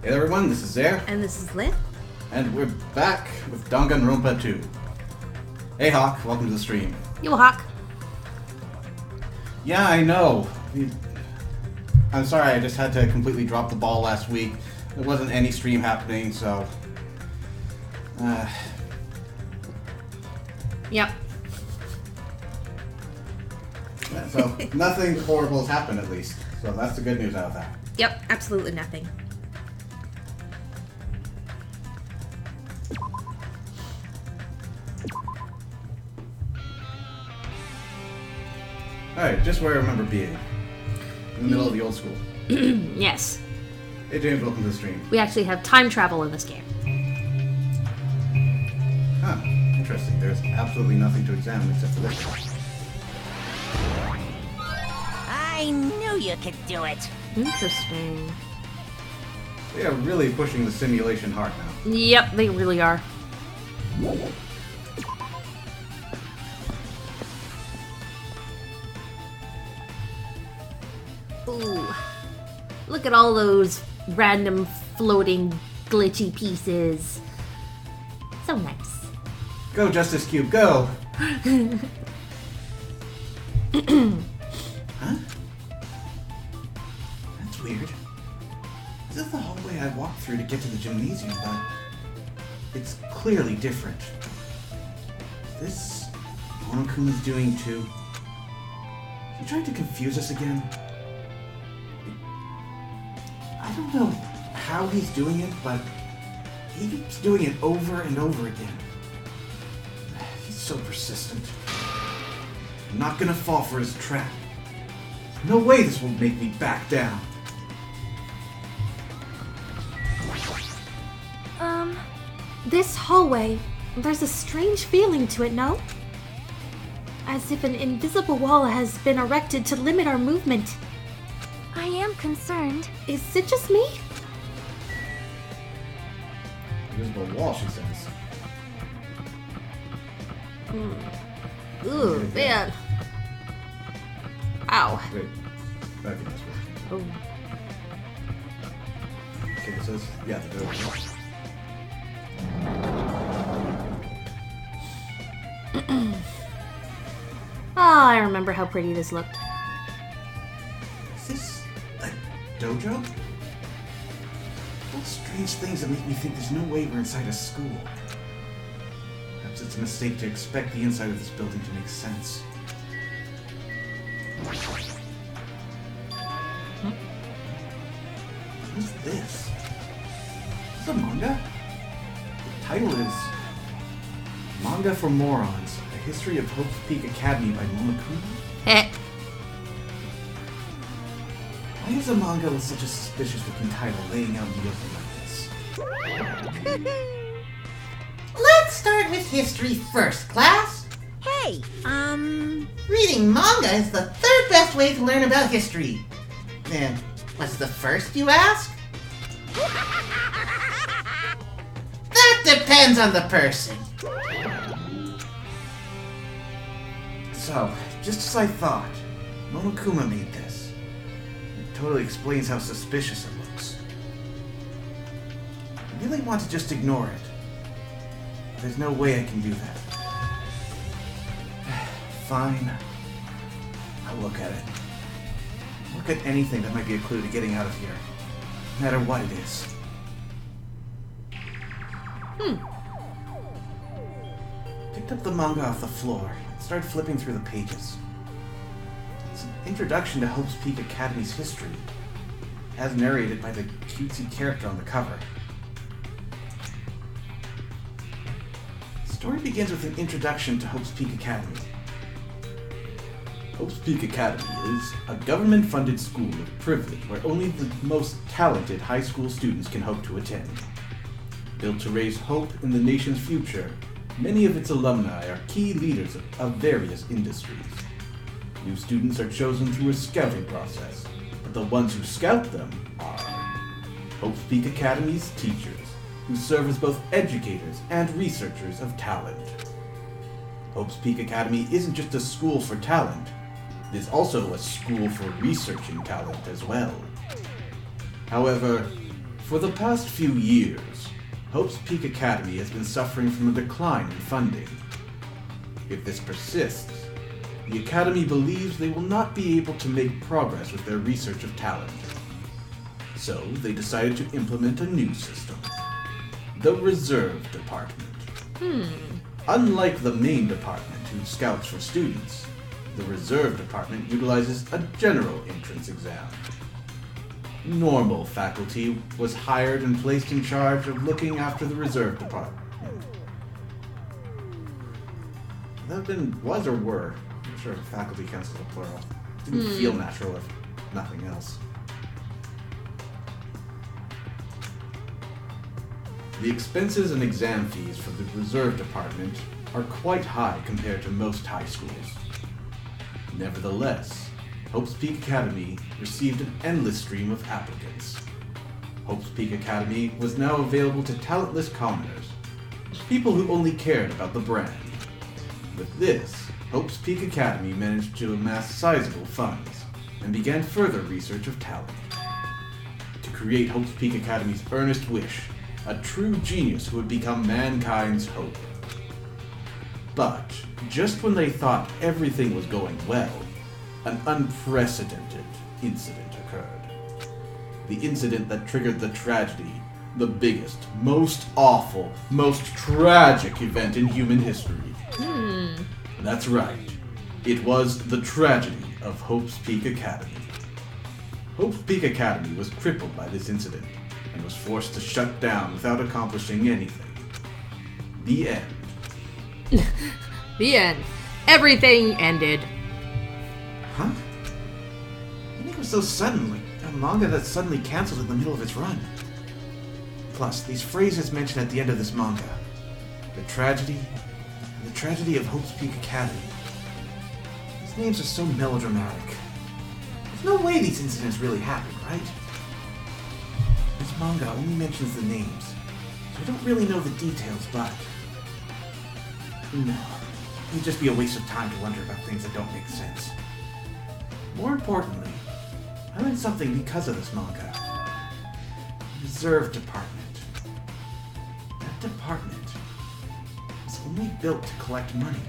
Hey everyone, this is Zare. And this is Lynn. And we're back with Danganronpa 2. Hey Hawk, welcome to the stream. Yo, Hawk. Yeah, I know. I'm sorry, I just had to completely drop the ball last week. There wasn't any stream happening, so... Yep. Yeah, so nothing horrible has happened at least. So that's the good news out of that. Yep, absolutely nothing. Alright, just where I remember being. In the middle of the old school. Yes. Hey James, welcome to the stream. We actually have time travel in this game. Huh, interesting. There's absolutely nothing to examine except for this. I knew you could do it. Interesting. They are really pushing the simulation hard now. Yep, they really are. Ooh. Look at all those random floating glitchy pieces. So nice. Go, Justice Cube, go! Huh? That's weird. This is the hallway I walked through to get to the gymnasium, but it's clearly different. This Monokuma's doing too. Is he trying to confuse us again? I don't know how he's doing it, but he keeps doing it over and over again. He's so persistent. I'm not gonna fall for his trap. No way this will make me back down. This hallway, there's a strange feeling to it, no? As if an invisible wall has been erected to limit our movement. I am concerned. Is it just me? Invisible wall, she says. Ooh, man. Ow. Wait, I think that's working. Oh. Okay, it says, yeah, the door. Ah, I remember how pretty this looked. Is this a dojo? What strange things that make me think there's no way we're inside a school? Perhaps it's a mistake to expect the inside of this building to make sense. What's this? Is this a manga? The title is Manga for Morons, A History of Hope's Peak Academy by Monokuma. Heh. Why is a manga with such a suspicious looking title laying out in the open like this? Let's start with history first, class. Hey, Reading manga is the third best way to learn about history. And what's the first, you ask? That depends on the person. So, just as I thought, Monokuma made this. It totally explains how suspicious it looks. I really want to just ignore it. But there's no way I can do that. Fine. I'll look at it. Look at anything that might be a clue to getting out of here. No matter what it is. Picked up the manga off the floor and started flipping through the pages. It's an introduction to Hope's Peak Academy's history, as narrated by the cutesy character on the cover. The story begins with an introduction to Hope's Peak Academy. Hope's Peak Academy is a government-funded school of privilege where only the most talented high school students can hope to attend. Built to raise hope in the nation's future, many of its alumni are key leaders of various industries. New students are chosen through a scouting process, but the ones who scout them are Hope's Peak Academy's teachers, who serve as both educators and researchers of talent. Hope's Peak Academy isn't just a school for talent, it is also a school for researching talent as well. However, For the past few years, Hope's Peak Academy has been suffering from a decline in funding. If this persists, the Academy believes they will not be able to make progress with their research of talent. So, they decided to implement a new system. The Reserve Department. Unlike the main department, who scouts for students, the Reserve Department utilizes a general entrance exam. Normal faculty was hired and placed in charge of looking after the Reserve Department. That have been was or were. I'm sure faculty counts as a plural. Didn't feel natural if nothing else. The expenses and exam fees for the Reserve Department are quite high compared to most high schools. Nevertheless, Hope's Peak Academy received an endless stream of applicants. Hope's Peak Academy was now available to talentless commoners, people who only cared about the brand. With this, Hope's Peak Academy managed to amass sizable funds and began further research of talent. To create Hope's Peak Academy's earnest wish, a true genius who would become mankind's hope. But, just when they thought everything was going well, an unprecedented incident occurred. The incident that triggered the tragedy, the biggest, most awful, most tragic event in human history. That's right. It was the tragedy of Hope's Peak Academy. Hope's Peak Academy was crippled by this incident and was forced to shut down without accomplishing anything. The end. The end. Everything ended. Huh? I think it was so sudden, like a manga that suddenly canceled in the middle of its run. Plus, these phrases mentioned at the end of this manga. The tragedy of Hope's Peak Academy. These names are so melodramatic. There's no way these incidents really happened, right? This manga only mentions the names, so I don't really know the details, but... No. It'd just be a waste of time to wonder about things that don't make sense. More importantly, I learned something because of this manga. The Reserve Department. That department was only built to collect money.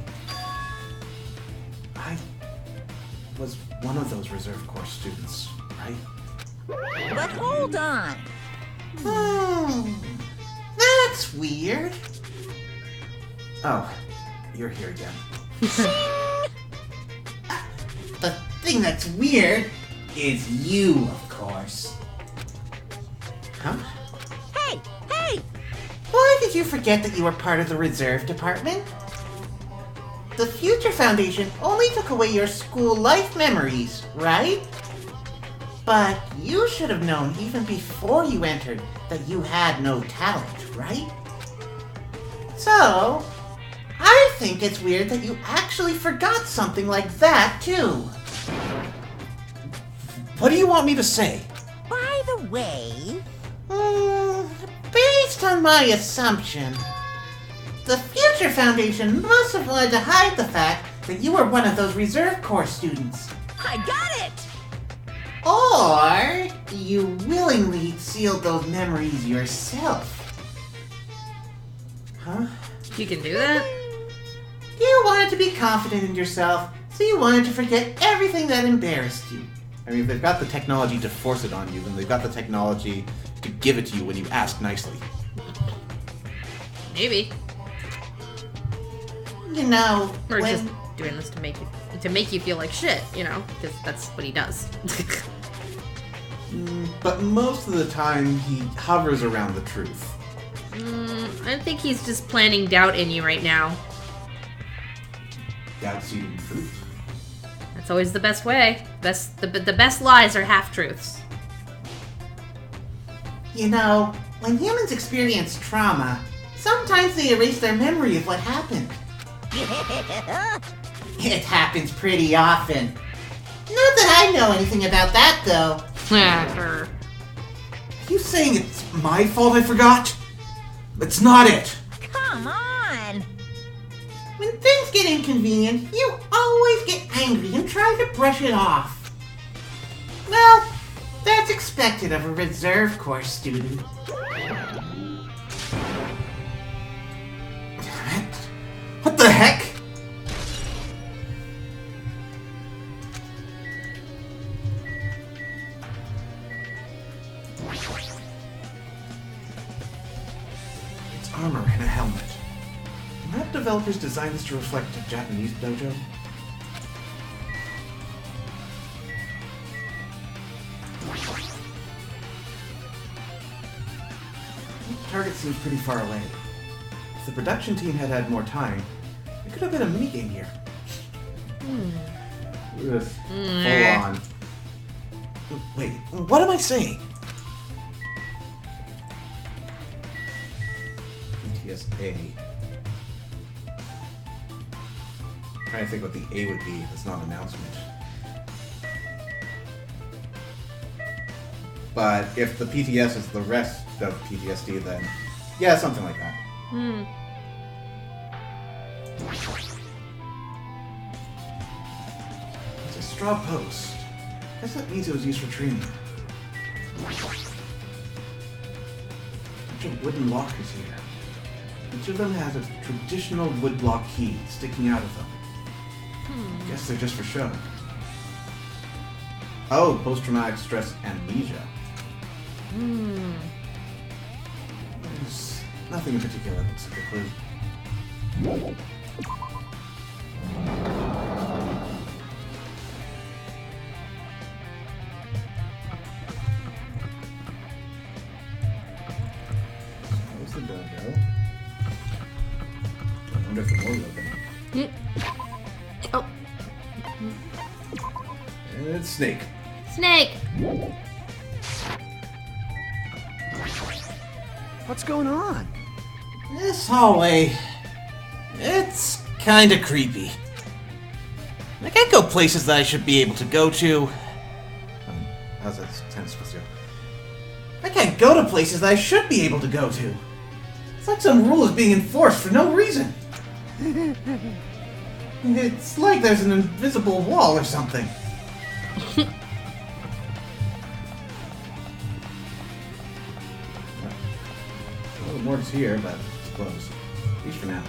I was one of those Reserve Corps students, right? But hold on. That's weird. Oh, you're here again. The thing that's weird is you, of course. Huh? Hey, hey! Why did you forget that you were part of the Reserve Department? The Future Foundation only took away your school life memories, right? But you should have known even before you entered that you had no talent, right? So, I think it's weird that you actually forgot something like that, too. What do you want me to say? By the way, Based on my assumption, the Future Foundation must have wanted to hide the fact that you were one of those Reserve Corps students. I got it! Or you willingly sealed those memories yourself. Huh? You can do that? You wanted to be confident in yourself, so you wanted to forget everything that embarrassed you. I mean, if they've got the technology to force it on you, then they've got the technology to give it to you when you ask nicely. Maybe. You know, Or when... just doing this to make you feel like shit, you know, because that's what he does. But most of the time, he hovers around the truth. I think he's just planting doubt in you right now. Doubt seeded in truth. That's always the best way. The best lies are half-truths. You know, when humans experience trauma, sometimes they erase their memory of what happened. It happens pretty often. Not that I know anything about that, though. Are you saying it's my fault I forgot? That's not it! Come on! When things get inconvenient, you always get angry and try to brush it off. Well, That's expected of a reserve course student. Damn it. What the heck? It's armor and a helmet. Map developers designed this to reflect a Japanese dojo. The target seems pretty far away. If the production team had had more time, it could have been a minigame here. Look at this. Full on. Wait, what am I saying? PTSA. I'm trying to think what the A would be. That's not an announcement. But if the PTS is the rest of PTSD, then yeah, something like that. It's a straw post. I guess that means it was used for training. Bunch of wooden lockers here. Each of them has a traditional woodblock key sticking out of them. Guess they're just for show. Oh, post-traumatic stress amnesia. There's nothing in particular that looks like a clue. There's the dojo. I wonder if the door's open. Oh, And it's Snake. Snake! What's going on? This hallway, it's kinda creepy. I can't go places that I should be able to go to. How's that sentence supposed to go? I can't go to places that I should be able to go to. It's like some rule is being enforced for no reason. It's like there's an invisible wall or something. A little more is here, but it's closed. At least for now.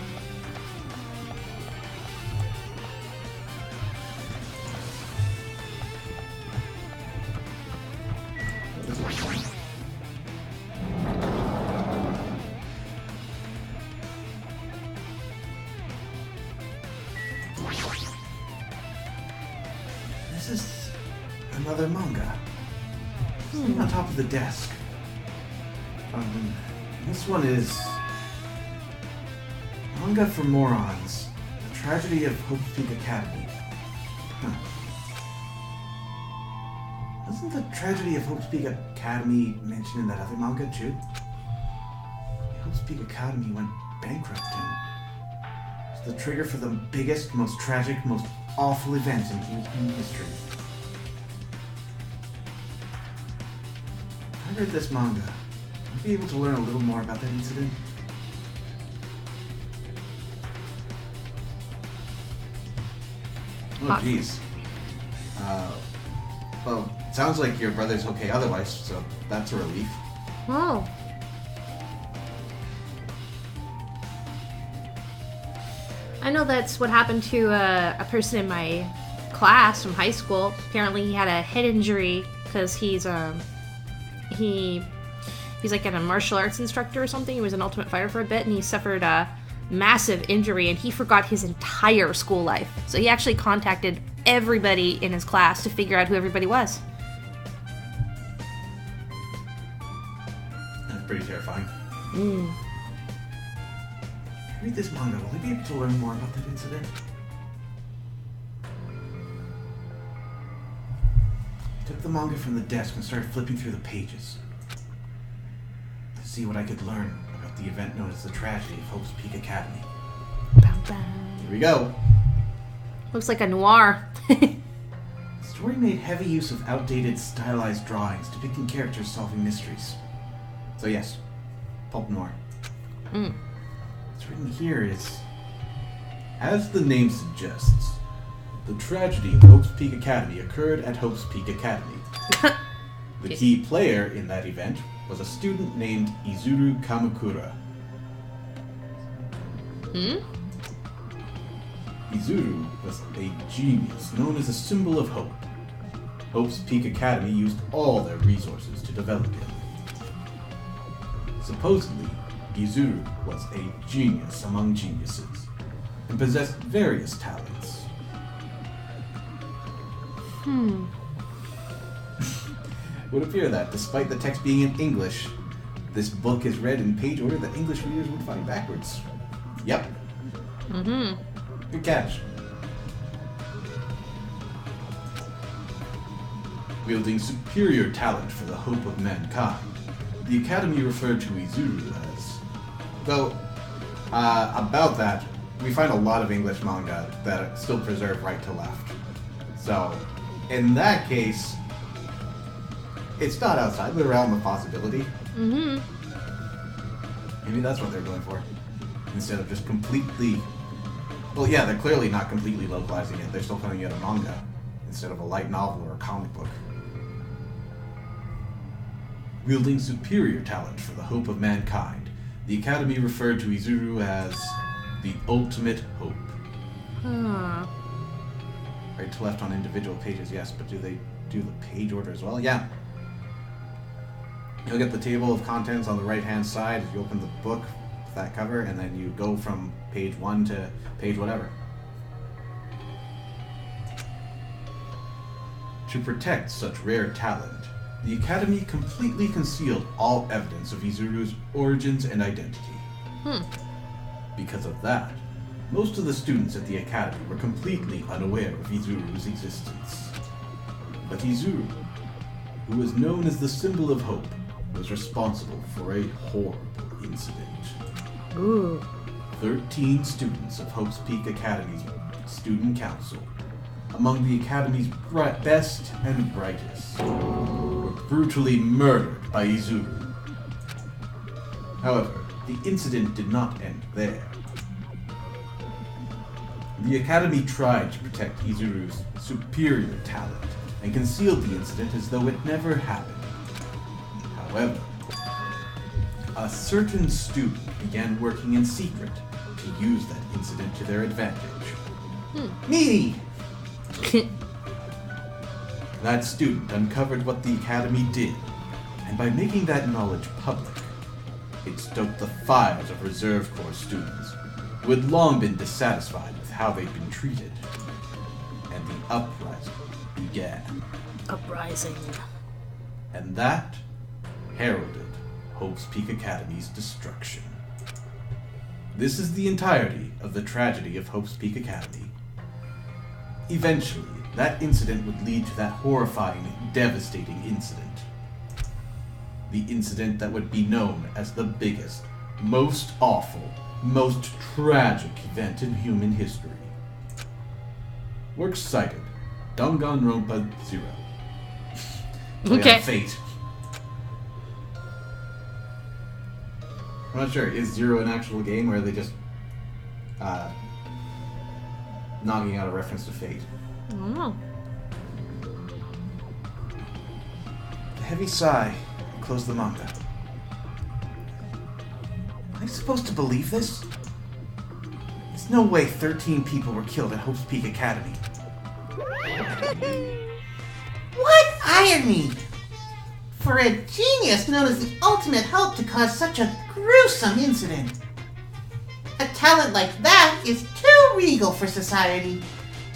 This is another manga. Sitting on top of the desk. This one is Manga for Morons. The Tragedy of Hope's Peak Academy. Huh. Wasn't the Tragedy of Hope's Peak Academy mentioned in that other manga too? Hope's Peak Academy went bankrupt and it's the trigger for the biggest, most tragic, most awful event in human history. If I read this manga, I'd be able to learn a little more about that incident. Oh, jeez. Well, it sounds like your brother's okay otherwise, so that's a relief. Oh. I know that's what happened to a person in my class from high school. Apparently he had a head injury because he's like a martial arts instructor or something. He was an ultimate fighter for a bit, and he suffered a massive injury, and he forgot his entire school life. So he actually contacted everybody in his class to figure out who everybody was. That's pretty terrifying. Read this manga. Will I be able to learn more about that incident? I took the manga from the desk and started flipping through the pages to see what I could learn about the event known as the Tragedy of Hope's Peak Academy. Bam, bam. Here we go. Looks like a noir. The story made heavy use of outdated, stylized drawings depicting characters solving mysteries. So yes, pulp noir. What's written here is, as the name suggests, the tragedy of Hope's Peak Academy occurred at Hope's Peak Academy. The key player in that event was a student named Izuru Kamakura. Izuru was a genius known as a symbol of hope. Hope's Peak Academy used all their resources to develop him. Supposedly, Izuru was a genius among geniuses and possessed various talents. It would appear that, despite the text being in English, this book is read in page order that English readers would find backwards. Yep. Good catch. Wielding superior talent for the hope of mankind, the Academy referred to Izuru as... Though, about that, we find a lot of English manga that still preserve right to left. So, in that case, it's not outside the realm of possibility. Maybe that's what they're going for. Instead of just completely... Well, yeah, they're clearly not completely localizing it. They're still calling it a manga instead of a light novel or a comic book. Wielding superior talent for the hope of mankind, the Academy referred to Izuru as the ultimate hope. Right to left on individual pages, yes, but do they do the page order as well? Yeah. You'll get the table of contents on the right-hand side if you open the book with that cover, and then you go from page 1 to page whatever. To protect such rare talent, the Academy completely concealed all evidence of Izuru's origins and identity. Because of that, most of the students at the Academy were completely unaware of Izuru's existence. But Izuru, who was known as the symbol of hope, was responsible for a horrible incident. 13 students of Hope's Peak Academy's student council, among the Academy's best and brightest, were brutally murdered by Izuru. However, the incident did not end there. The Academy tried to protect Izuru's superior talent and concealed the incident as though it never happened. However, a certain student began working in secret to use that incident to their advantage. Me! That student uncovered what the Academy did, and by making that knowledge public, it stoked the fires of Reserve Corps students who had long been dissatisfied with how they'd been treated. And the uprising began. Uprising. And that heralded Hope's Peak Academy's destruction. This is the entirety of the tragedy of Hope's Peak Academy. Eventually, that incident would lead to that horrifying, devastating incident. The incident that would be known as the biggest, most awful, most tragic event in human history. Works cited, Danganronpa 0. Okay. Fate. I'm not sure, is 0 an actual game, or are they just knocking out a reference to Fate? I don't know. A heavy sigh closed the manga. Am I supposed to believe this? There's no way 13 people were killed at Hope's Peak Academy. What irony! For a genius known as the ultimate hope to cause such a gruesome incident. A talent like that is too regal for society.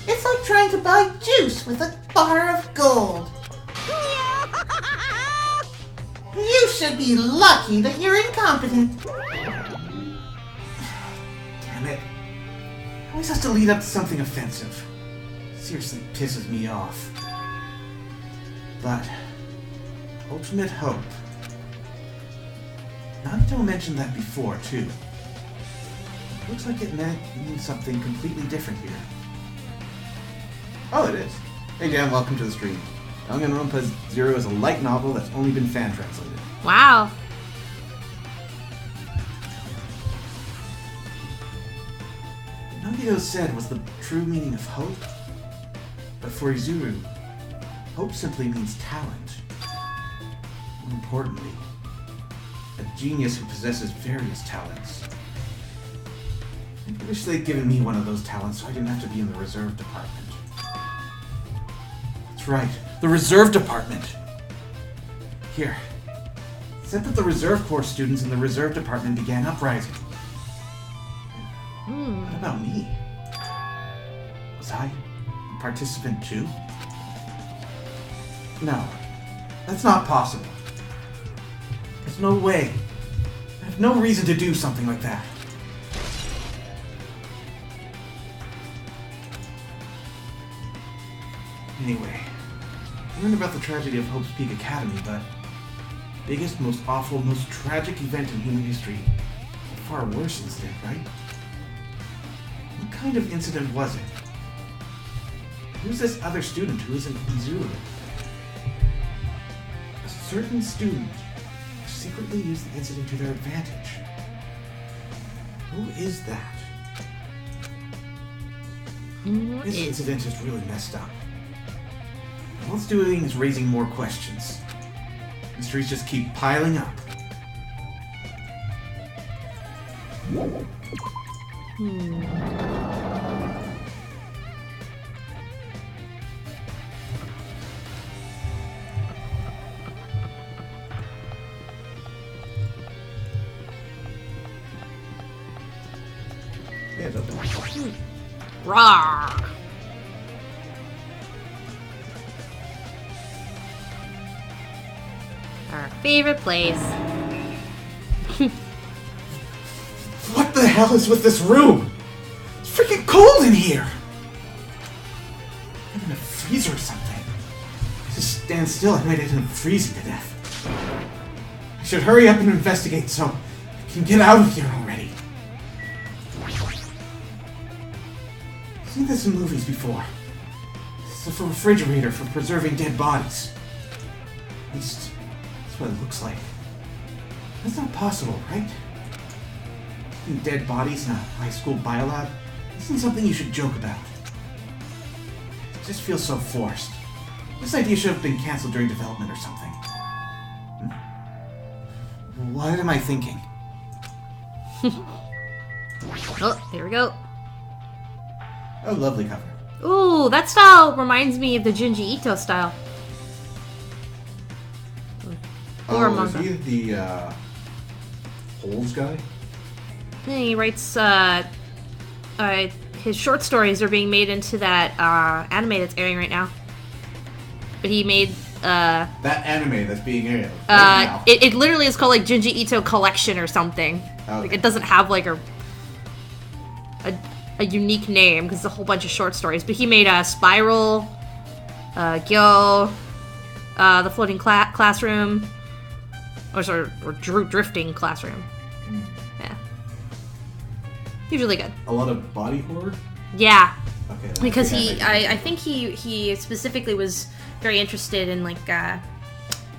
It's like trying to buy juice with a bar of gold. You should be lucky that you're incompetent. Damn it. Always has to lead up to something offensive. Seriously pisses me off. But ultimate hope. Naruto mentioned that before, too. Looks like it means something completely different here. Oh, it is. Hey Dan, welcome to the stream. Danganronpa 0 is a light novel that's only been fan translated. Wow. Nagito said was the true meaning of hope. But for Izuru, hope simply means talent. More importantly, a genius who possesses various talents. I wish they'd given me one of those talents so I didn't have to be in the reserve department. That's right, the reserve department! Here. It said that the Reserve Corps students in the reserve department began uprising. What about me? Was I a participant too? No, that's not possible. There's no way. I have no reason to do something like that. Anyway, I learned about the tragedy of Hope's Peak Academy, but biggest, most awful, most tragic event in human history. A far worse incident, right? What kind of incident was it? Who's this other student who isn't Izuru? A certain student who secretly used the incident to their advantage. Who is that? This incident is really messed up. All it's doing is raising more questions. Mysteries just keep piling up. Yeah, open. Rawr! Our favorite place. What the hell is with this room? It's freaking cold in here! I'm in a freezer or something. Just stand still, I might end up freezing to death. I should hurry up and investigate so I can get out of here already. I've seen this in movies before. It's a refrigerator for preserving dead bodies. At least, that's what it looks like. That's not possible, right? Keeping dead bodies in a high school biolab isn't something you should joke about. It just feels so forced. This idea should have been cancelled during development or something. What am I thinking? Oh, here we go. Oh, lovely cover. Ooh, that style reminds me of the Junji Ito style. Or is manga. he the holes guy? Yeah, he writes his short stories are being made into that anime that's airing right now. But he made That anime that's being aired right now. it literally is called like Junji Ito Collection or something. Okay. Like it doesn't have like a unique name because it's a whole bunch of short stories. But he made Spiral, Gyo, The Floating Classroom, or Drifting Classroom. Yeah, he's really good. A lot of body horror? Yeah, Okay. then because think I I think he specifically was very interested in like the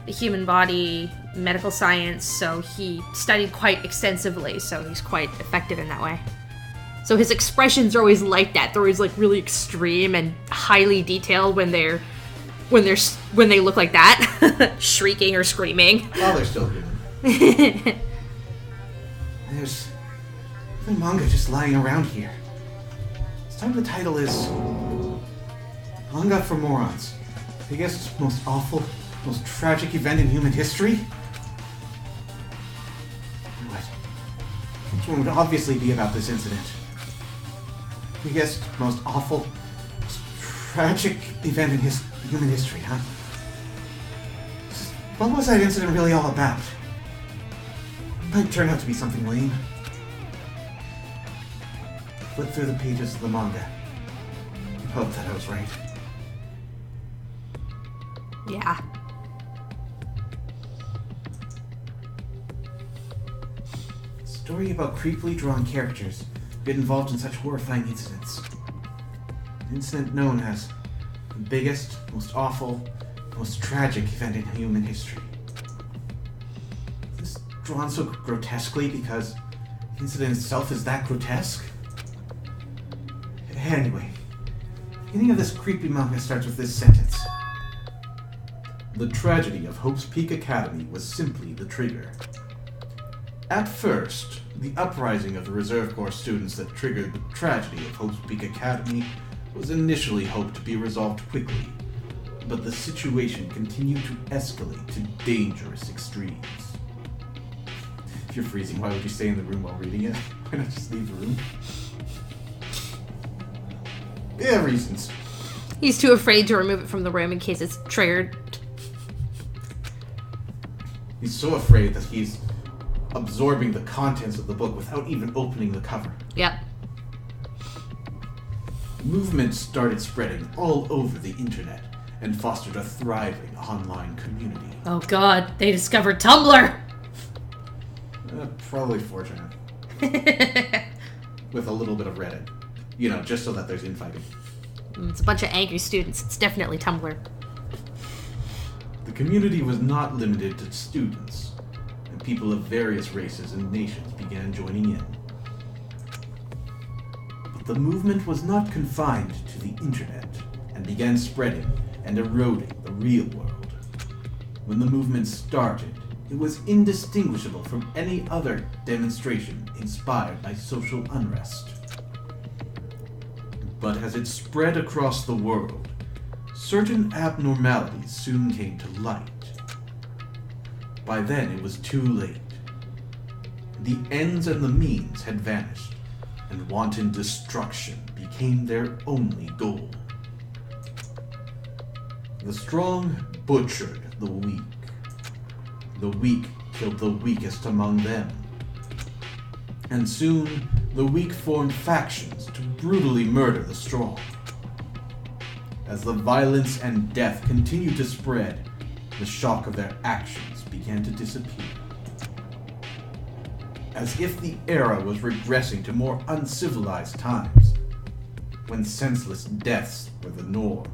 human body, medical science, so he studied quite extensively, so he's quite effective in that way. So his expressions are always like that. They're always like really extreme and highly detailed when they look like that, shrieking or screaming. Oh, they're still human. There's the manga just lying around here. This time the title is Manga for Morons. Biggest, most awful, most tragic event in human history? What? Which one would obviously be about this incident? Biggest, most awful, most tragic event in human history, huh? What was that incident really all about? It might turn out to be something lame. Flip through the pages of the manga. Hope that I was right. Yeah. Story about creepily drawn characters who get involved in such horrifying incidents. An incident known as the biggest, most awful, most tragic event in human history. Is this drawn so grotesquely because the incident itself is that grotesque? Anyway, the beginning of this creepy manga starts with this sentence. The tragedy of Hope's Peak Academy was simply the trigger. At first, the uprising of the Reserve Corps students that triggered the tragedy of Hope's Peak Academy was initially hoped to be resolved quickly, but the situation continued to escalate to dangerous extremes. If you're freezing, why would you stay in the room while reading it? Why not just leave the room? Yeah, reasons. He's too afraid to remove it from the room in case it's triggered. He's so afraid that he's absorbing the contents of the book without even opening the cover. Yep. Movement started spreading all over the internet and fostered a thriving online community. Oh god, they discovered Tumblr! Probably fortunate. With a little bit of Reddit. You know, just so that there's infighting. It's a bunch of angry students. It's definitely Tumblr. The community was not limited to students, and people of various races and nations began joining in. But the movement was not confined to the internet, and began spreading and eroding the real world. When the movement started, it was indistinguishable from any other demonstration inspired by social unrest. But as it spread across the world, certain abnormalities soon came to light. By then it was too late. The ends and the means had vanished, and wanton destruction became their only goal. The strong butchered the weak. The weak killed the weakest among them. And soon, the weak formed factions to brutally murder the strong. As the violence and death continued to spread, the shock of their actions began to disappear. As if the era was regressing to more uncivilized times, when senseless deaths were the norm.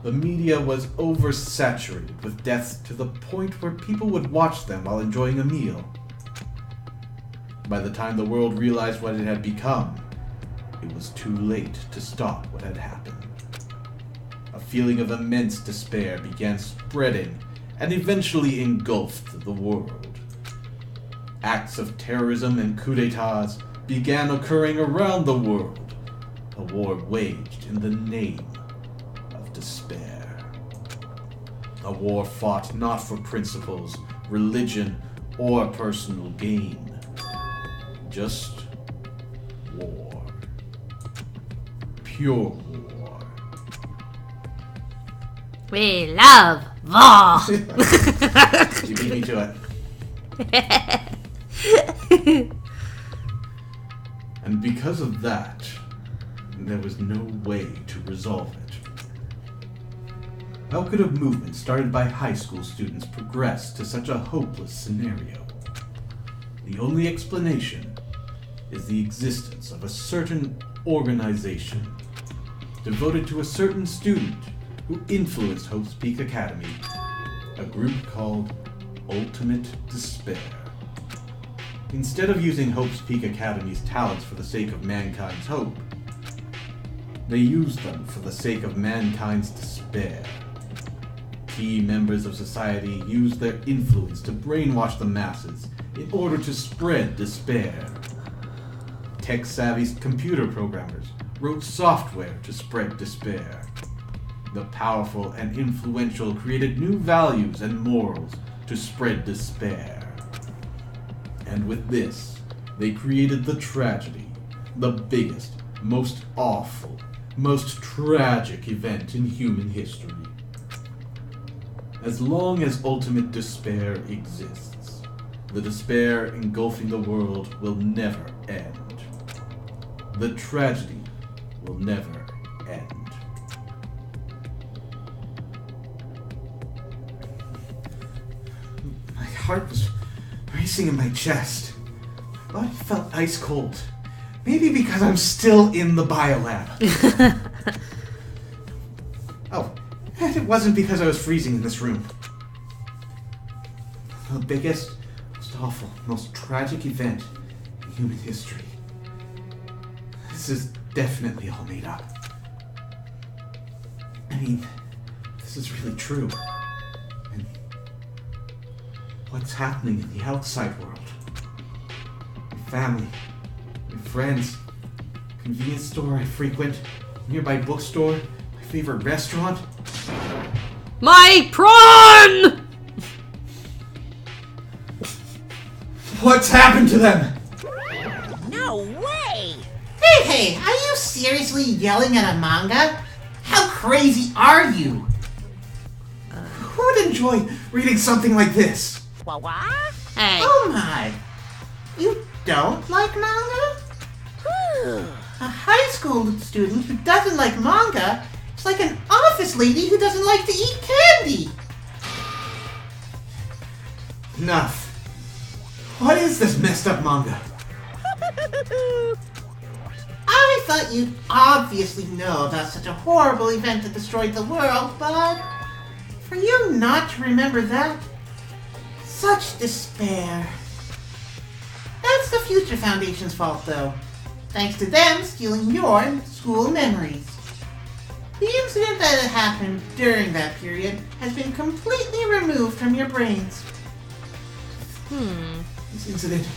The media was oversaturated with deaths to the point where people would watch them while enjoying a meal. By the time the world realized what it had become, it was too late to stop what had happened. A feeling of immense despair began spreading and eventually engulfed the world. Acts of terrorism and coups d'etats began occurring around the world, a war waged in the name of despair. A war fought not for principles, religion, or personal gain. Just war. Pure war. We love war. You beat me to it. And because of that, there was no way to resolve it. How could a movement started by high school students progress to such a hopeless scenario? The only explanation is the existence of a certain organization devoted to a certain student who influenced Hope's Peak Academy, a group called Ultimate Despair. Instead of using Hope's Peak Academy's talents for the sake of mankind's hope, they used them for the sake of mankind's despair. Key members of society used their influence to brainwash the masses in order to spread despair. Tech-savvy computer programmers wrote software to spread despair. The powerful and influential created new values and morals to spread despair. And with this, they created the tragedy, the biggest, most awful, most tragic event in human history. As long as ultimate despair exists, the despair engulfing the world will never end. The tragedy will never end. My heart was racing in my chest. My body felt ice cold. Maybe because I'm still in the biolab. Oh, and it wasn't because I was freezing in this room. The biggest, most awful, most tragic event in human history. This is definitely all made up. I mean, this this is really true. And what's happening in the outside world. My family, my friends, convenience store I frequent, nearby bookstore, my favorite restaurant. My prawn! What's happened to them? No way! Hey, are you seriously yelling at a manga? How crazy are you? Who would enjoy reading something like this? What? Hey. Oh my! You don't like manga? A high school student who doesn't like manga is like an office lady who doesn't like to eat candy! Enough. What is this messed up manga? I thought you'd obviously know about such a horrible event that destroyed the world, but for you not to remember that, such despair. That's the Future Foundation's fault, though. Thanks to them stealing your school memories. The incident that had happened during that period has been completely removed from your brains. This incident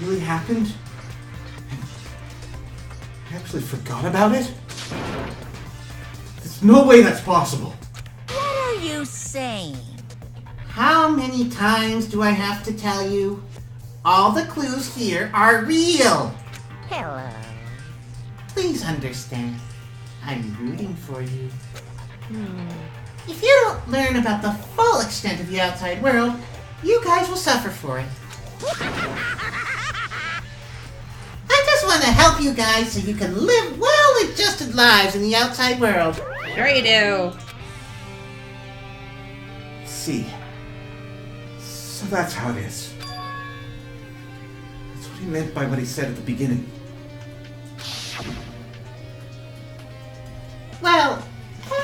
really happened? I actually forgot about it? There's no way that's possible. What are you saying? How many times do I have to tell you? All the clues here are real. Hello. Please understand. I'm rooting for you. If you don't learn about the full extent of the outside world, you guys will suffer for it. I just want to help you guys so you can live well-adjusted lives in the outside world. Sure you do. See. So that's how it is. That's what he meant by what he said at the beginning. Well,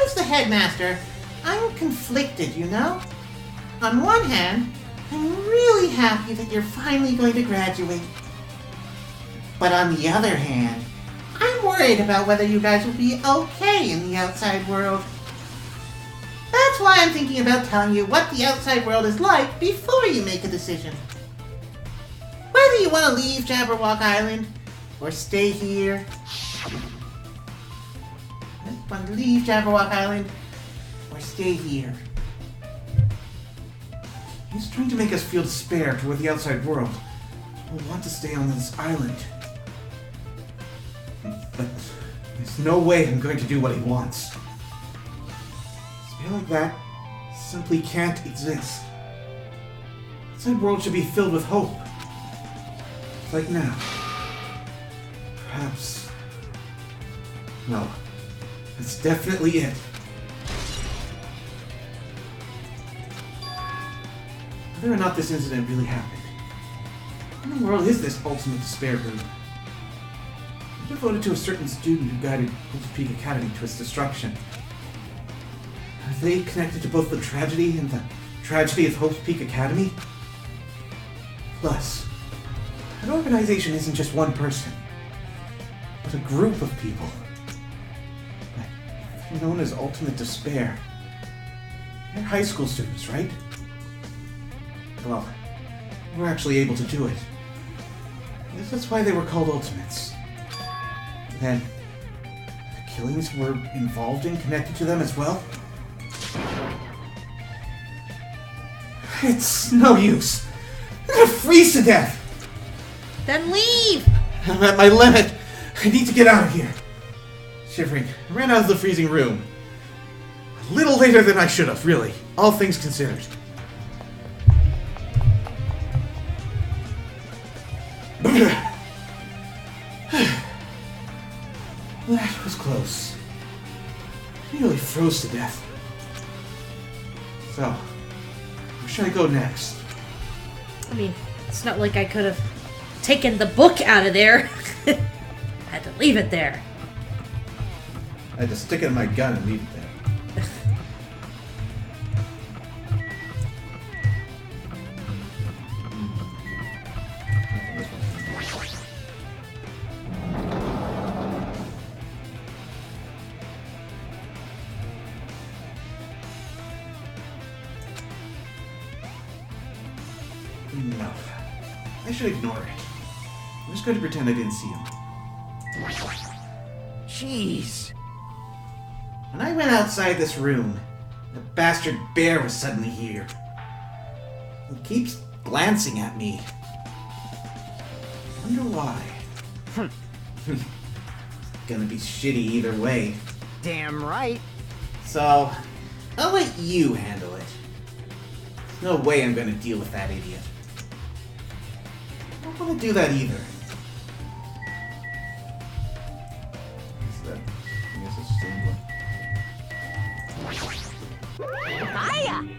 as the headmaster, I'm conflicted, you know? On one hand, I'm really happy that you're finally going to graduate. But on the other hand, I'm worried about whether you guys will be okay in the outside world. That's why I'm thinking about telling you what the outside world is like before you make a decision. Whether you want to leave Jabberwock Island or stay here. Want to leave Jabberwock Island or stay here. He's trying to make us feel despair toward the outside world. We'll want to stay on this island. But there's no way I'm going to do what he wants. Despair like that simply can't exist. The outside world should be filled with hope. Like now. Perhaps. No. That's definitely it. Whether or not this incident really happened, what in the world is this ultimate despair group? It's devoted to a certain student who guided Hope's Peak Academy to its destruction. Are they connected to both the tragedy and the tragedy of Hope's Peak Academy? Plus, that organization isn't just one person, but a group of people. Known as Ultimate Despair. They're high school students, right? Well, we're actually able to do it. I guess that's why they were called Ultimates. Then, the killings were involved in, connected to them as well? It's no use. I'm gonna freeze to death. Then leave! I'm at my limit. I need to get out of here. Shivering, I ran out of the freezing room. A little later than I should have, really. All things considered. That was close. I nearly froze to death. So, where should I go next? I mean, it's not like I could have taken the book out of there. I had to leave it there. I had to stick it in my gun and leave it there. I should ignore it. I'm just going to pretend I didn't see him. Jeez. When I went outside this room, the bastard bear was suddenly here. He keeps glancing at me. I wonder why. It's gonna be shitty either way. Damn right. So, I'll let you handle it. No way I'm gonna deal with that idiot. I don't want to do that either. What's that? I guess it's just English. Hiya.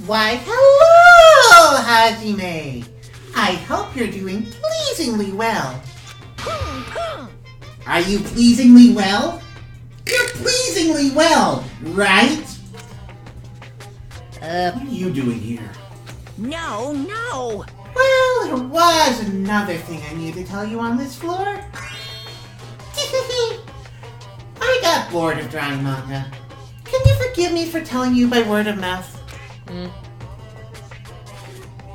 Why, hello, Hajime! I hope you're doing pleasingly well. Are you pleasingly well? You're pleasingly well, right? What are you doing here? No, no. Well, there was another thing I need to tell you on this floor. I got bored of drawing manga. Can you forgive me for telling you by word of mouth?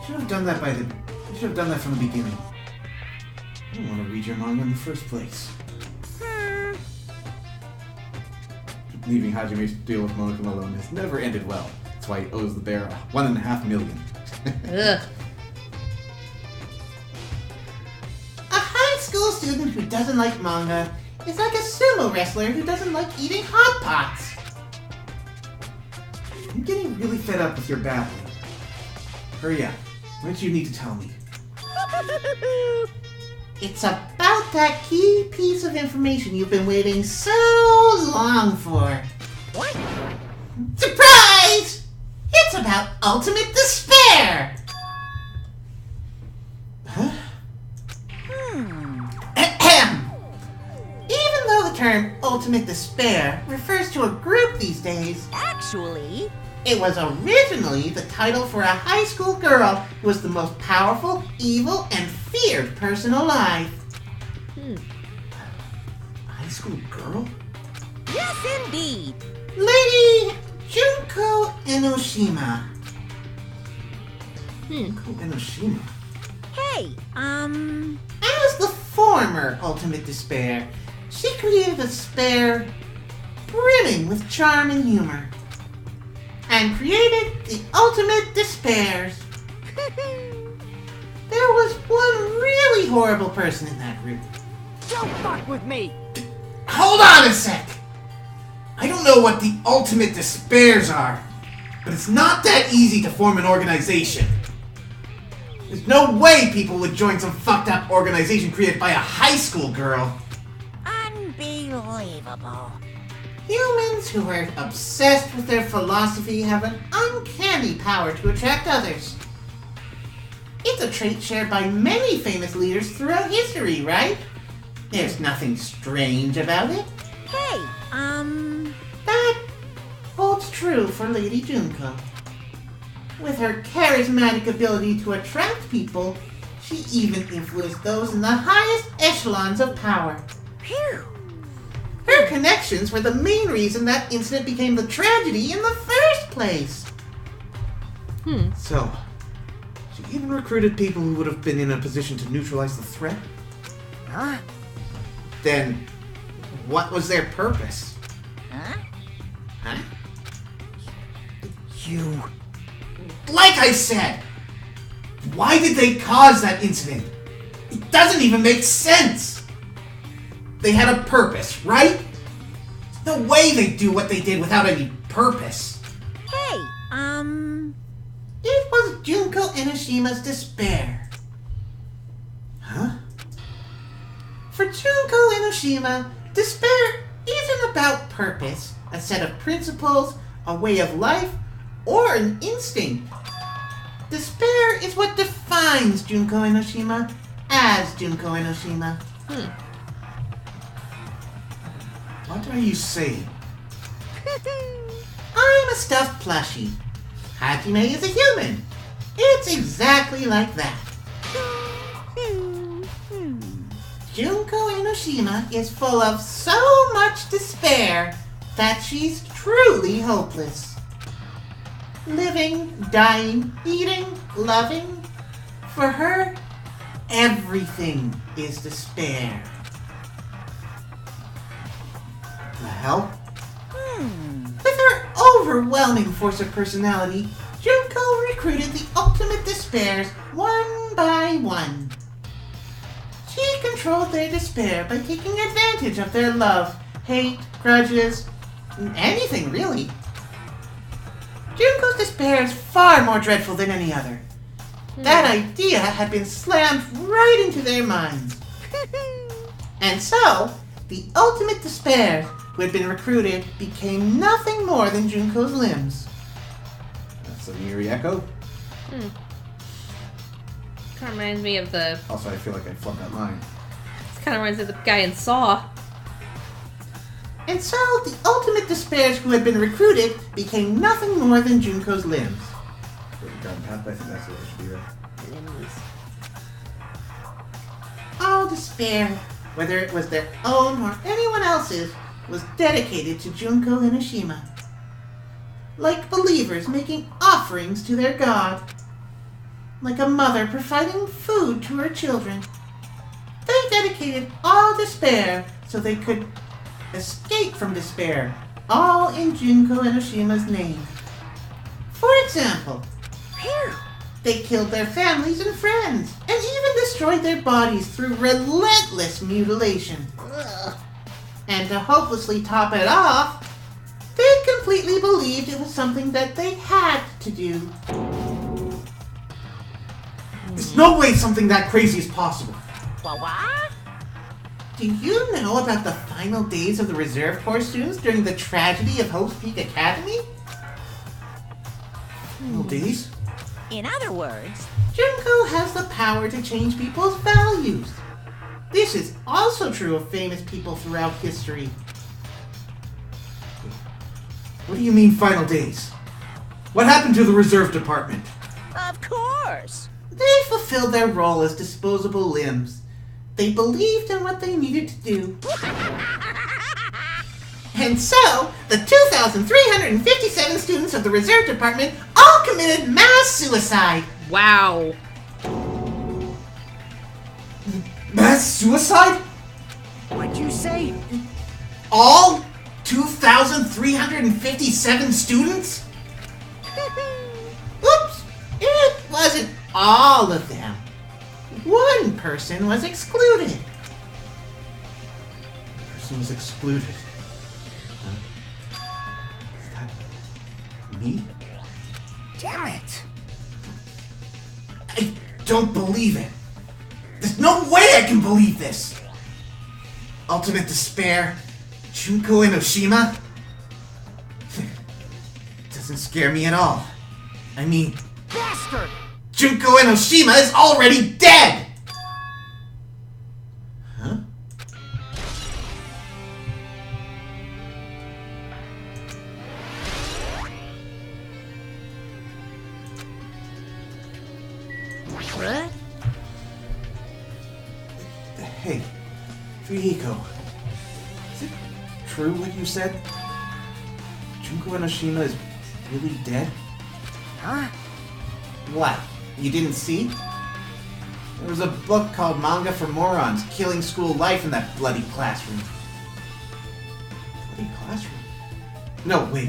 Should have done that from the beginning. I don't want to read your manga in the first place. Leaving Hajime to deal with Monokuma alone has never ended well. That's why he owes the bear $1.5 million. Ugh. A high school student who doesn't like manga is like a sumo wrestler who doesn't like eating hot pots. I'm getting really fed up with your babbling. Hurry up. What do you need to tell me? It's about that key piece of information you've been waiting so long for. What? Surprise! It's about ultimate despair! Huh? Ahem. Even though the term ultimate despair refers to a group these days, Actually, it was originally the title for a high school girl who was the most powerful, evil, and feared person alive. High school girl? yes indeed. Lady Junko Enoshima. Enoshima. Hey, As the former ultimate despair, she created a despair brimming with charm and humor, and created the ultimate despairs. There was one really horrible person in that group. don't fuck with me. Hold on a sec! I don't know what the ultimate despairs are, but it's not that easy to form an organization. There's no way people would join some fucked up organization created by a high school girl. Unbelievable. Humans who are obsessed with their philosophy have an uncanny power to attract others. It's a trait shared by many famous leaders throughout history, right? There's nothing strange about it. Hey, That holds true for Lady Junko. With her charismatic ability to attract people, she even influenced those in the highest echelons of power. phew. Her connections were the main reason that incident became the tragedy in the first place. So, she even recruited people who would have been in a position to neutralize the threat? Huh? Then, what was their purpose? Huh? Huh? You. Like I said, why did they cause that incident? It doesn't even make sense. They had a purpose, right? No way they'd do what they did without any purpose. Hey, It was Junko Enoshima's despair. Huh? For Junko Enoshima, despair isn't about purpose, a set of principles, a way of life, or an instinct. Despair is what defines Junko Enoshima as Junko Enoshima. What are you saying? I'm a stuffed plushie. Hajime is a human. It's exactly like that. Junko Enoshima is full of so much despair that she's truly hopeless. Living, dying, eating, loving, For her, everything is despair. Well, with her overwhelming force of personality, Junko recruited the ultimate despairs one by one. She controlled their despair by taking advantage of their love, hate, grudges, anything really. Junko's despair is far more dreadful than any other. That idea had been slammed right into their minds. And so, the ultimate despair who had been recruited became nothing more than Junko's limbs. That's an eerie echo. Kind of reminds me of the... Also, I feel like I flubbed that line. Kind of reminds me of the guy in Saw. And so, the ultimate despairs who had been recruited became nothing more than Junko's limbs. Garden path, but I think that's what it should be there. All despair, whether it was their own or anyone else's, was dedicated to Junko Enoshima. Like believers making offerings to their god. Like a mother providing food to her children. They dedicated all despair so they could escape from despair, all in Junko Enoshima's name. For example, they killed their families and friends, and even destroyed their bodies through relentless mutilation. And to hopelessly top it off, they completely believed it was something that they had to do. There's no way something that crazy is possible. What? Do you know about the final days of the Reserve Corps students during the tragedy of Hope's Peak Academy? Final days? In other words, Junko has the power to change people's values. This is also true of famous people throughout history. What do you mean, final days? What happened to the reserve department? of course. They fulfilled their role as disposable limbs. They believed in what they needed to do. And so, the 2,357 students of the Reserve Department all committed mass suicide. Wow. Mass suicide? What'd you say? All 2,357 students? Oops! It wasn't all of them. One person was excluded. Person was excluded. Is that me? Damn it. I don't believe it. There's no way I can believe this. Ultimate despair. Junko Enoshima? Doesn't scare me at all. I mean, Bastard! Junko Enoshima is already dead! Huh? What? Hey, Fuyiko. Is it true what you said? Junko Enoshima is really dead? Huh? What? You didn't see? There was a book called Manga for Morons, Killing School Life in that bloody classroom. Bloody classroom? No, wait.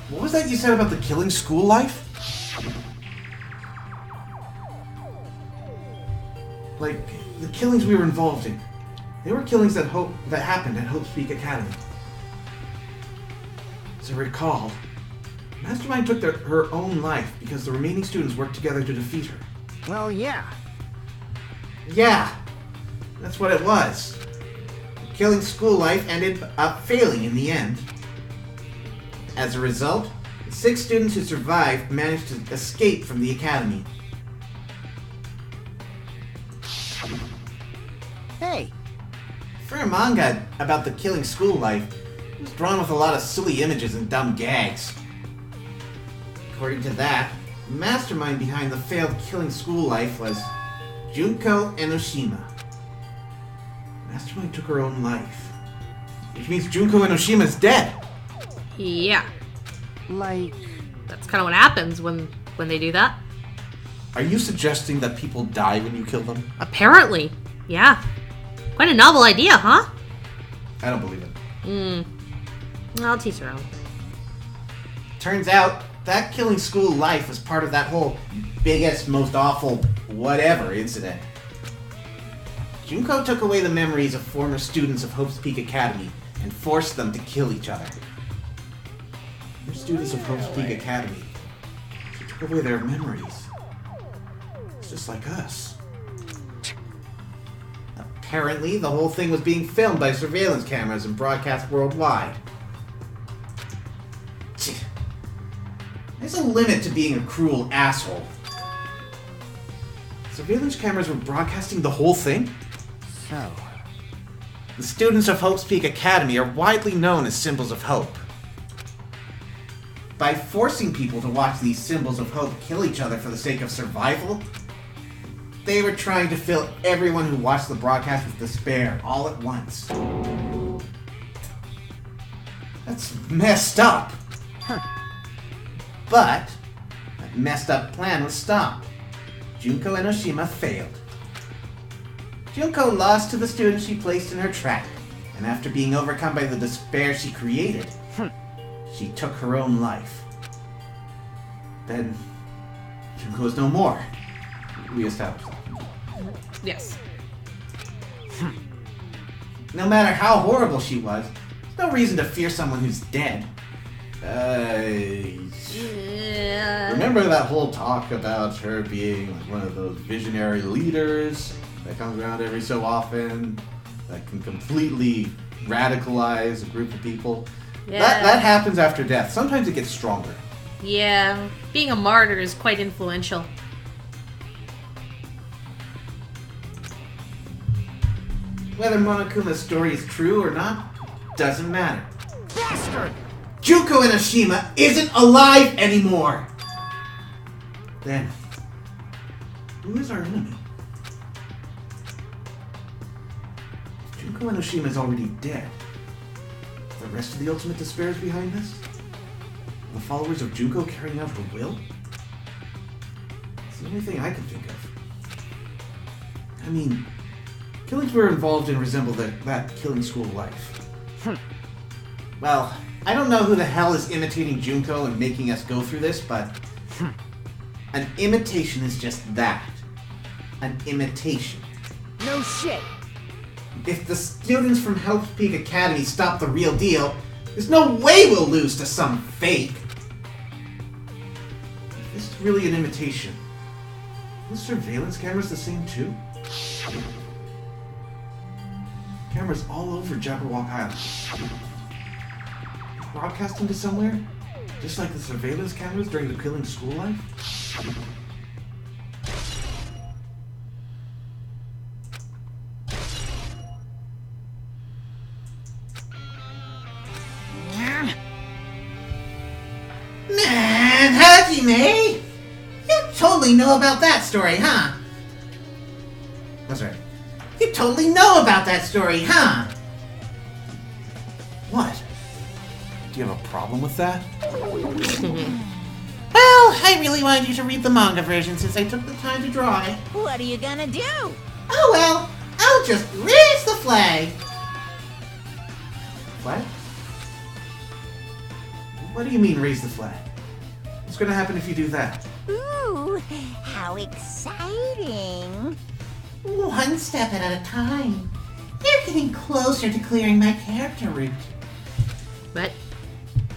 What was that you said about the killing school life? Like, the killings we were involved in. They were killings that happened at Hope's Peak Academy. As I recall, Mastermind took her own life because the remaining students worked together to defeat her. Well, yeah. Yeah, that's what it was. Killing School Life ended up failing in the end. As a result, the 6 students who survived managed to escape from the academy. Hey, For a manga about the Killing School Life, it was drawn with a lot of silly images and dumb gags. According to that, the mastermind behind the failed Killing School Life was Junko Enoshima. Mastermind took her own life, which means Junko Enoshima is dead. Yeah. like, That's kind of what happens when they do that. Are you suggesting that people die when you kill them? Apparently. Yeah. Quite a novel idea, huh? I don't believe it. I'll teach her own. Turns out, that killing school life was part of that whole biggest, most awful, whatever incident. Junko took away the memories of former students of Hope's Peak Academy and forced them to kill each other. We're students of Hope's Peak Academy. She took away their memories. It's just like us. Apparently, the whole thing was being filmed by surveillance cameras and broadcast worldwide. There's a limit to being a cruel asshole. Surveillance cameras were broadcasting the whole thing? So, The students of Hope's Peak Academy are widely known as symbols of hope. By forcing people to watch these symbols of hope kill each other for the sake of survival, they were trying to fill everyone who watched the broadcast with despair all at once. That's messed up. But that messed up plan was stopped. Junko and Oshima failed. Junko lost to the students she placed in her trap, and after being overcome by the despair she created, she took her own life. Then, Junko was no more. We established that. Yes. No matter how horrible she was, there's no reason to fear someone who's dead. Remember that whole talk about her being like one of those visionary leaders that comes around every so often, that can completely radicalize a group of people? Yeah. That happens after death. Sometimes it gets stronger. Yeah. Being a martyr is quite influential. Whether Monokuma's story is true or not, doesn't matter. bastard! Junko and Oshima isn't alive anymore! Then, who is our enemy? Junko and Oshima is already dead. The rest of the Ultimate Despair is behind this? The followers of Junko carrying out her will? It's the only thing I can think of. I mean, killings we're involved in resemble that killing school life. Well, I don't know who the hell is imitating Junko and making us go through this, but an imitation is just that. An imitation. No shit! If the students from Hope's Peak Academy stop the real deal, there's no way we'll lose to some fake. If this is really an imitation, are the surveillance cameras the same too? Cameras all over Jabberwock Island. Broadcasting to somewhere? Just like the surveillance cameras during the killing school life? Man, Hajime! You totally know about that story, huh? That's right. You totally know about that story, huh? What? Do you have a problem with that? Well, I really wanted you to read the manga version since I took the time to draw it. What are you gonna do? Oh well, I'll just raise the flag. Flag? What do you mean raise the flag? What's gonna happen if you do that? Ooh, how exciting! One step at a time. You're getting closer to clearing my character route. But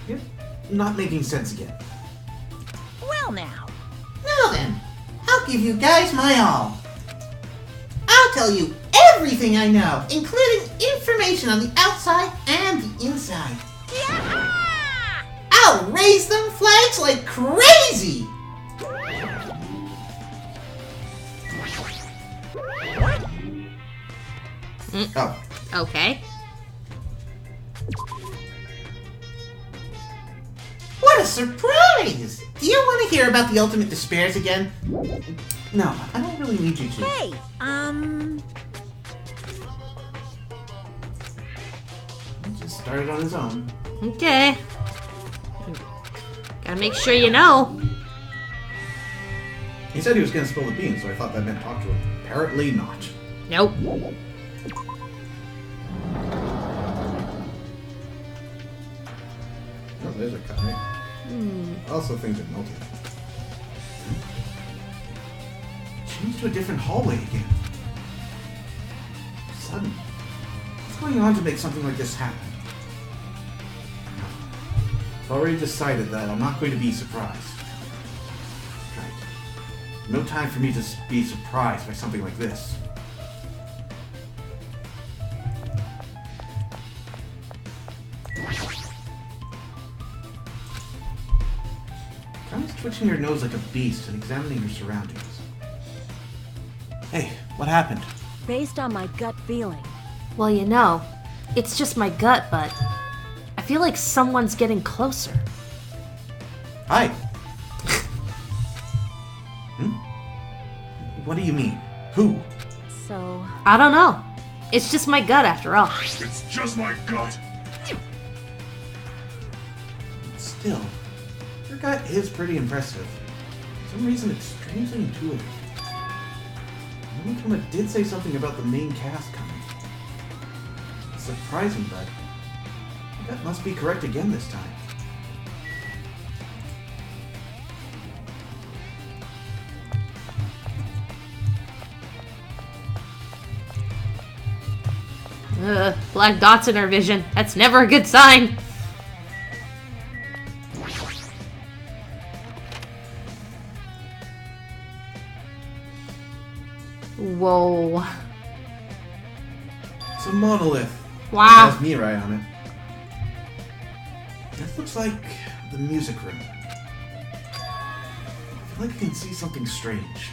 You're not making sense again. Well now, Now then, I'll give you guys my all. I'll tell you everything I know, including information on the outside and the inside. Yaha! I'll raise them flags like crazy! Oh, okay. what a surprise! Do you want to hear about the Ultimate Despairs again? No, I don't really need you to. Hey, He just started on his own. Okay. Gotta make sure you know. He said he was going to spill the beans, so I thought that meant talk to him. Apparently not. Nope. Oh, there's a cut, right? Also, things are melting. Changed to a different hallway again. Sudden. What's going on to make something like this happen? I've already decided that I'm not going to be surprised. Right. No time for me to be surprised by something like this. Kami's twitching her nose like a beast and examining her surroundings. Hey, what happened? Based on my gut feeling. Well, you know, it's just my gut, but I feel like someone's getting closer. Hi. What do you mean? Who? So, I don't know. It's just my gut after all. It's just my gut. Still, your gut is pretty impressive. For some reason, it's strangely intuitive. Mommy did say something about the main cast coming. It's surprising, but my gut must be correct again this time. Black dots in her vision. That's never a good sign. Whoa. It's a monolith. Wow. It has Mirai on it. This looks like the music room. I feel like I can see something strange.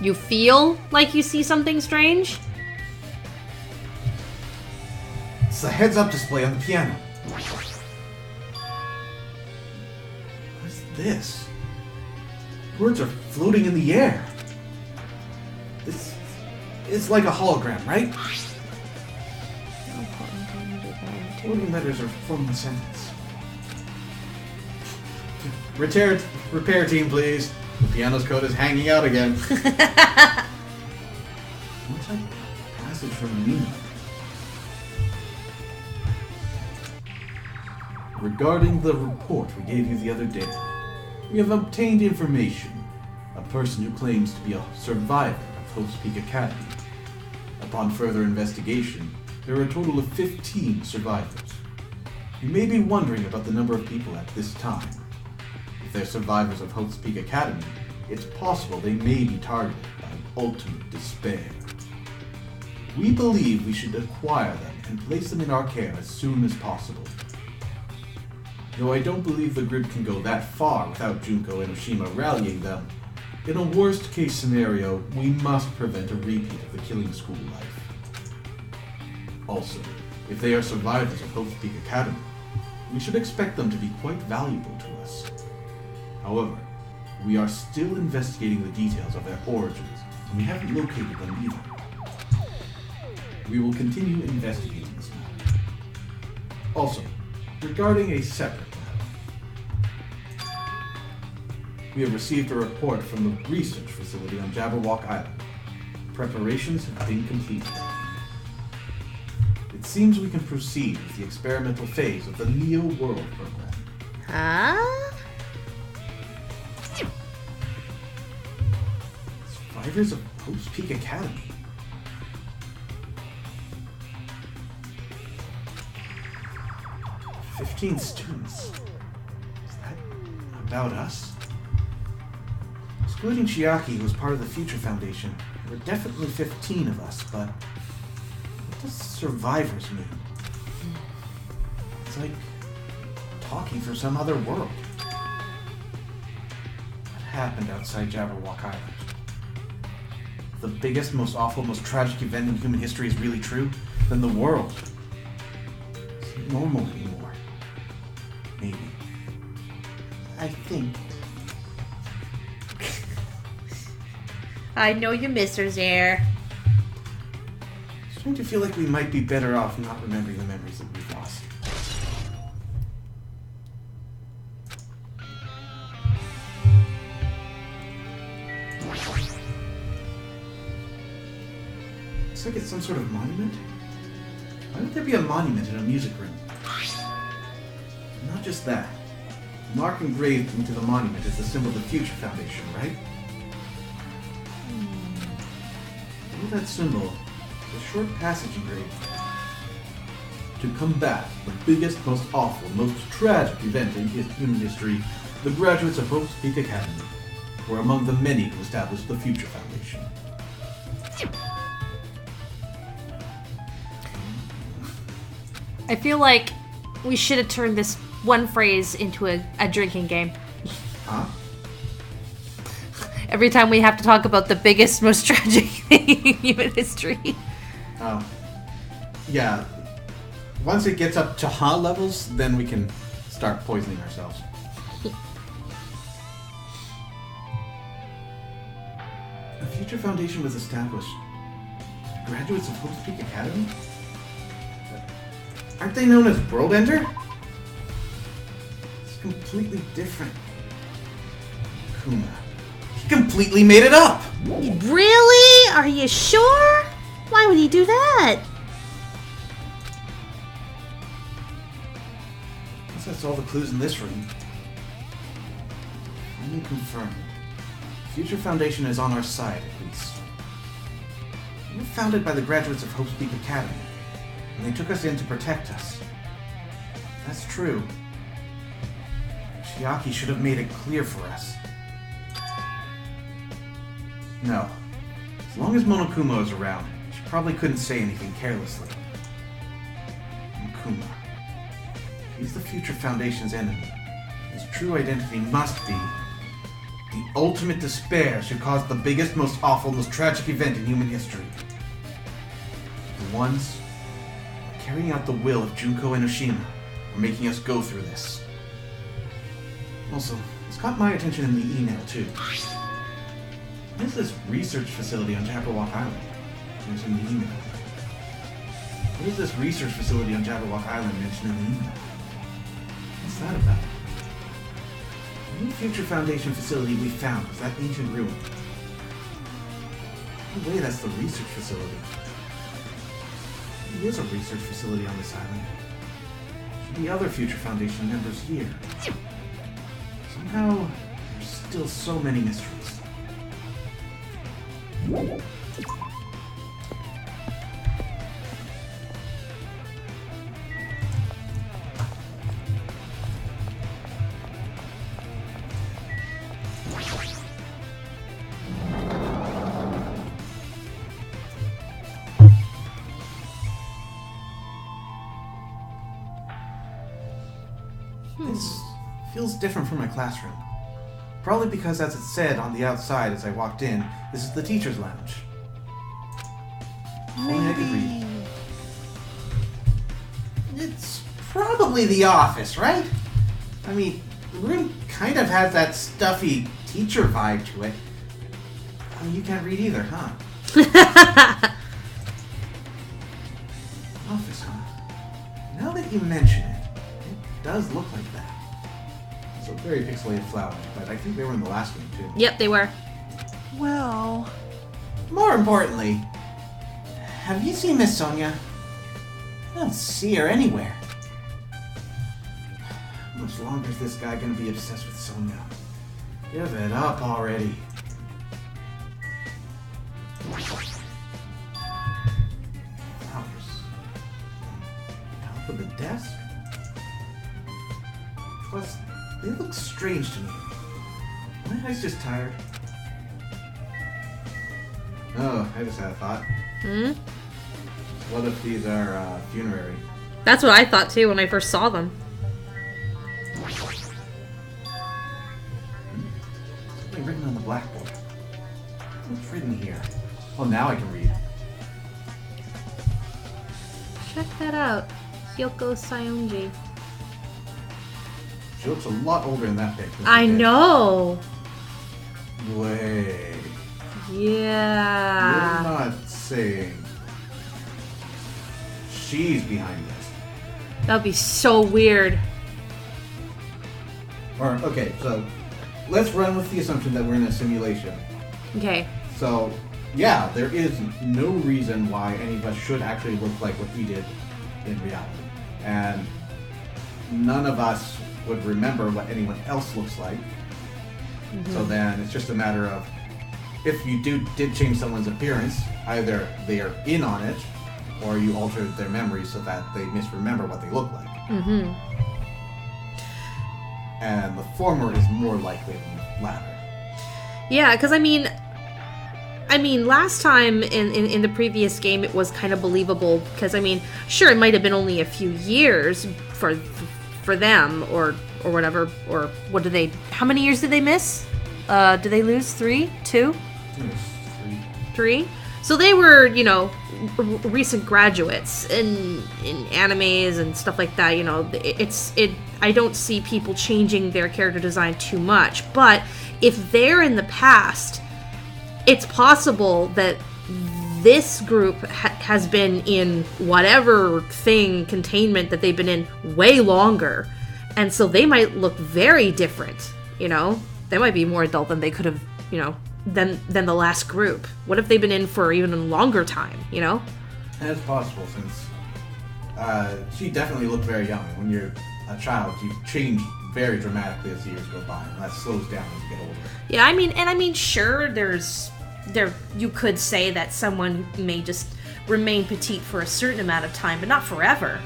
You feel like you see something strange? It's the heads-up display on the piano. What's this? Words are floating in the air. It's like a hologram, right? Floating letters are forming a sentence. Repair team, please. The piano's code is hanging out again. Looks like a passage from Nina. Regarding the report we gave you the other day, we have obtained information. A person who claims to be a survivor of Hope's Peak Academy. Upon further investigation, there are a total of 15 survivors. You may be wondering about the number of people at this time. If they're survivors of Hope's Peak Academy, it's possible they may be targeted by ultimate despair. We believe we should acquire them and place them in our care as soon as possible. Though I don't believe the group can go that far without Junko and Oshima rallying them, in a worst-case scenario, we must prevent a repeat of the killing school life. Also, if they are survivors of Hope's Peak Academy, we should expect them to be quite valuable to us. However, we are still investigating the details of their origins, and we haven't located them either. We will continue investigating this matter. Also, regarding a separate matter, we have received a report from the research facility on Jabberwock Island. Preparations have been completed. It seems we can proceed with the experimental phase of the Neo World program. Huh? Survivors of Hope's Peak Academy. "15 students. Is that about us?" Excluding Chiaki, who was part of the Future Foundation, there were definitely 15 of us, but what does survivors mean? It's like talking from some other world. What happened outside Jabberwock Island? The biggest, most awful, most tragic event in human history is really true? Then the world isn't normal anymore. Maybe. I think. I know you miss her there. I'm starting to feel like we might be better off not remembering the memories that we've lost. it some sort of monument? Why would there be a monument in a music room? Not just that. The mark engraved into the monument is the symbol of the Future Foundation, right? Below that symbol is a short passage engraved. To combat the biggest, most awful, most tragic event in human history, the graduates of Hope's Peak Academy were among the many who established the Future Foundation. I feel like we should have turned this one phrase into a drinking game. Huh? Every time we have to talk about the biggest, most tragic thing in human history. Oh. Yeah. Once it gets up to Ha levels, then we can start poisoning ourselves. The Future Foundation was established. Graduates of Hope's Peak Academy? Aren't they known as World Ender? It's completely different. Kuma. He completely made it up! Really? Are you sure? Why would he do that? Guess that's all the clues in this room. Only confirmed. Future Foundation is on our side, at least. We were founded by the graduates of Hope's Peak Academy, and they took us in to protect us. That's true. Chiaki should have made it clear for us. No. As long as Monokuma is around, she probably couldn't say anything carelessly. Monokuma. He's the Future Foundation's enemy. His true identity must be the ultimate despair should cause the biggest, most awful, most tragic event in human history. The ones carrying out the will of Junko Enoshima are making us go through this. Also, it's caught my attention in the email, too. What is this research facility on Jabberwock Island? Mentioned in the email. What is this research facility on Jabberwock Island mentioned in the email? What's that about? The new Future Foundation facility we found was that ancient ruin. No way that's the research facility. There is a research facility on this island. There should be other Future Foundation members here. Somehow, there's still so many mysteries. This feels different from my classroom. Probably because, as it said on the outside as I walked in, this is the teacher's lounge. If only I could read. It's probably the office, right? I mean, the room kind of has that stuffy teacher vibe to it. Oh, you can't read either, huh? Office, huh? Now that you mention it, it does look like that. It's a very pixelated flower, but I think they were in the last one too. Yep, they were. Well, more importantly, have you seen Miss Sonia? I don't see her anywhere. How much longer is this guy gonna be obsessed with Sonia? Give it up already. Flowers. On top of the desk? Plus, they look strange to me. Are my eyes just tired? Oh, I just had a thought. Hmm? What if these are funerary? That's what I thought too when I first saw them. Something written on the blackboard. What's written here? Oh, now I can read. Check that out. Yoko Sayonji. She looks a lot older in that picture. I know. Wait. Yeah. You're not saying she's behind this. That'd be so weird. Or, okay, so let's run with the assumption that we're in a simulation. Okay. So yeah, there is no reason why any of us should actually look like what we did in reality. And none of us would remember what anyone else looks like. So then it's just a matter of, if you did change someone's appearance, either they are in on it, or you altered their memory so that they misremember what they look like. And the former is more likely than the latter. Yeah, because I mean, last time in the previous game, it was kind of believable because I mean, sure, it might have been only a few years for them or whatever, or what did they? How many years did they miss? Did they lose 3, 2, 3? So they were, you know, recent graduates in animes and stuff like that. You know, I don't see people changing their character design too much, but if they're in the past, it's possible that this group has been in whatever containment that they've been in way longer, and so they might look very different. You know, they might be more adult than they could have, you know, than the last group. What if they've been in for even a longer time? You know, that's possible, since she definitely looked very young. When you're a child, you change very dramatically as years go by, and that slows down as you get older. Yeah, I mean, sure, you could say that someone may just remain petite for a certain amount of time, but not forever.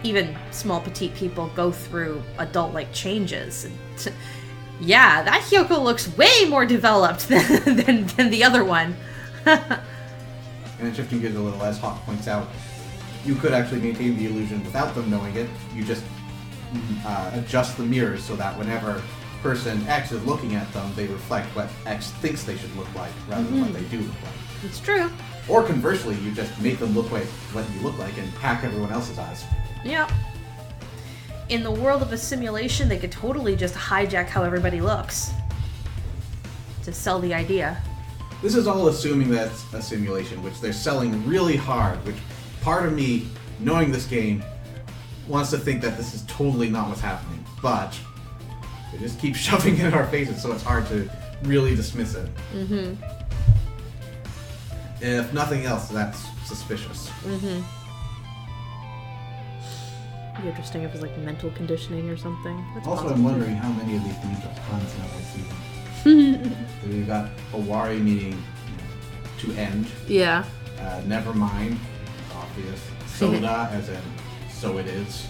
Even small petite people go through adult-like changes. And yeah, that Hyoko looks way more developed than the other one. And shifting gears a little, as Hawk points out, you could actually maintain the illusion without them knowing it. You just adjust the mirrors so that whenever person X is looking at them, they reflect what X thinks they should look like rather than what they do look like. It's true. Or conversely, you just make them look like what you look like and hack everyone else's eyes. Yeah. In the world of a simulation, they could totally just hijack how everybody looks to sell the idea. This is all assuming that's a simulation, which they're selling really hard, which part of me, knowing this game, wants to think that this is totally not what's happening, but they just keep shoving it in our faces, so it's hard to really dismiss it. If nothing else, that's suspicious. Be interesting if it's like mental conditioning or something. That's Also, possible I'm too. wondering how many of these things are puns now I see them. We've got Owari meaning to end. Yeah. Never mind, obvious. Soda as in so it is.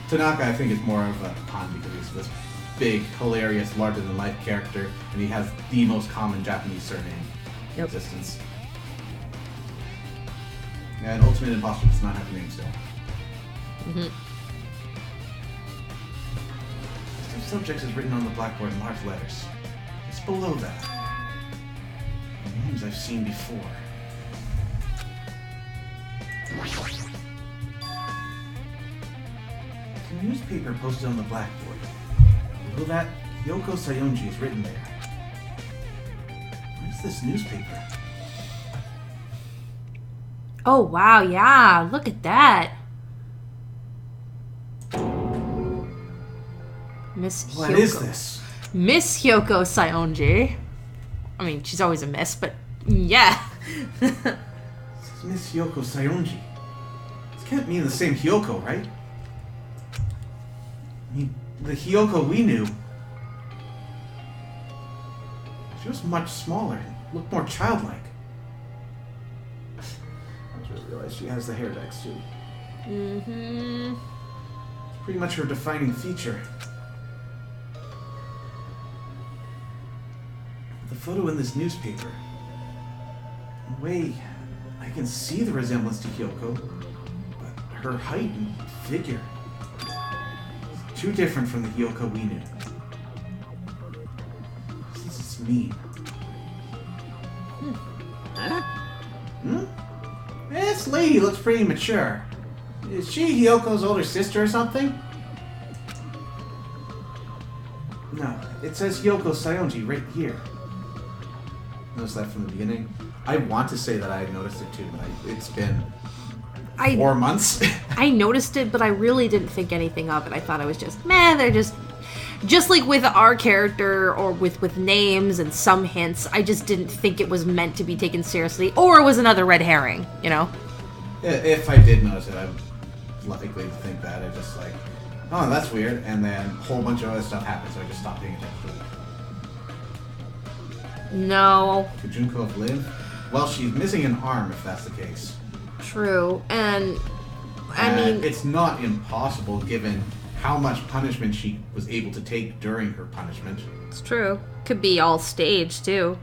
Tanaka, I think, is more of a pun because he's this big, hilarious, larger-than-life character, and he has the most common Japanese surname in existence. And Ultimate Imposter does not have a name still. List of subjects is written on the blackboard in large letters. It's below that. Names I've seen before. It's a newspaper posted on the blackboard. Below that, Yoko Sayonji is written there. What is this newspaper? Oh, wow, yeah. Look at that. Miss Hyoko. What is this? Miss Hyoko Sayonji. I mean, she's always a miss, but yeah. This is Miss Hyoko Sayonji. This can't mean the same Hyoko, right? I mean, the Hyoko we knew. She was much smaller and looked more childlike. I just realized she has the hair decks too. It's pretty much her defining feature. The photo in this newspaper. In a way, I can see the resemblance to Hyoko, but her height and figure is too different from the Hyoko we knew. What does this mean? This lady looks pretty mature. Is she Hyoko's older sister or something? No, it says Hyoko Sayonji right here. Notice that from the beginning. I want to say that I noticed it too, but it's been 4 months. I noticed it, but I really didn't think anything of it. I thought it was just, meh, they're just just like with our character or with names and some hints, I just didn't think it was meant to be taken seriously, or it was another red herring, you know? If I did notice it, I would likely think that. I just like, oh, that's weird, and then a whole bunch of other stuff happened, so I just stopped paying attention to it. No. Could Junko have lived? Well, she's missing an arm, if that's the case. True, and I mean... It's not impossible, given how much punishment she was able to take during her punishment. It's true. Could be all staged, too.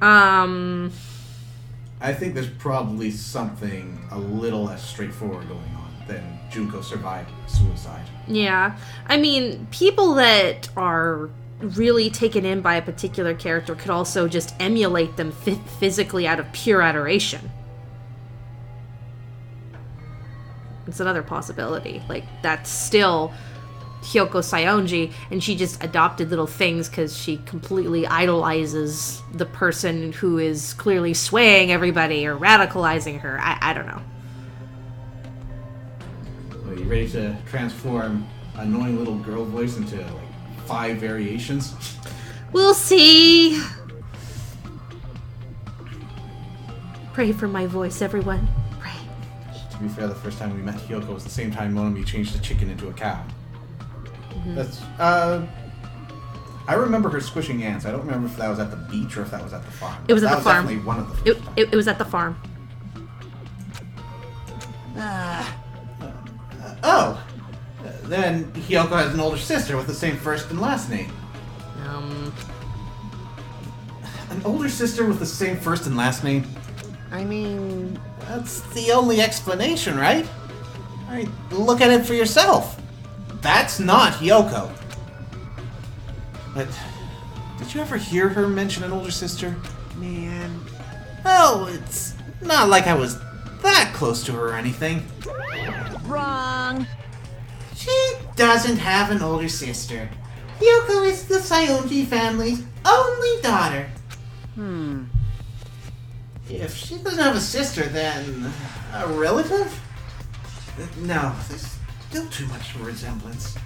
I think there's probably something a little less straightforward going on than Junko survived suicide. Yeah. I mean, people that are really taken in by a particular character could also just emulate them physically out of pure adoration. It's another possibility. Like, that's still Hyoko Saionji, and she just adopted little things because she completely idolizes the person who is clearly swaying everybody or radicalizing her. I don't know. Are you ready to transform annoying little girl voice into, like, 5 variations? We'll see. Pray for my voice, everyone. Pray. To be fair, the first time we met Hyoko was the same time Monami changed the chicken into a cow. Mm-hmm. That's, I remember her squishing ants. I don't remember if that was at the beach or if that was at the farm. It was at the farm. Definitely one of the first times. It was at the farm. Then Hyoko has an older sister with the same first and last name. An older sister with the same first and last name? I mean, that's the only explanation, right? I look at it for yourself. That's not Hyoko. But did you ever hear her mention an older sister? Man. Well, it's not like I was that close to her or anything. Wrong. She doesn't have an older sister. Hyoko is the Saionji family's only daughter. If she doesn't have a sister, then a relative? No, there's still too much of a resemblance.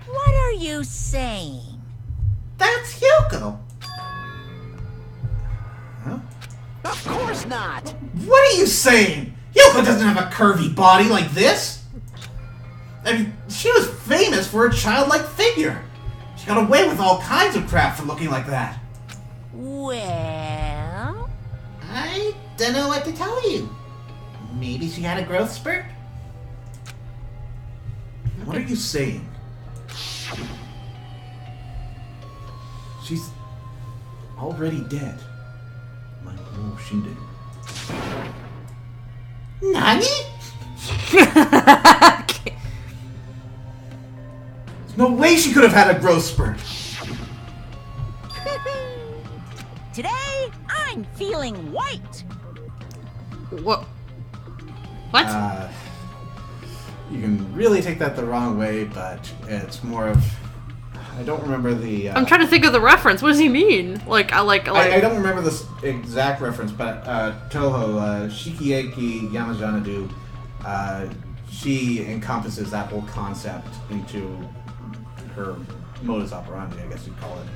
What are you saying? That's Hyoko. Huh? Of course not. What are you saying? Hyoko doesn't have a curvy body like this. I mean, she was famous for her childlike figure. She got away with all kinds of crap for looking like that. Well, I don't know what to tell you. Maybe she had a growth spurt? What are you saying? She's already dead. Like, oh, Shinden. Nani? There's no way she could have had a growth spurt. today I'm feeling white. What? You can really take that the wrong way, but it's more of... I don't remember the... I'm trying to think of the reference. What does he mean? I don't remember the exact reference, but Toho, Shikieki Yamajanadu, she encompasses that whole concept into her modus operandi, I guess you'd call it.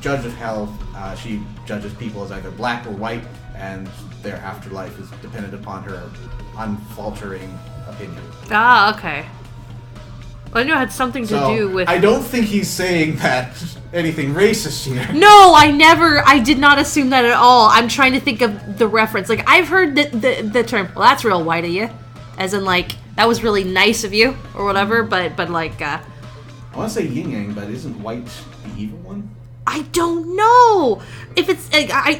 Judge of Hell, she judges people as either black or white, and their afterlife is dependent upon her unfaltering opinion. Ah, okay. Well, I knew it had something to do with... I don't think he's saying that anything racist here. No, I did not assume that at all. I'm trying to think of the reference. Like, I've heard the term, well, that's real white of you. As in, like, that was really nice of you, or whatever, but like, I want to say yin-yang, but isn't white the evil one? I don't know. If it's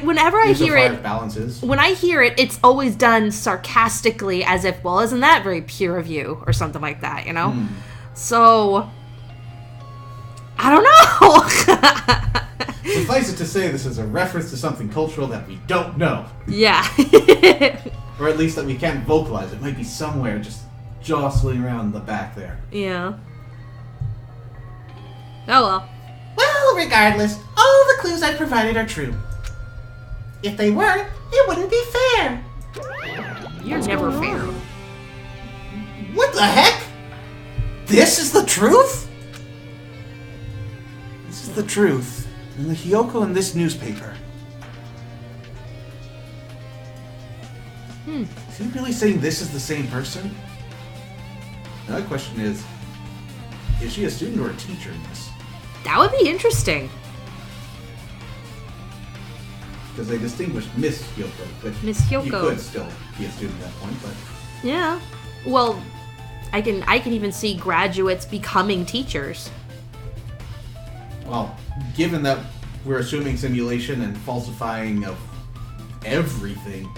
whenever I hear it, balances. When I hear it, it's always done sarcastically, as if, well, isn't that very pure of you, or something like that, you know? So, I don't know. Suffice it to say, this is a reference to something cultural that we don't know. Yeah. Or at least that we can't vocalize. It might be somewhere just jostling around the back there. Yeah. Oh well. Well, regardless, all the clues I provided are true. If they weren't, it wouldn't be fair. You're never fair. What the heck? This is the truth? This is the truth. And the Hyoko in this newspaper. Is he really saying this is the same person? Another question is she a student or a teacher in this? That would be interesting. Because they distinguished Miss Hyoko, but Miss Hyoko. you could still be a student at that point, but Yeah. Well, I can even see graduates becoming teachers. well, given that we're assuming simulation and falsifying of everything,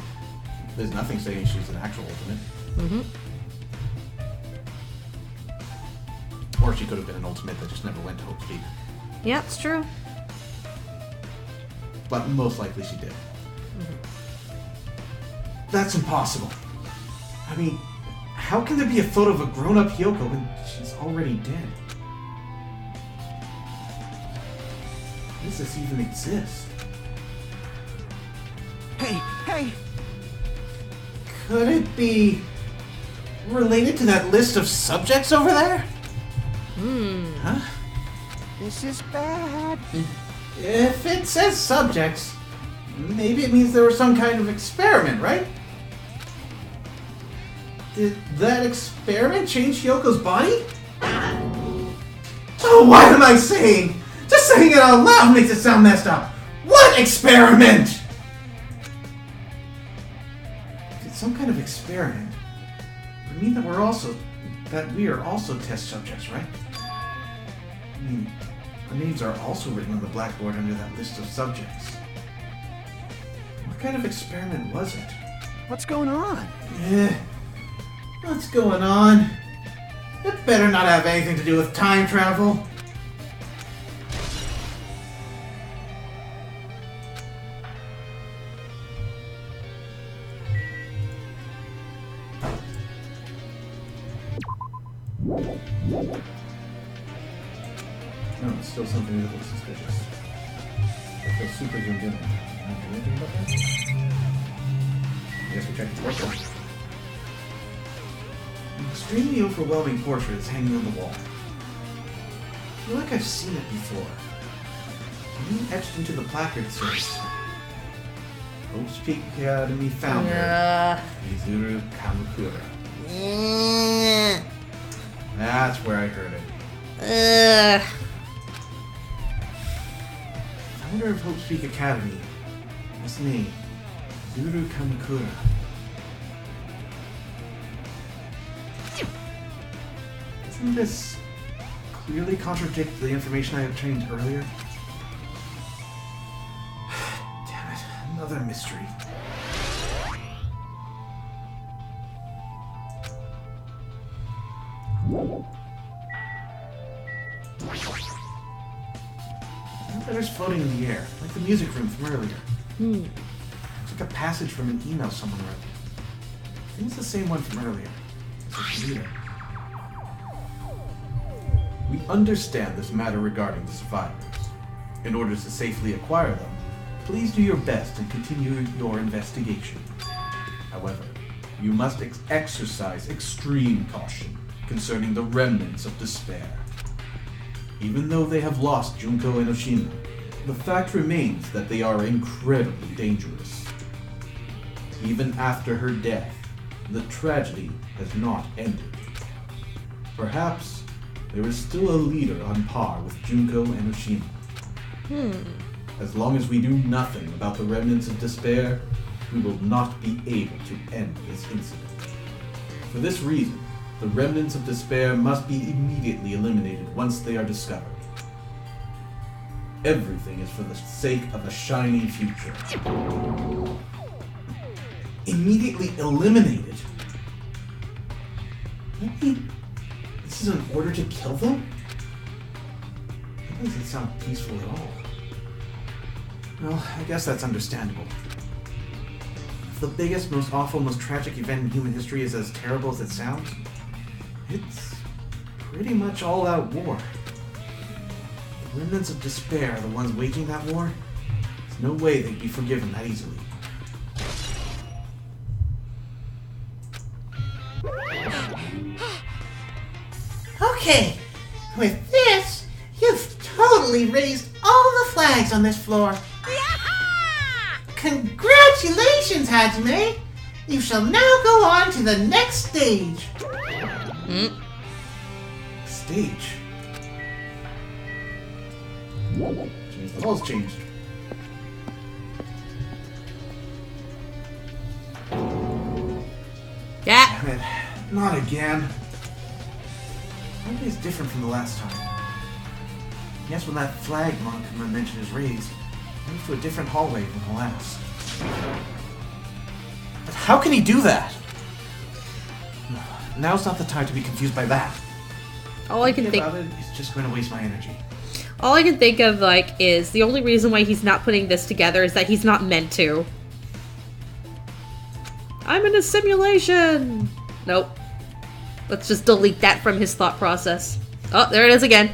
there's nothing saying she's an actual ultimate. Mm-hmm. Or she could have been an ultimate that just never went to Hope's Peak. Yeah, it's true. But most likely she did. That's impossible. I mean, how can there be a photo of a grown-up Hyoko when she's already dead? Does this even exist? Hey! Could it be related to that list of subjects over there? Huh? This is bad. If it says subjects, maybe it means there was some kind of experiment, right? Did that experiment change Hyoko's body? Oh, what am I saying? Just saying it out loud makes it sound messed up. What experiment? If it's some kind of experiment, it would mean that we are also test subjects, right? I mean, our names are also written on the blackboard under that list of subjects. What kind of experiment was it? What's going on? What's going on? It better not have anything to do with time travel. No, it's still something that looks suspicious. I feel super zoomed in. Can I do anything about that? I guess we check the portrait. An extremely overwhelming portrait is hanging on the wall. I feel like I've seen it before. Something etched into the placard says, Hope's Peak Academy founder, Mizuru Kamakura. That's where I heard it. Founder of Hope's Peak Academy. His name, Mizuru Kamakura. Doesn't this clearly contradict the information I obtained earlier? Damn it, another mystery. Letters floating in the air, like the music room from earlier. It's like a passage from an email someone wrote. I think it's the same one from earlier. Let's read it. We understand this matter regarding the survivors. In order to safely acquire them, please do your best and continue your investigation. However, you must exercise extreme caution concerning the remnants of despair. Even though they have lost Junko and Oshino, the fact remains that they are incredibly dangerous. Even after her death, the tragedy has not ended. Perhaps there is still a leader on par with Junko and Oshino. As long as we do nothing about the remnants of despair, we will not be able to end this incident. For this reason, the remnants of despair must be immediately eliminated once they are discovered. Everything is for the sake of a shining future. Immediately eliminated? Maybe this is an order to kill them? That doesn't sound peaceful at all. Well, I guess that's understandable. If the biggest, most awful, most tragic event in human history is as terrible as it sounds, it's pretty much all-out war. The remnants of despair are the ones waging that war. There's no way they'd be forgiven that easily. Okay, with this, you've totally raised all the flags on this floor. Congratulations, Hajime! You shall now go on to the next stage. Stage? Jeez, the walls changed. Yeah. Damn it. Not again. Maybe it's different from the last time. Yes, when that flag monument mention is raised, it moves to a different hallway than the last. But how can he do that? Now's not the time to be confused by that. All I can Thinking think about it is just going to waste my energy. all I can think of like is the only reason why he's not putting this together is that he's not meant to. I'm in a simulation. Nope. Let's just delete that from his thought process. Oh, there it is again.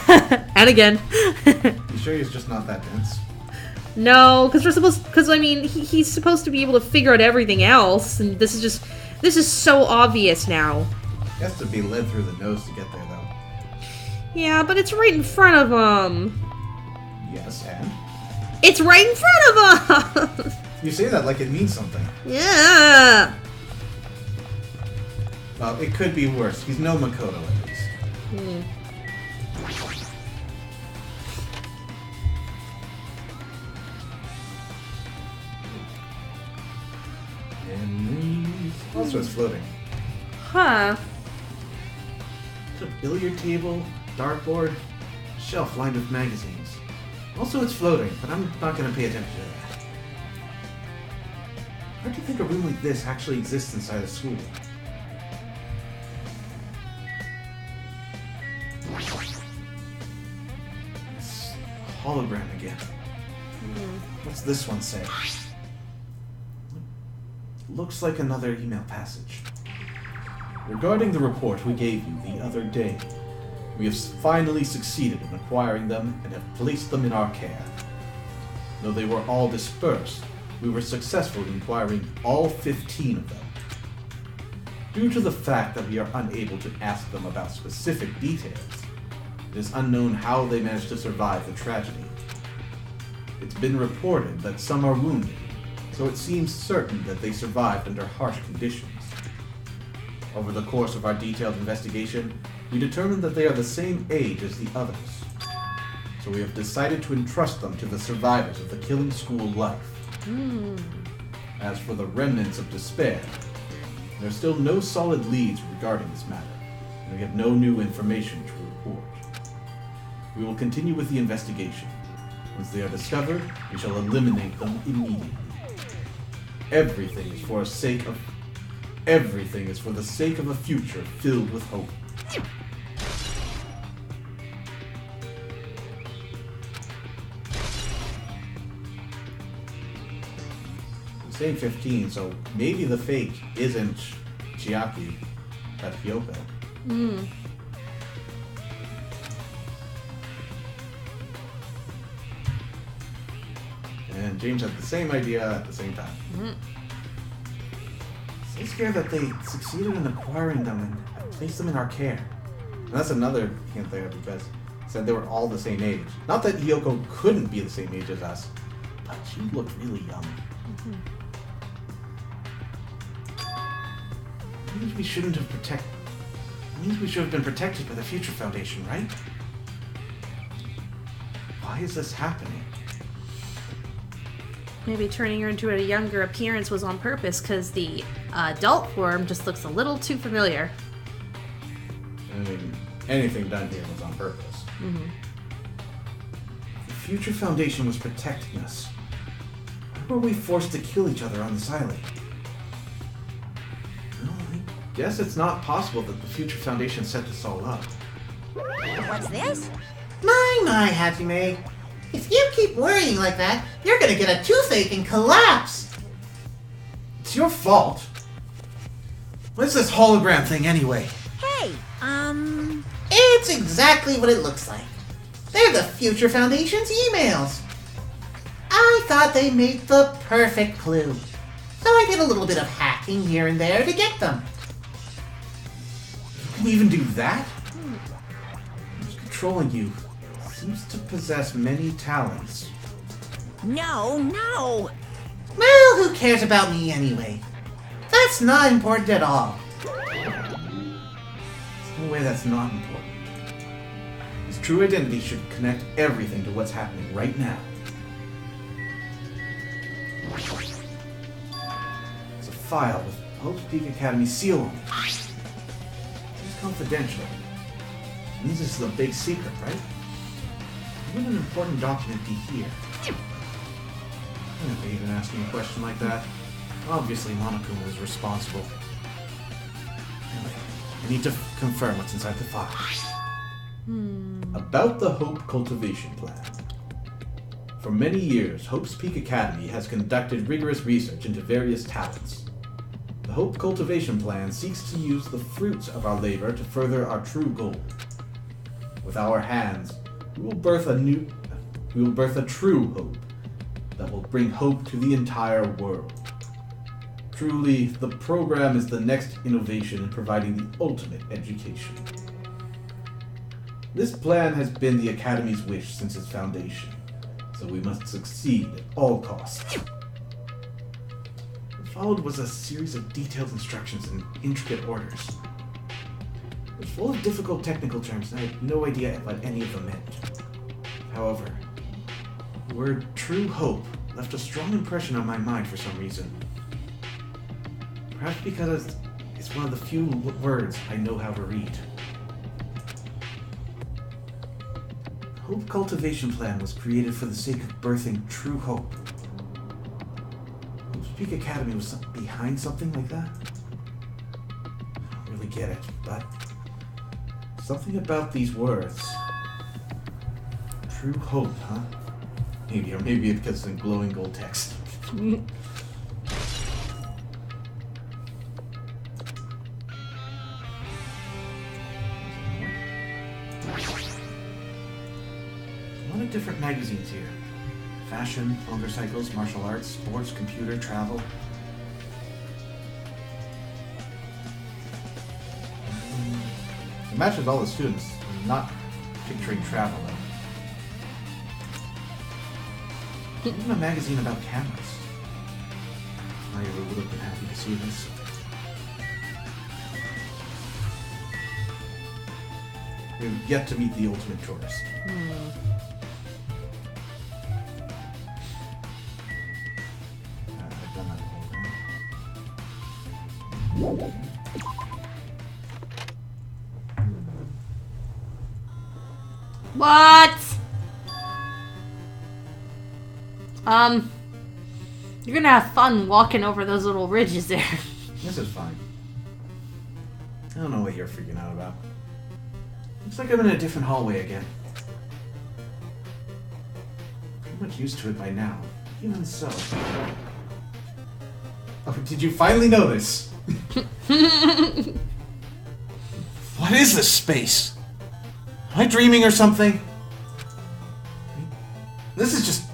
And again. You sure he's just not that dense? No, because I mean, he's supposed to be able to figure out everything else, and this is so obvious now. He has to be led through the nose to get there, though. Yeah, but it's right in front of him. Yes, and? It's right in front of him! You say that like it means something. Yeah! Well, it could be worse. He's no Makoto, at least. And also, it's floating. Huh. It's a billiard table, dartboard, shelf lined with magazines. Also, it's floating, but I'm not going to pay attention to that. How do you think a room like this actually exists inside a school? It's a hologram again. What's this one say? Looks like another email passage. Regarding the report we gave you the other day, we have finally succeeded in acquiring them and have placed them in our care. Though they were all dispersed, we were successful in acquiring all 15 of them. Due to the fact that we are unable to ask them about specific details, it is unknown how they managed to survive the tragedy. It's been reported that some are wounded, so it seems certain that they survived under harsh conditions. Over the course of our detailed investigation, we determined that they are the same age as the others. So we have decided to entrust them to the survivors of the killing school life. As for the remnants of despair, there are still no solid leads regarding this matter, and we have no new information to report. We will continue with the investigation. Once they are discovered, we shall eliminate them immediately. Everything is for the sake of a future filled with hope. I'm saying 15, so maybe the fake isn't Chiaki, but Hyoko. And James had the same idea at the same time. So scared that they succeeded in acquiring them and placed them in our care. And that's another hint there because it said they were all the same age. Not that Hyoko couldn't be the same age as us, but she looked really young. It means we shouldn't have protected. It means we should have been protected by the Future Foundation, right? Why is this happening? Maybe turning her into a younger appearance was on purpose because the adult form just looks a little too familiar. I mean, anything done here was on purpose. The Future Foundation was protecting us. Why were we forced to kill each other on this island? Well, I guess it's not possible that the Future Foundation set this all up. What's this? My, Hajime. If you keep worrying like that, you're gonna get a toothache and collapse. It's your fault. What's this hologram thing anyway? Hey, It's exactly what it looks like. They're the Future Foundation's emails. I thought they made the perfect clue. So I did a little bit of hacking here and there to get them. You can even do that? Who's controlling you seems to possess many talents. No! Well, who cares about me anyway? That's not important at all. There's no way that's not important. His true identity should connect everything to what's happening right now. It's a file with Hope's Peak Academy seal on it. It's confidential. It means this is a big secret, right? What an important document be here? Are they even asking a question like that? Obviously, Monokuma is responsible. Anyway, I need to confirm what's inside the file. About the Hope Cultivation Plan. For many years, Hope's Peak Academy has conducted rigorous research into various talents. The Hope Cultivation Plan seeks to use the fruits of our labor to further our true goal. With our hands, we will birth a true hope that will bring hope to the entire world. Truly, the program is the next innovation in providing the ultimate education. This plan has been the Academy's wish since its foundation, so we must succeed at all costs. What followed was a series of detailed instructions and intricate orders. It was full of difficult technical terms, and I had no idea what any of them meant. However, the word true hope left a strong impression on my mind for some reason. Perhaps because it's one of the few words I know how to read. The Hope Cultivation Plan was created for the sake of birthing true hope. Hope's Peak Academy was behind something like that? I don't really get it, but something about these words. True hope, huh? Maybe it's because it's in glowing gold text. A lot of different magazines here. Fashion, motorcycles, martial arts, sports, computer, travel. It matches all the students. I'm not picturing travel, though. Even a magazine about cameras. I would have been happy to see this. We've yet to meet the ultimate tourist. I've done that before. What? You're gonna have fun walking over those little ridges there. This is fine. I don't know what you're freaking out about. Looks like I'm in a different hallway again. Pretty much used to it by now. Even so. Oh, did you finally notice? What is this space? Am I dreaming or something? This is just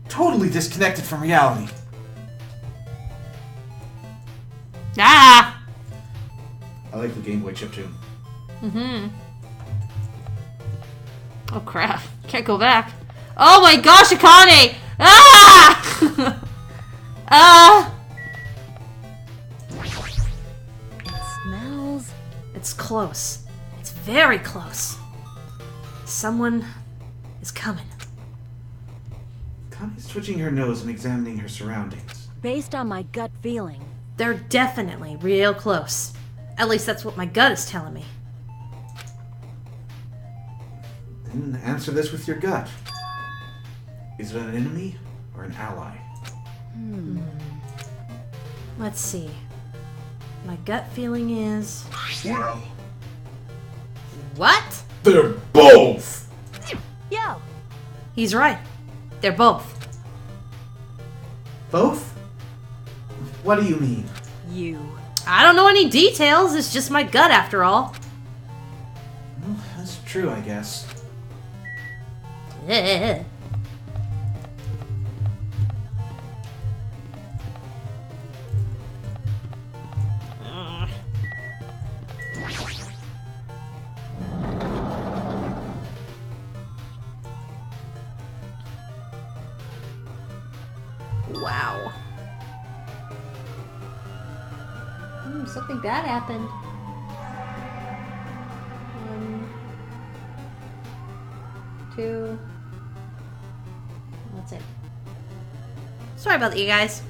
totally disconnected from reality. Ah! I like the Game Boy chiptune. Oh crap. Can't go back. Oh my gosh, Akane! Ah! It smells. It's close. It's very close. Someone is coming. Connie's twitching her nose and examining her surroundings. Based on my gut feeling. They're definitely real close. At least that's what my gut is telling me. Then answer this with your gut. Is it an enemy or an ally? Let's see. My gut feeling is... Well, What? They're both! Yo! He's right. They're both. Both? What do you mean? You. I don't know any details. It's just my gut after all. Well, that's true, I guess. Eh. Wow. Something bad happened. 1, 2. That's it. Sorry about that, you guys.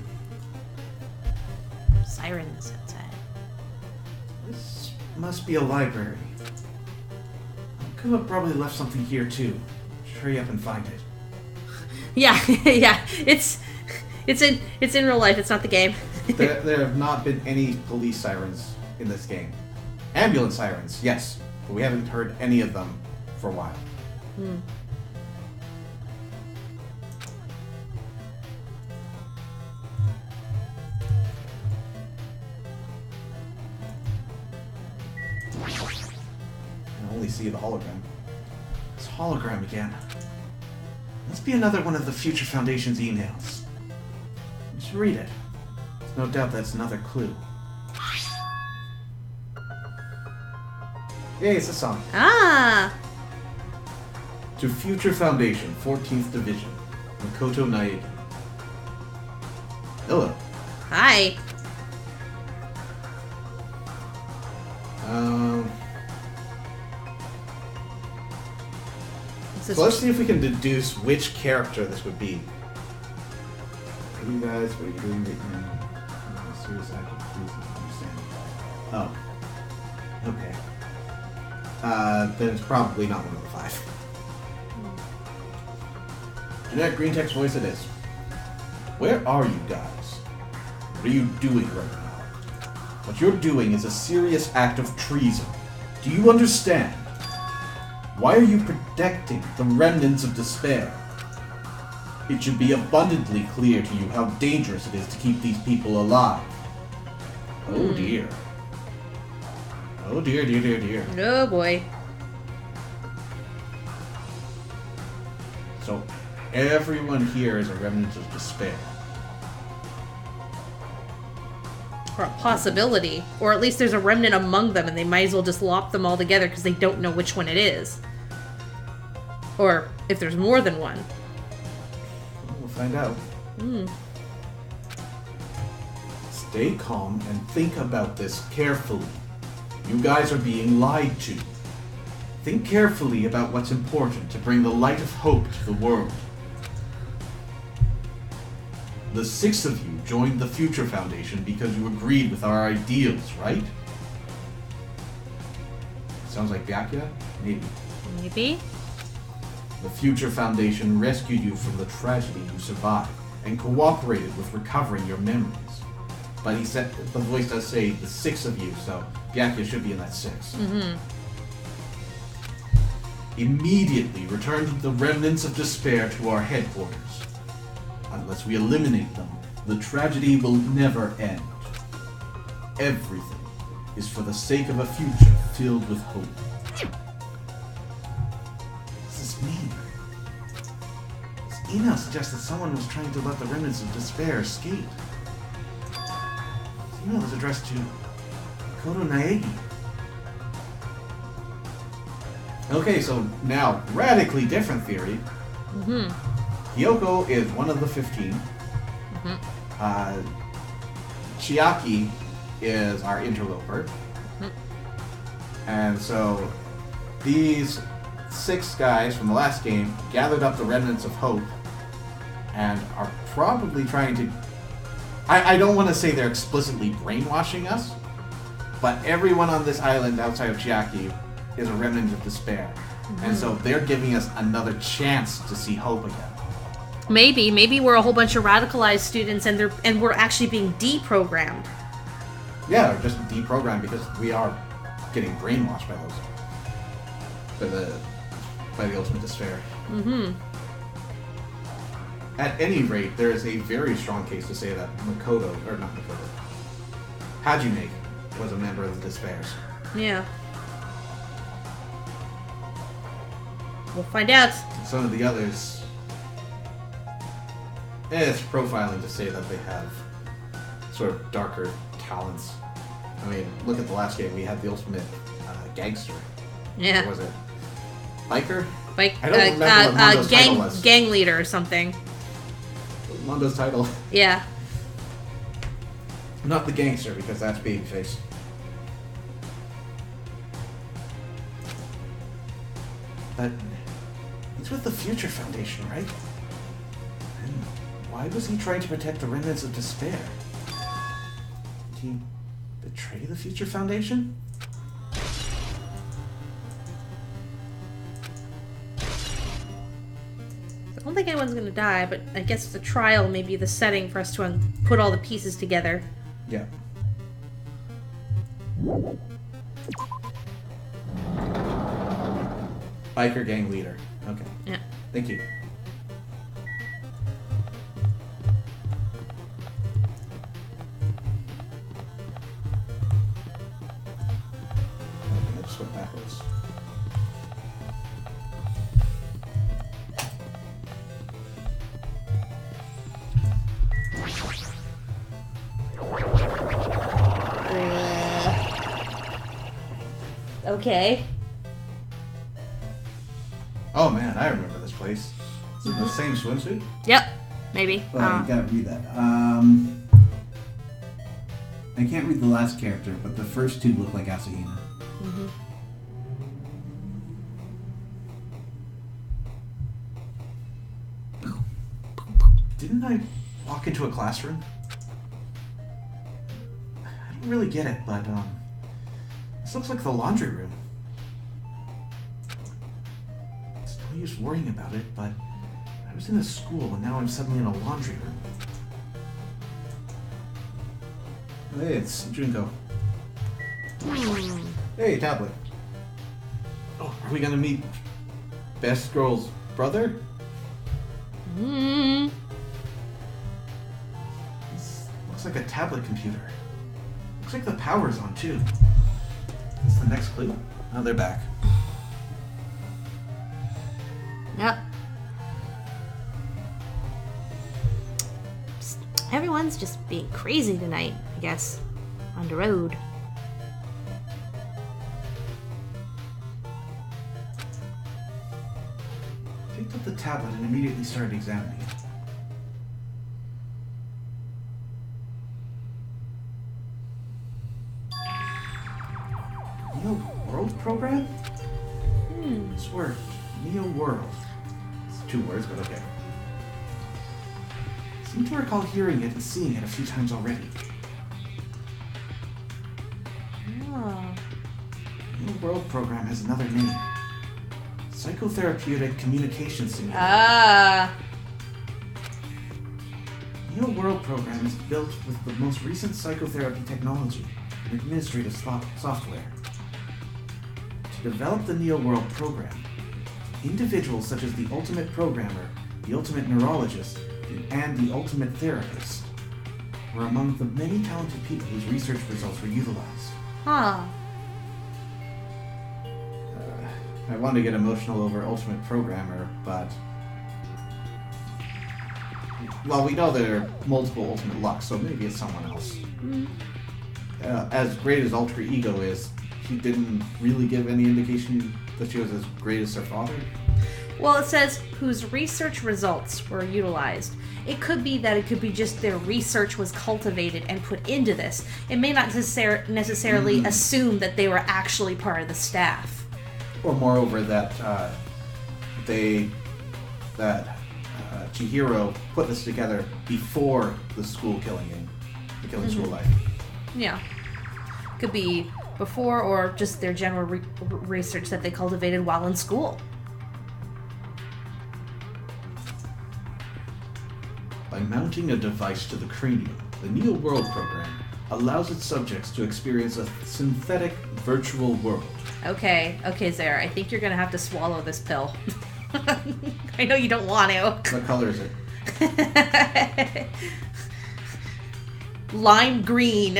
Sirens outside. This must be a library. Could have probably left something here too. Just hurry up and find it. Yeah, yeah. It's in real life. It's not the game. There have not been any police sirens in this game. Ambulance sirens, yes, but we haven't heard any of them for a while. I only see the hologram. It's hologram again. Must be another one of the Future Foundation's emails. You should read it. There's no doubt that's another clue. Yay, it's a song. Ah. To Future Foundation, 14th Division, Makoto Naegi. Hello. Hi. So let's see if we can deduce which character this would be. What are you guys? What are you doing right now? Serious act, please understand. Oh. Okay. Then it's probably not one of the 5. Generic green text voice it is. Where are you guys? What are you doing right now? What you're doing is a serious act of treason. Do you understand? Why are you protecting the remnants of despair? It should be abundantly clear to you how dangerous it is to keep these people alive. Oh dear. Oh dear, dear, dear, dear. Oh boy. So, everyone here is a remnant of despair. Or a possibility. Or at least there's a remnant among them and they might as well just lop them all together because they don't know which one it is. Or if there's more than one. We'll find out. Stay calm and think about this carefully. You guys are being lied to. Think carefully about what's important to bring the light of hope to the world. The 6 of you joined the Future Foundation because you agreed with our ideals, right? Sounds like Byakuya? Maybe. Maybe? The Future Foundation rescued you from the tragedy you survived and cooperated with recovering your memories. But he said the voice does say the 6 of you, so Byakuya should be in that 6. Immediately return the remnants of despair to our headquarters. Unless we eliminate them, the tragedy will never end. Everything is for the sake of a future filled with hope. What does this mean? This email suggests that someone was trying to let the remnants of despair escape. This email is addressed to Makoto Naegi. Okay, so now, radically different theory. Kyoko is one of the 15. Chiaki is our interloper. And so these 6 guys from the last game gathered up the remnants of hope and are probably trying to... I don't want to say they're explicitly brainwashing us, but everyone on this island outside of Chiaki is a remnant of despair. And so they're giving us another chance to see hope again. Maybe we're a whole bunch of radicalized students and we're actually being deprogrammed. Yeah, or just deprogrammed because we are getting brainwashed by the ultimate despair. At any rate, there is a very strong case to say that Hajime was a member of the Despairs. Yeah. We'll find out. Some of the others... it's profiling to say that they have sort of darker talents. I mean, look at the last game. We had the ultimate gangster. Yeah. What was it? Biker? Like I don't remember what Mondo's title was. gang leader or something. Mondo's title. Yeah. Not the gangster, because that's babyface. But he's with the Future Foundation, right? And why was he trying to protect the remnants of despair? Did he betray the Future Foundation? I don't think anyone's gonna die, but I guess the trial may be the setting for us to put all the pieces together. Yeah. Biker gang leader. Okay. Yeah. Thank you. I just went backwards. Okay. Oh man, I remember this place. Is it the same swimsuit? Yep. Maybe. Well, you gotta read that. I can't read the last character, but the first two look like Asahina. Mm-hmm. Didn't I walk into a classroom? I don't really get it, but this looks like the laundry room. It's no use worrying about it, but I was in a school and now I'm suddenly in a laundry room. Hey, it's Junko. Hey, tablet. Oh, are we gonna meet Best Girl's brother? Mm. This looks like a tablet computer. Looks like the power's on too. That's the next clue. Oh, they're back. Yep. Everyone's just being crazy tonight, I guess. On the road. I picked up the tablet and immediately started examining it. Neo World program? This word, Neo World. It's 2 words, but okay. I seem to recall hearing it and seeing it a few times already. Oh. Neo World program has another name. Psychotherapeutic Communication Simulator. Ah. Neo World program is built with the most recent psychotherapy technology and administrative software. To develop the Neo World program, individuals such as the Ultimate Programmer, the Ultimate Neurologist, and the Ultimate Therapist were among the many talented people whose research results were utilized. Huh. I want to get emotional over Ultimate Programmer, but... well, we know there are multiple Ultimate Lux, so maybe it's someone else. As great as Alter Ego is, he didn't really give any indication that she was as great as her father. Well, it says whose research results were utilized. It could be that it could be just their research was cultivated and put into this. It may not necessarily assume that they were actually part of the staff. Or moreover, that Chihiro put this together before the school killing and the killing school life. Yeah. Could be before or just their general research that they cultivated while in school. By mounting a device to the cranium, the Neo World program allows its subjects to experience a synthetic virtual world. Okay, Zara, I think you're gonna have to swallow this pill. I know you don't want to. What color is it? Lime green.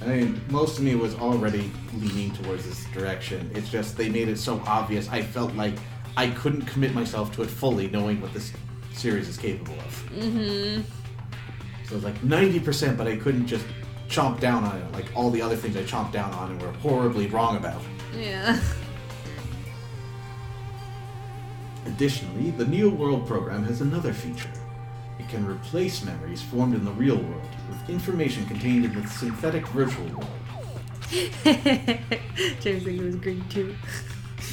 I mean, most of me was already leaning towards this direction. It's just they made it so obvious. I felt like I couldn't commit myself to it fully, knowing what this series is capable of. Mm-hmm. So it was like 90%, but I couldn't just chomp down on it like all the other things I chomped down on and were horribly wrong about. Yeah. Additionally, the Neo World program has another feature. It can replace memories formed in the real world with information contained in the synthetic virtual world. James think it was green too.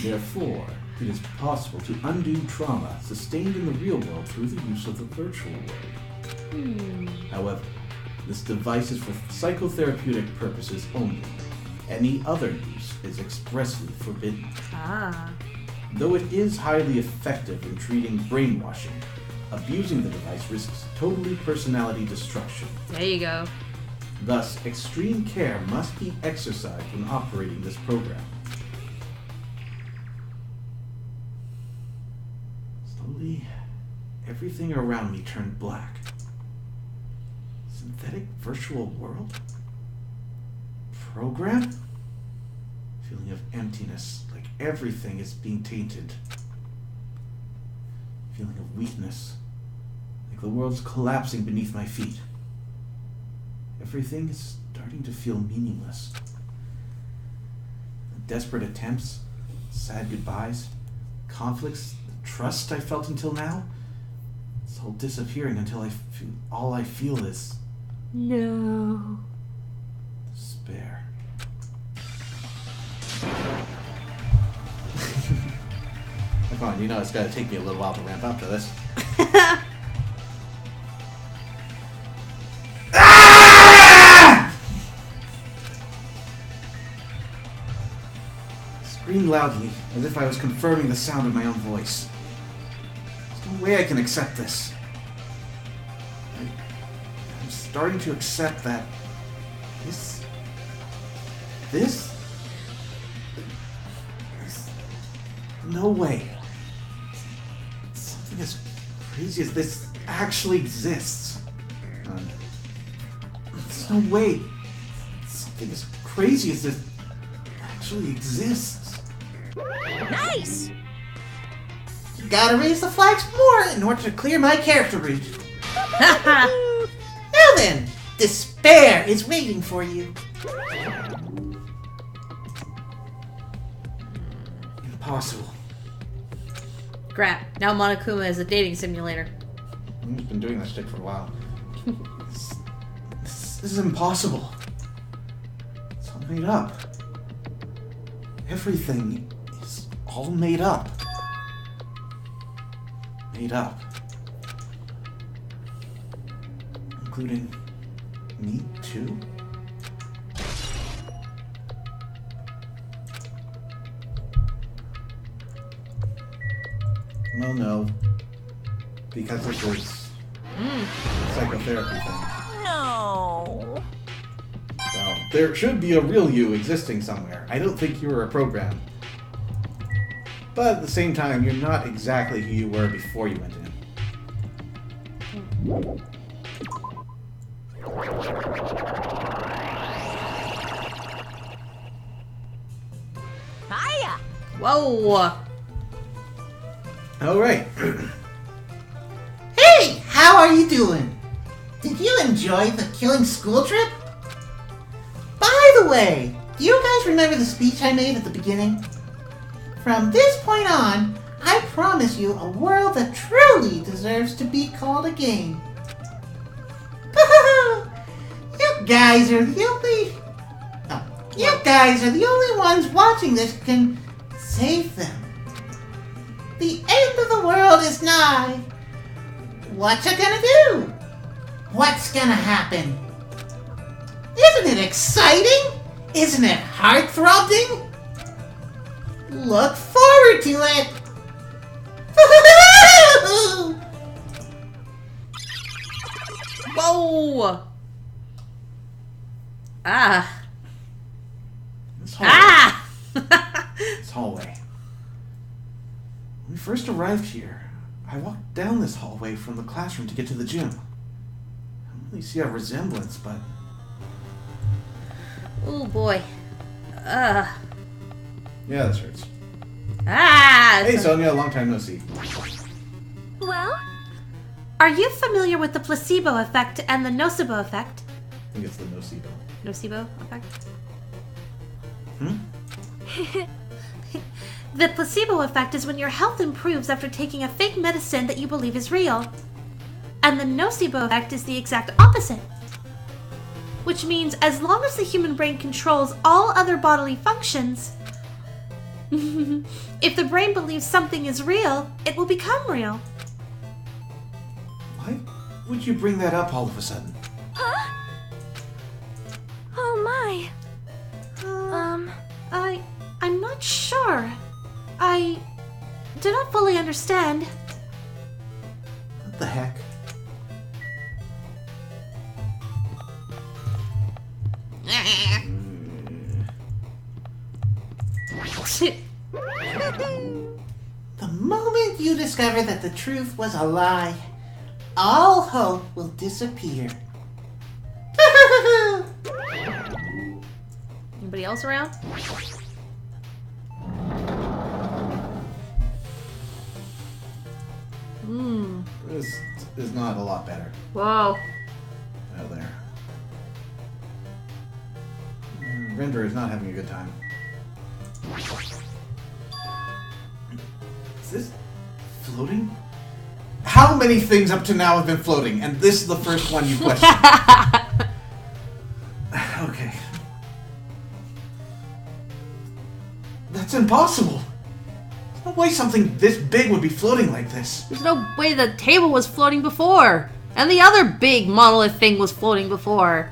Therefore, it is possible to undo trauma sustained in the real world through the use of the virtual world. However, this device is for psychotherapeutic purposes only. Any other use is expressly forbidden. Ah. Though it is highly effective in treating brainwashing, abusing the device risks totally personality destruction. There you go. Thus, extreme care must be exercised when operating this program. Slowly, everything around me turned black. Synthetic virtual world? Program? Feeling of emptiness, like everything is being tainted. Feeling of weakness, like the world's collapsing beneath my feet. Everything is starting to feel meaningless. The desperate attempts, sad goodbyes, conflicts, the trust I felt until now, it's all disappearing until all I feel is No. despair. Come on, you know it's gotta take me a little while to ramp up to this. Screamed loudly, as if I was confirming the sound of my own voice. There's no way I can accept this. I'm starting to accept that this no way. Something as crazy as this actually exists. There's no way something as crazy as this actually exists. Nice! You gotta raise the flags more in order to clear my character route. Now then, despair is waiting for you. Impossible. Crap. Now Monokuma is a dating simulator. I've been doing that shit for a while. This is impossible. It's all made up. Everything is all made up. Made up. Including me, too? Well, no. Because of this psychotherapy thing. No. So, there should be a real you existing somewhere. I don't think you were a program. But at the same time, you're not exactly who you were before you went in. Hiya! Whoa! Alright. Hey, how are you doing? Did you enjoy the killing school trip? By the way, do you guys remember the speech I made at the beginning? From this point on, I promise you a world that truly deserves to be called a game. You guys are the only... you guys are the only ones watching this who can save them. The end of the world is nigh. What's it gonna do? What's gonna happen? Isn't it exciting? Isn't it heart-throbbing? Look forward to it. Whoa! Ah! This hallway. Ah! This hallway. When we first arrived here, I walked down this hallway from the classroom to get to the gym. I don't really see a resemblance, but... Oh boy. yeah, this hurts. Ah! Hey, Sonia, long time no see. Well, Are you familiar with the placebo effect and the nocebo effect? I think it's the nocebo. Nocebo effect? The placebo effect is when your health improves after taking a fake medicine that you believe is real. And the nocebo effect is the exact opposite. Which means as long as the human brain controls all other bodily functions, if the brain believes something is real, it will become real. Why would you bring that up all of a sudden? Huh? Oh my. I'm not sure. I do not fully understand. What the heck? The moment you discover that the truth was a lie, all hope will disappear. Anybody else around? This is not a lot better. Whoa. Out there. Render is not having a good time. Is this floating? How many things up to now have been floating, and this is the first one you question? Okay. That's impossible. There's no way something this big would be floating like this. There's no way the table was floating before. And the other big monolith thing was floating before.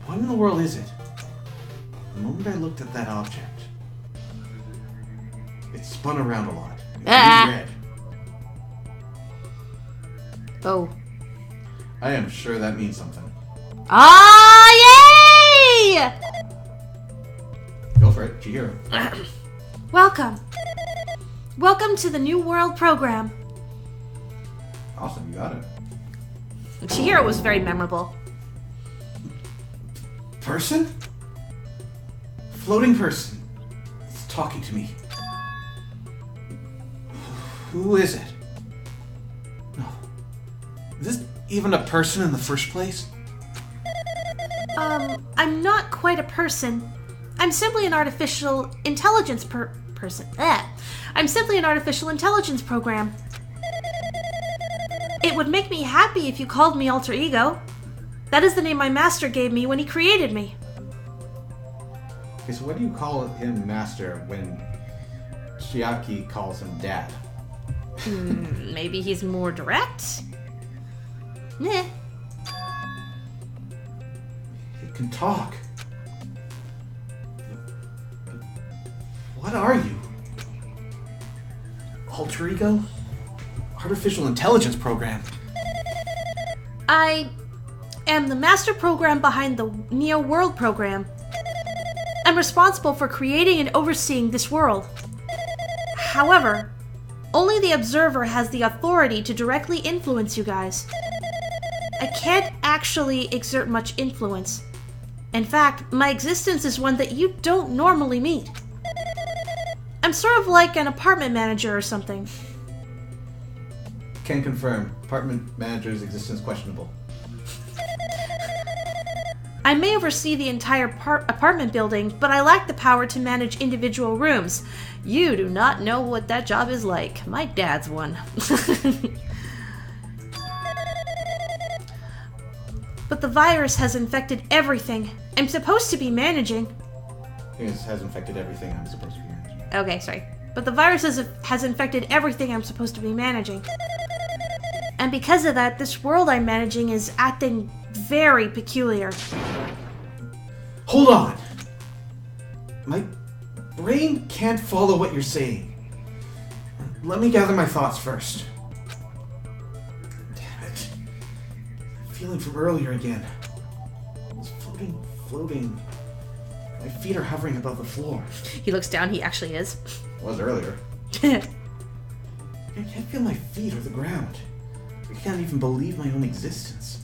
What in the world is it? The moment I looked at that object, it spun around a lot. It was red. Oh. I am sure that means something. Ah, yay! Go for it, Chihiro. Welcome. Welcome to the New World program. Awesome, you got it. Chihiro was very memorable. Person? Floating person. It's talking to me. Who is it? No. Is this even a person in the first place? I'm not quite a person. I'm simply an artificial intelligence person. I'm simply an artificial intelligence program. It would make me happy if you called me alter ego. That is the name my master gave me when he created me. Okay, so what do you call him master when Chiaki calls him dad? Maybe he's more direct? Nah. He can talk. What are you? Alter ego? Artificial intelligence program? I am the master program behind the Neo World program. I'm responsible for creating and overseeing this world. However, only the observer has the authority to directly influence you guys. I can't actually exert much influence. In fact, my existence is one that you don't normally meet. I'm sort of like an apartment manager or something. Can confirm. Apartment manager's existence questionable. I may oversee the entire apartment building, but I lack the power to manage individual rooms. You do not know what that job is like. My dad's one. But the virus has infected everything I'm supposed to be managing. It has infected everything I'm supposed to be managing. Okay, sorry. But the virus has infected everything I'm supposed to be managing. And because of that, this world I'm managing is acting very peculiar. Hold on! My brain can't follow what you're saying. Let me gather my thoughts first. Damn it. Feeling from earlier again. It's floating. My feet are hovering above the floor. He looks down, he actually is. Was earlier. I can't feel my feet or the ground. I can't even believe my own existence.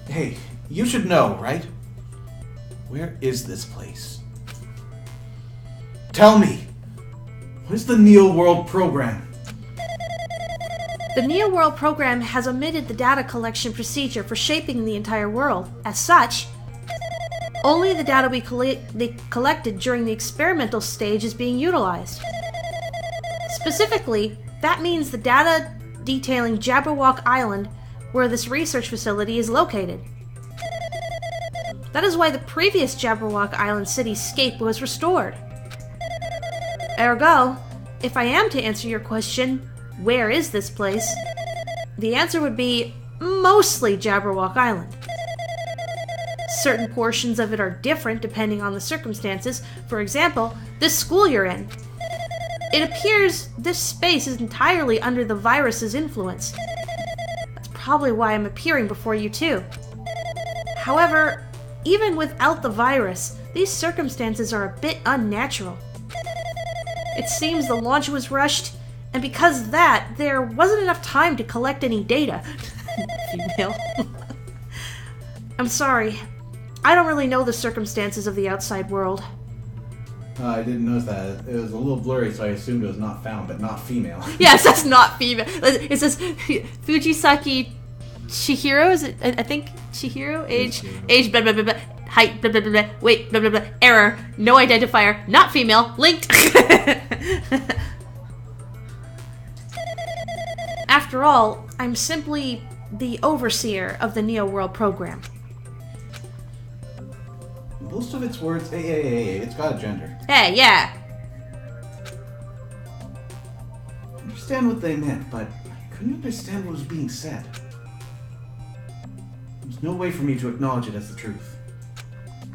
Hey, you should know, right? Where is this place? Tell me! Where's the Neo World program? The Neo World program has omitted the data collection procedure for shaping the entire world. As such, Only the data we collected during the experimental stage is being utilized. Specifically, that means the data detailing Jabberwock Island, where this research facility is located. That is why the previous Jabberwock Island cityscape was restored. Ergo, if I am to answer your question, where is this place? The answer would be mostly Jabberwock Island. Certain portions of it are different depending on the circumstances. For example, this school you're in. It appears this space is entirely under the virus's influence. That's probably why I'm appearing before you too. However, even without the virus, these circumstances are a bit unnatural. It seems the launch was rushed, and because of that, there wasn't enough time to collect any data. Female. I'm sorry. I don't really know the circumstances of the outside world. I didn't notice that. It was a little blurry, so I assumed it was not found, but not female. Yes, that's not female. It says Fujisaki Chihiro. Is it? I think Chihiro. Age. Blah blah blah blah. Height. Blah blah blah blah. Weight. Blah blah blah. Error. No identifier. Not female. Linked. After all, I'm simply the overseer of the Neo World program. Most of its words, hey, it's got a gender. Hey, yeah. I understand what they meant, but I couldn't understand what was being said. There's no way for me to acknowledge it as the truth. It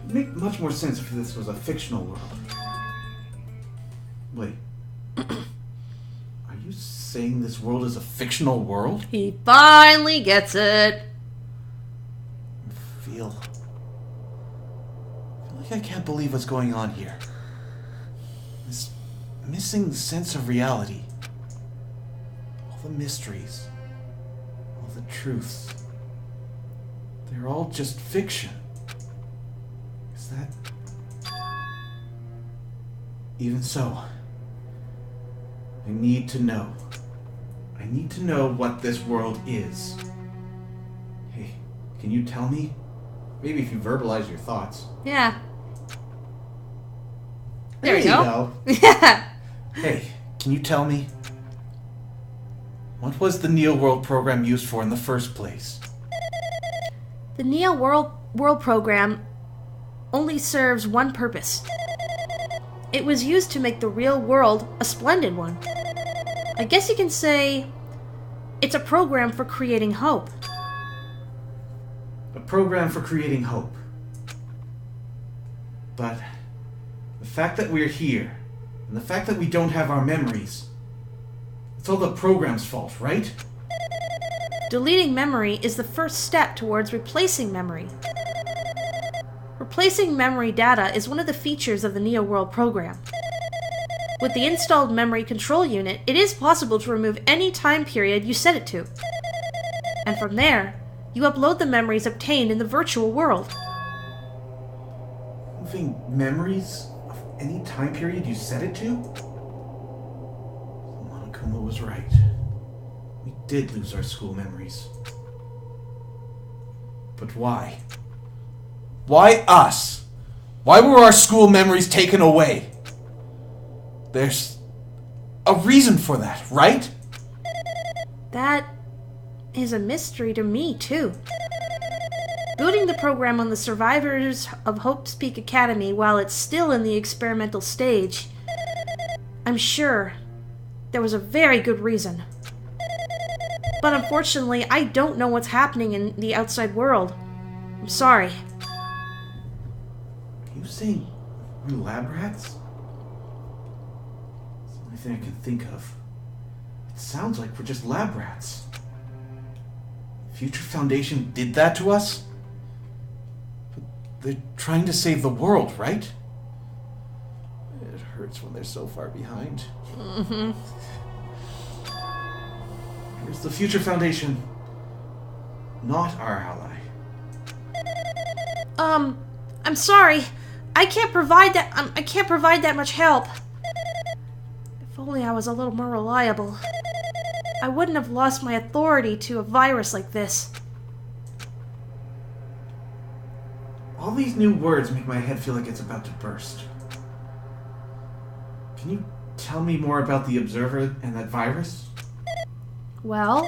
would make much more sense if this was a fictional world. Wait. Are you saying this world is a fictional world? He finally gets it. I feel like I can't believe what's going on here. This missing sense of reality. All the mysteries. All the truths. They're all just fiction. Is that... Even so, I need to know. I need to know what this world is. Hey, can you tell me? Maybe if you verbalize your thoughts. Yeah. There you go. Yeah. Hey, can you tell me? What was the Neo World program used for in the first place? The Neo World program only serves one purpose. It was used to make the real world a splendid one. I guess you can say it's a program for creating hope. A program for creating hope. But the fact that we're here, and the fact that we don't have our memories, it's all the program's fault, right? Deleting memory is the first step towards replacing memory. Replacing memory data is one of the features of the Neo World program. With the installed memory control unit, it is possible to remove any time period you set it to. And from there, you upload the memories obtained in the virtual world. Moving memories of any time period you set it to? Monokuma was right. We did lose our school memories. But why? Why us? Why were our school memories taken away? There's a reason for that, right? That is a mystery to me, too. Booting the program on the survivors of Hope's Peak Academy while it's still in the experimental stage, I'm sure there was a very good reason. But unfortunately, I don't know what's happening in the outside world. I'm sorry. Are you saying we're lab rats? It's the only thing I can think of. It sounds like we're just lab rats. Future Foundation did that to us? But they're trying to save the world, right? It hurts when they're so far behind. Mm-hmm. Where's the Future Foundation? Not our ally. I'm sorry. I can't provide that much help. If only I was a little more reliable. I wouldn't have lost my authority to a virus like this. All these new words make my head feel like it's about to burst. Can you tell me more about the Observer and that virus? Well,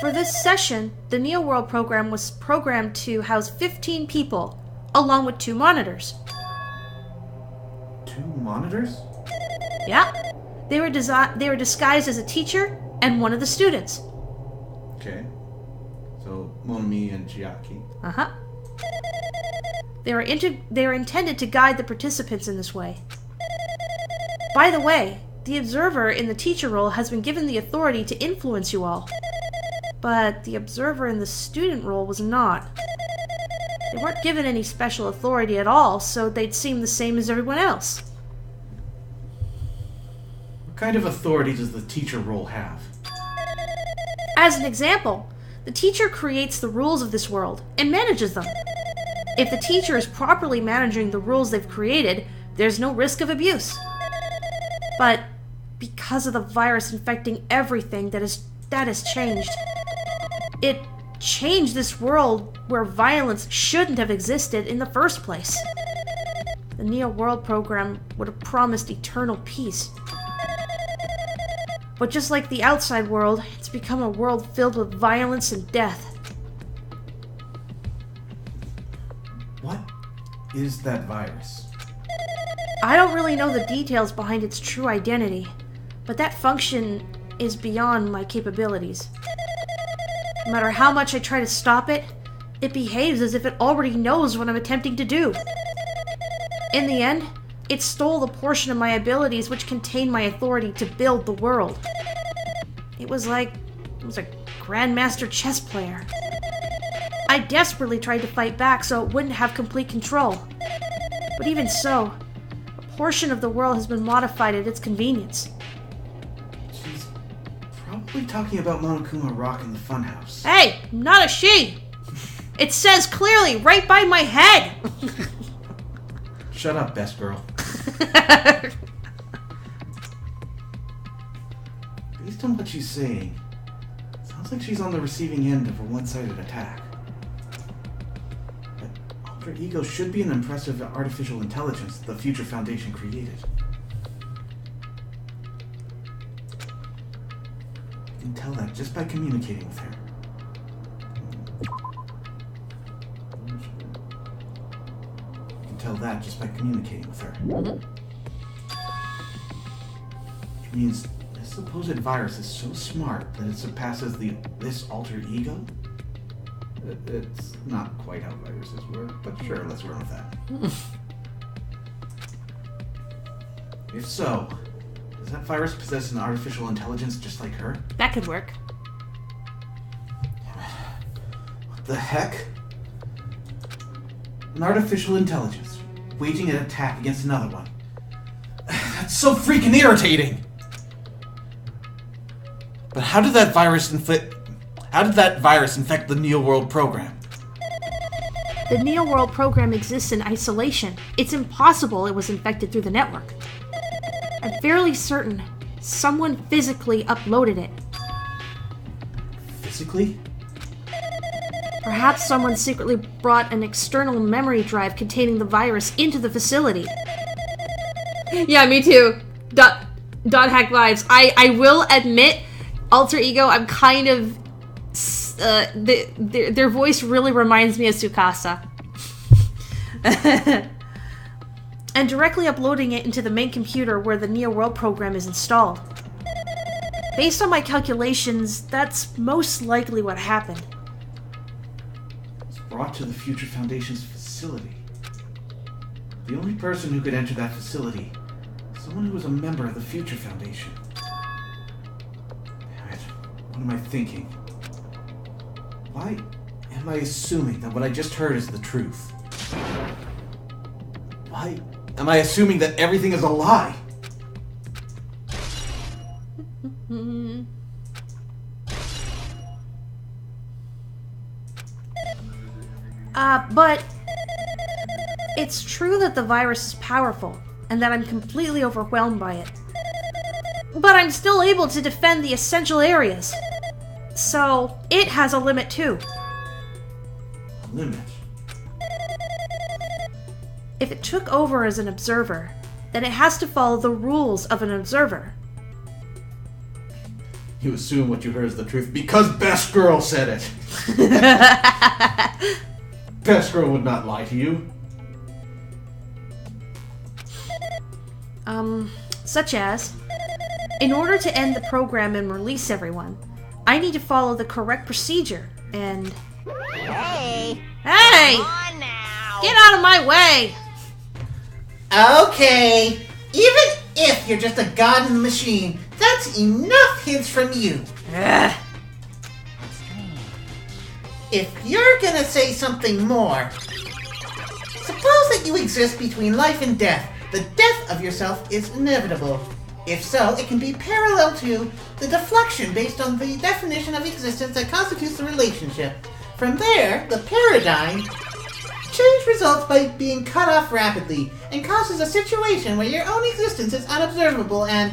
for this session, the Neo World program was programmed to house 15 people, along with 2 monitors. 2 monitors? Yeah, they were disguised as a teacher and one of the students. Okay. So, Monami and Chiaki. Uh-huh. They were intended to guide the participants in this way. By the way, the observer in the teacher role has been given the authority to influence you all. But the observer in the student role was not. They weren't given any special authority at all, so they'd seem the same as everyone else. What kind of authority does the teacher role have? As an example, the teacher creates the rules of this world and manages them. If the teacher is properly managing the rules they've created, there's no risk of abuse. But because of the virus infecting everything, that has changed. It changed this world where violence shouldn't have existed in the first place. The Neo World program would have promised eternal peace. But just like the outside world, it's become a world filled with violence and death. What is that virus? I don't really know the details behind its true identity, but that function is beyond my capabilities. No matter how much I try to stop it, it behaves as if it already knows what I'm attempting to do. In the end, it stole the portion of my abilities which contained my authority to build the world. It was a grandmaster chess player. I desperately tried to fight back so it wouldn't have complete control. But even so, a portion of the world has been modified at its convenience. She's probably talking about Monokuma Rock in the funhouse. Hey, not a she! It says clearly right by my head! Shut up, best girl. Based on what she's saying, sounds like she's on the receiving end of a one-sided attack. That alter ego should be an impressive artificial intelligence the Future Foundation created. You can tell that just by communicating with her. Tell that just by communicating with her. It means this supposed virus is so smart that it surpasses this alter ego? It's not quite how viruses work, but sure, let's run with that. If so, does that virus possess an artificial intelligence just like her? That could work. What the heck? An artificial intelligence, waging an attack against another one. That's so freaking irritating! But how did that virus infect the Neo World program? The Neo World program exists in isolation. It's impossible it was infected through the network. I'm fairly certain someone physically uploaded it. Physically? Perhaps someone secretly brought an external memory drive containing the virus into the facility. Yeah, me too. Dot hack vibes. I will admit, Alter Ego, I'm kind of... their voice really reminds me of Tsukasa. And directly uploading it into the main computer where the Neo World program is installed. Based on my calculations, that's most likely what happened. Brought to the Future Foundation's facility. The only person who could enter that facility is someone who was a member of the Future Foundation. Damn it. What am I thinking? Why am I assuming that what I just heard is the truth? Why am I assuming that everything is a lie? But it's true that the virus is powerful, and that I'm completely overwhelmed by it. But I'm still able to defend the essential areas. So, it has a limit too. A limit? if it took over as an observer, then it has to follow the rules of an observer. You assume what you heard is the truth because Best Girl said it. Best Girl would not lie to you. Such as, in order to end the program and release everyone, I need to follow the correct procedure, and... Hey! Hey! Come on now! Get out of my way! Okay, even if you're just a god in the machine, that's enough hints from you. Ugh. If you're gonna say something more, suppose that you exist between life and death. The death of yourself is inevitable. If so, it can be parallel to the deflection based on the definition of existence that constitutes the relationship. From there, the paradigm change results by being cut off rapidly and causes a situation where your own existence is unobservable and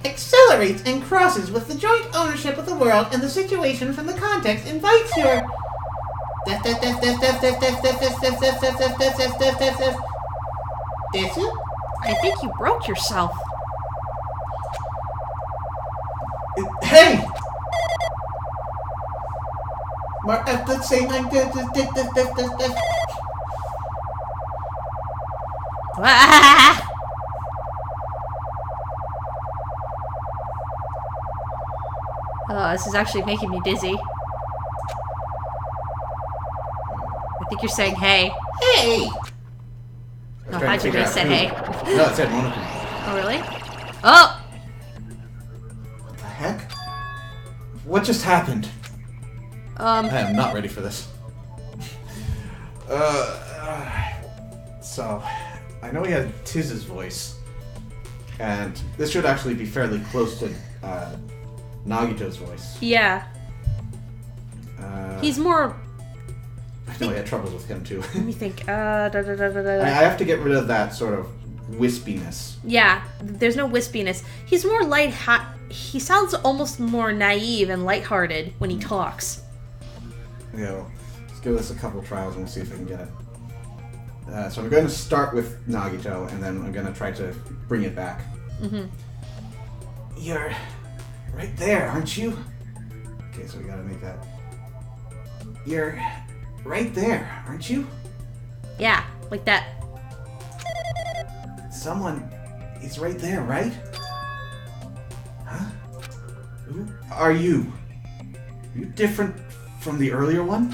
accelerates and crosses with the joint ownership of the world, and the situation from the context invites your That's it? I think you broke yourself. Hey! Let's say Ah! Oh, this is actually making me dizzy. I think you're saying hey. Hey! No, I thought you just said hey. No, it said Monaco. Oh, really? Oh! What the heck? What just happened? I am not ready for this. So, I know he had Tiz's voice, and this should actually be fairly close to Nagito's voice. Yeah. He's more... I know he had troubles with him too. Let me think. I have to get rid of that sort of wispiness. Yeah, there's no wispiness. He's more he sounds almost more naive and lighthearted when he talks. Yeah, well, let's give this a couple trials and we'll see if I can get it. So I'm going to start with Nagito, and then I'm going to try to bring it back. Mm-hmm. You're right there, aren't you? Okay, so we got to make that. You're right there, aren't you? Yeah, like that. Someone is right there, right? Huh? Who are you? Are you different from the earlier one?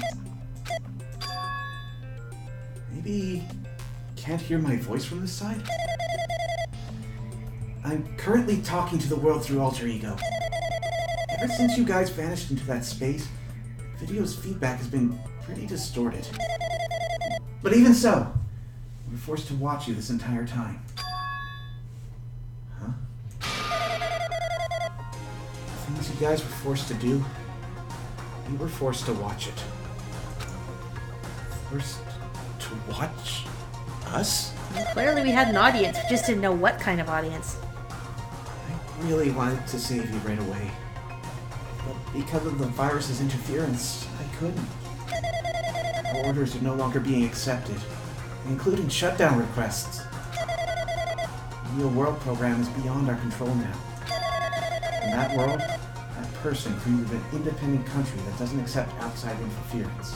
Maybe can't hear my voice from this side? I'm currently talking to the world through alter ego. Ever since you guys vanished into that space, video's feedback has been pretty distorted. But even so, we were forced to watch you this entire time. Huh? The things you guys were forced to do, we were forced to watch it. Forced to watch us? Well, clearly we had an audience, we just didn't know what kind of audience. I really wanted to save you right away. But because of the virus's interference, I couldn't. Our orders are no longer being accepted, including shutdown requests. The Real World program is beyond our control now. In that world, that person created an independent country that doesn't accept outside interference.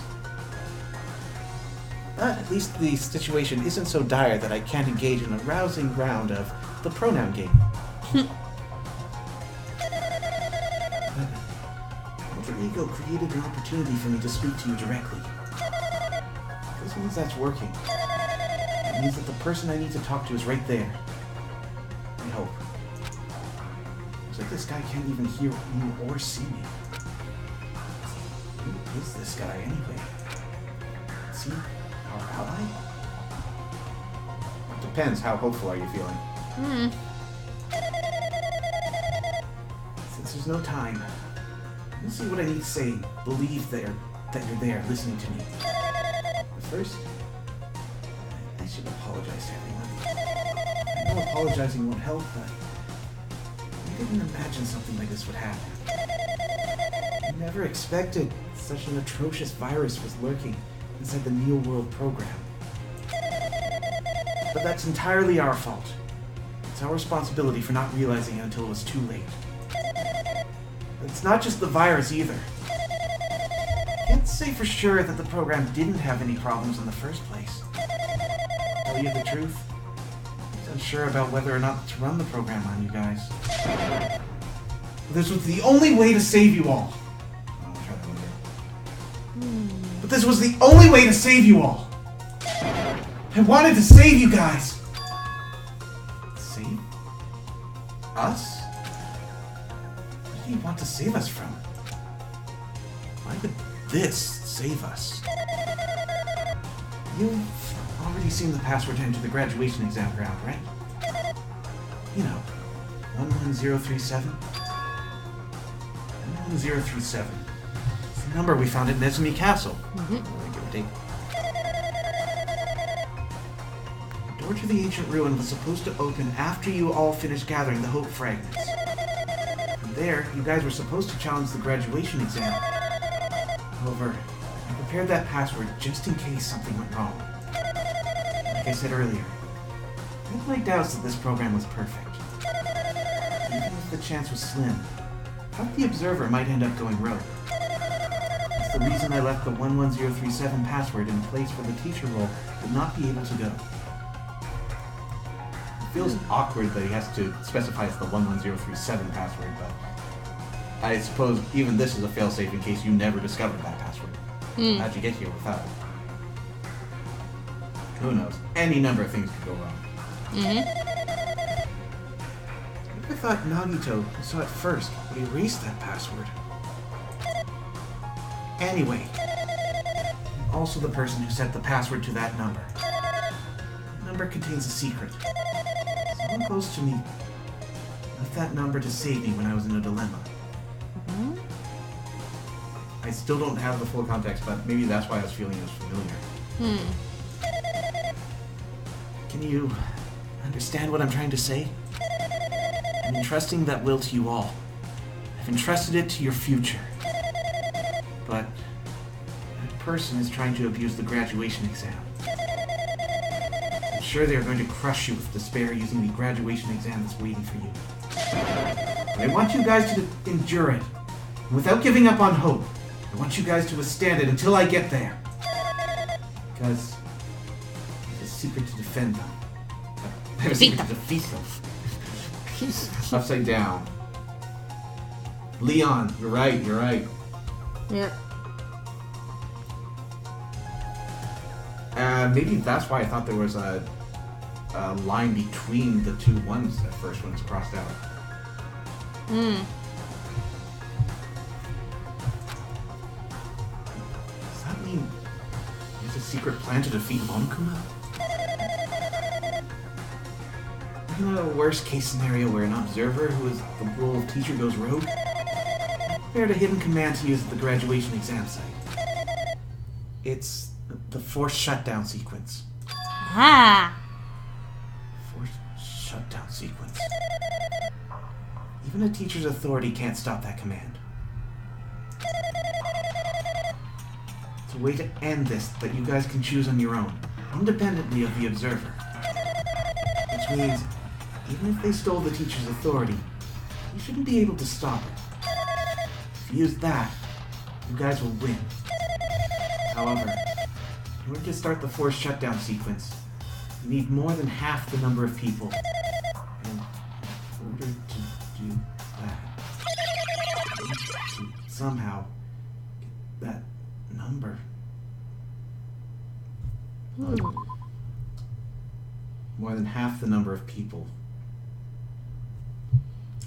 But at least the situation isn't so dire that I can't engage in a rousing round of the pronoun game. Alter Ego created an opportunity for me to speak to you directly. This means that's working. It means that the person I need to talk to is right there. I hope. Looks like this guy can't even hear me or see me. Who is this guy anyway? Is he our ally? It depends. How hopeful are you feeling? Since there's no time, let's see what I need to say. Believe that you're there, listening to me. But first, I should apologize to everyone. I know apologizing won't help, but I didn't imagine something like this would happen. I never expected such an atrocious virus was lurking inside the Neo World program. But that's entirely our fault. It's our responsibility for not realizing it until it was too late. It's not just the virus either. Can't say for sure that the program didn't have any problems in the first place. Tell you the truth, I was unsure about whether or not to run the program on you guys. But this was the only way to save you all. I'll try that one again. But this was the only way to save you all. I wanted to save you guys. Save? Us? What do you want to save us from? Why would this save us? You've already seen the password to enter the graduation exam ground, right? You know, 11037. 11037. It's the number we found at Nezumi Castle. Give or take. The door to the ancient ruin was supposed to open after you all finished gathering the Hope Fragments. From there, you guys were supposed to challenge the graduation exam. However, I prepared that password just in case something went wrong. Like I said earlier, I had my doubts that this program was perfect. Even if the chance was slim, I thought the observer might end up going rogue. That's the reason I left the 11037 password in a place where the teacher role would not be able to go. It feels awkward that he has to specify it's the 11037 password, but I suppose even this is a failsafe in case you never discovered that password. How'd you get here without it? Who knows? Any number of things could go wrong. I thought Nagito, who saw it first, would erase that password. Anyway, I'm also the person who set the password to that number. The number contains a secret. Someone close to me left that number to save me when I was in a dilemma. I still don't have the full context, but maybe that's why I was feeling it was familiar. Can you understand what I'm trying to say? I'm entrusting that will to you all. I've entrusted it to your future. But that person is trying to abuse the graduation exam. I'm sure they are going to crush you with despair using the graduation exam that's waiting for you. But I want you guys to endure it. And without giving up on hope, I want you guys to withstand it until I get there. Because I have a secret to defend them. I have a secret to defeat them. Upside down. Leon, you're right. Yep. Maybe that's why I thought there was a line between the two ones at first when it's crossed out. Does that mean there's a secret plan to defeat Monokuma? In a worst case scenario where an observer who is the role of teacher goes rogue, prepared a hidden command to use at the graduation exam site. It's the forced shutdown sequence. Forced shutdown sequence. Even a teacher's authority can't stop that command. It's a way to end this that you guys can choose on your own, independently of the observer. Which means, even if they stole the teacher's authority, you shouldn't be able to stop it. If you use that, you guys will win. However, in order to start the forced shutdown sequence, you need more than half the number of people. And in order to do that, you need to somehow get that number. More than half the number of people.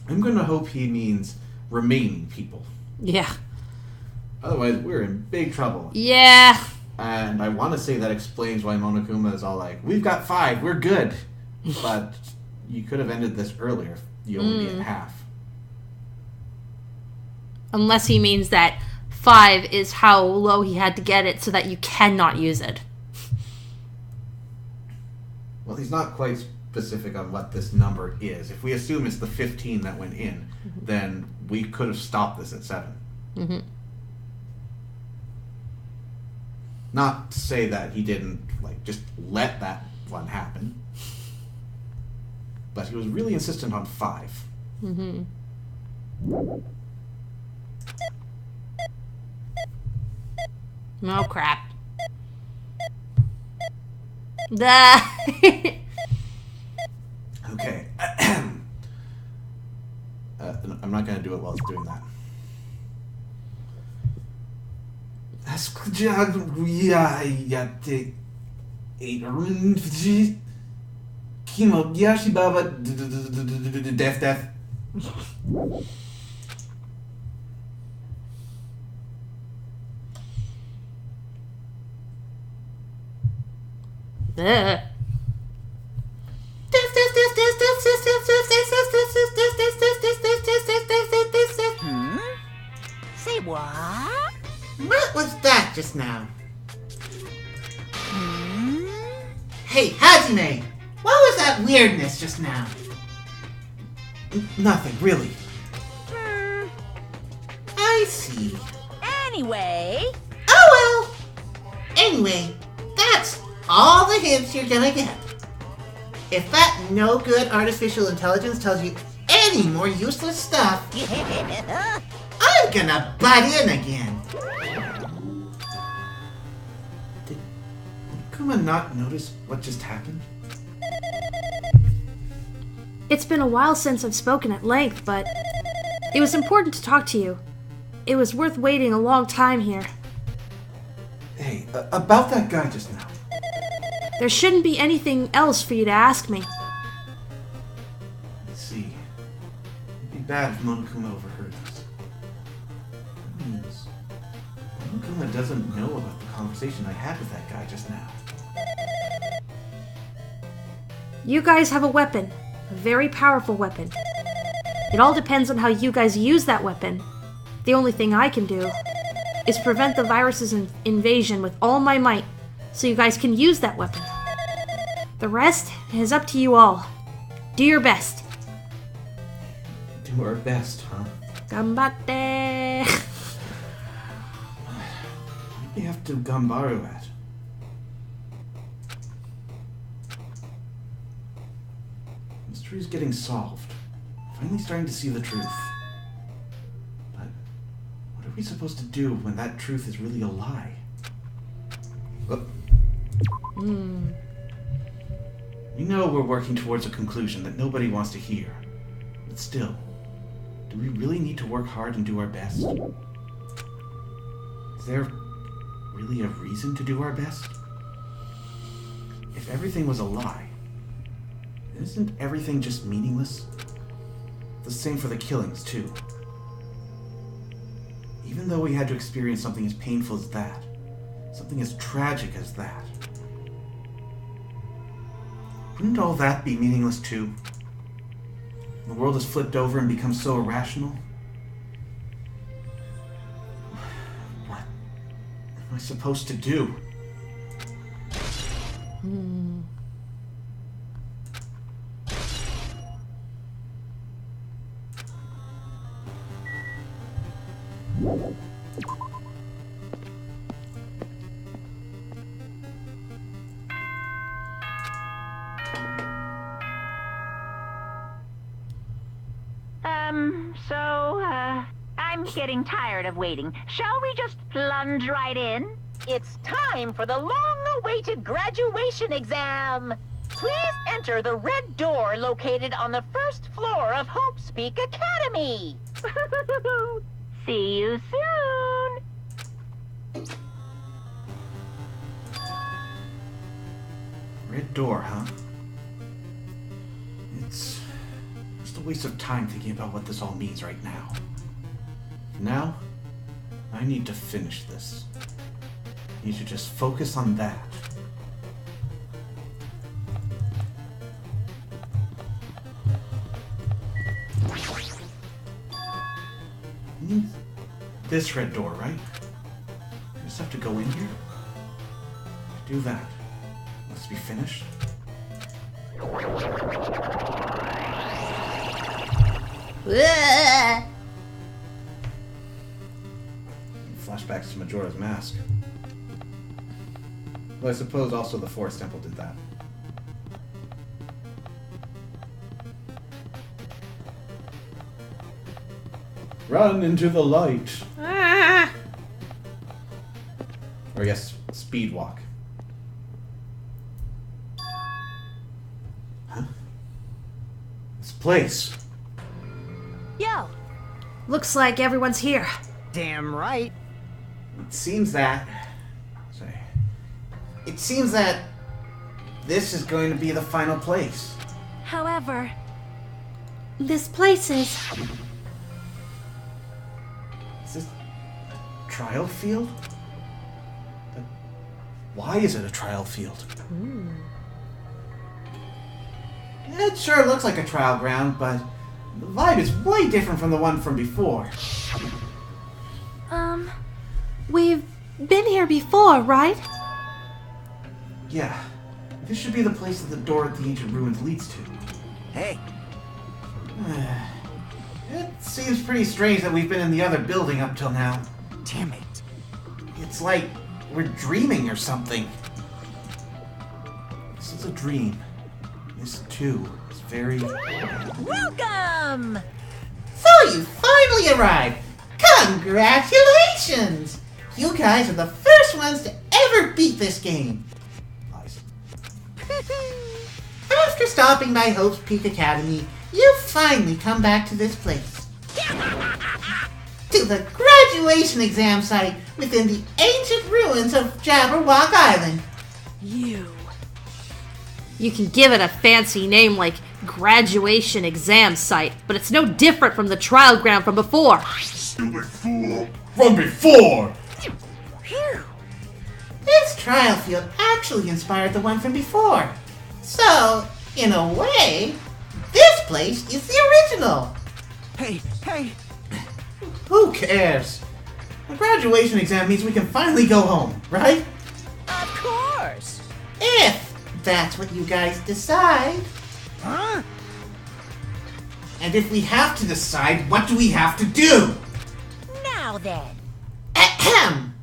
I'm gonna hope he means remaining people. Yeah. Otherwise, we're in big trouble. Yeah. And I want to say that explains why Monokuma is all like, we've got 5, we're good. But you could have ended this earlier if you only be at half. Unless he means that 5 is how low he had to get it so that you cannot use it. Well, he's not quite specific on what this number is. If we assume it's the 15 that went in, then we could have stopped this at 7. Not to say that he didn't, just let that one happen. but he was really insistent on 5. Mm-hmm. Oh, crap. Okay. I'm not going to do it while it's doing that. Death. Ugh. Say what? What was that just now? Hey, Hajime! What was that weirdness just now? Nothing, really. I see. Anyway, Oh well! Anyway, that's all the hints you're gonna get. If that no good artificial intelligence tells you any more useless stuff, I'm gonna butt in again. Did Kuma not notice what just happened? It's been a while since I've spoken at length, but it was important to talk to you. It was worth waiting a long time here. Hey, about that guy just now. There shouldn't be anything else for you to ask me. Let's see. It'd be bad if Monokuma overheard us. That means Monokuma doesn't know about the conversation I had with that guy just now. You guys have a weapon. A very powerful weapon. It all depends on how you guys use that weapon. The only thing I can do is prevent the virus's invasion with all my might, so you guys can use that weapon. The rest is up to you all. Do your best. Do our best, huh? Ganbatte! What do we have to gambaru at? Mystery's getting solved. Finally starting to see the truth. But what are we supposed to do when that truth is really a lie? Oh. We know we're working towards a conclusion that nobody wants to hear. But still, do we really need to work hard and do our best? Is there really a reason to do our best? If everything was a lie, isn't everything just meaningless? The same for the killings, too. Even though we had to experience something as painful as that, something as tragic as that, wouldn't all that be meaningless too? The world has flipped over and become so irrational. What am I supposed to do? I'm getting tired of waiting. Shall we just plunge right in? It's time for the long-awaited graduation exam. Please enter the red door located on the first floor of Hope's Peak Academy. See you soon. Red door, huh? It's just a waste of time thinking about what this all means right now. Now, I need to finish this. I need to just focus on that. This red door, right? I just have to go in here. Do that. Let's be finished. Flashbacks to Majora's Mask. Well, I suppose also the Forest Temple did that. Run into the light. Ah! Or yes, speed walk. Huh? This place. Yo! Looks like everyone's here. Damn right. It seems that... Sorry. It seems that this is going to be the final place. However, This place is... Is this a trial field? Why is it a trial field? It sure looks like a trial ground, but the vibe is way different from the one from before. We've been here before, right? Yeah, this should be the place that the door at the ancient ruins leads to. Hey, It seems pretty strange that we've been in the other building up till now. damn it. It's like we're dreaming or something. This is a dream. This too is very... welcome! So you finally arrived! Congratulations! You guys are the first ones to ever beat this game. Lies. After stopping by Hope's Peak Academy, you've finally come back to this place. To the graduation exam site within the ancient ruins of Jabberwock Island. You. You can give it a fancy name like graduation exam site, but it's no different from the trial ground from before. Stupid fool! From before! Phew. This trial field actually inspired the one from before. So, in a way, this place is the original. Hey, hey. Who cares? The graduation exam means we can finally go home, right? Of course. If that's what you guys decide. Huh? And if we have to decide, what do we have to do? Now then. Ahem.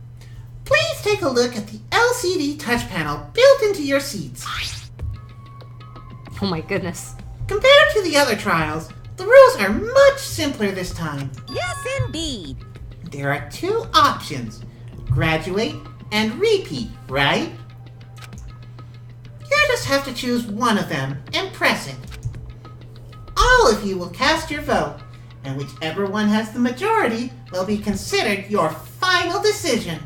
Please take a look at the LCD touch panel built into your seats. Oh my goodness. Compared to the other trials, the rules are much simpler this time. Yes, indeed. There are two options, graduate and repeat, right? You just have to choose one of them and press it. All of you will cast your vote, and whichever one has the majority will be considered your final decision.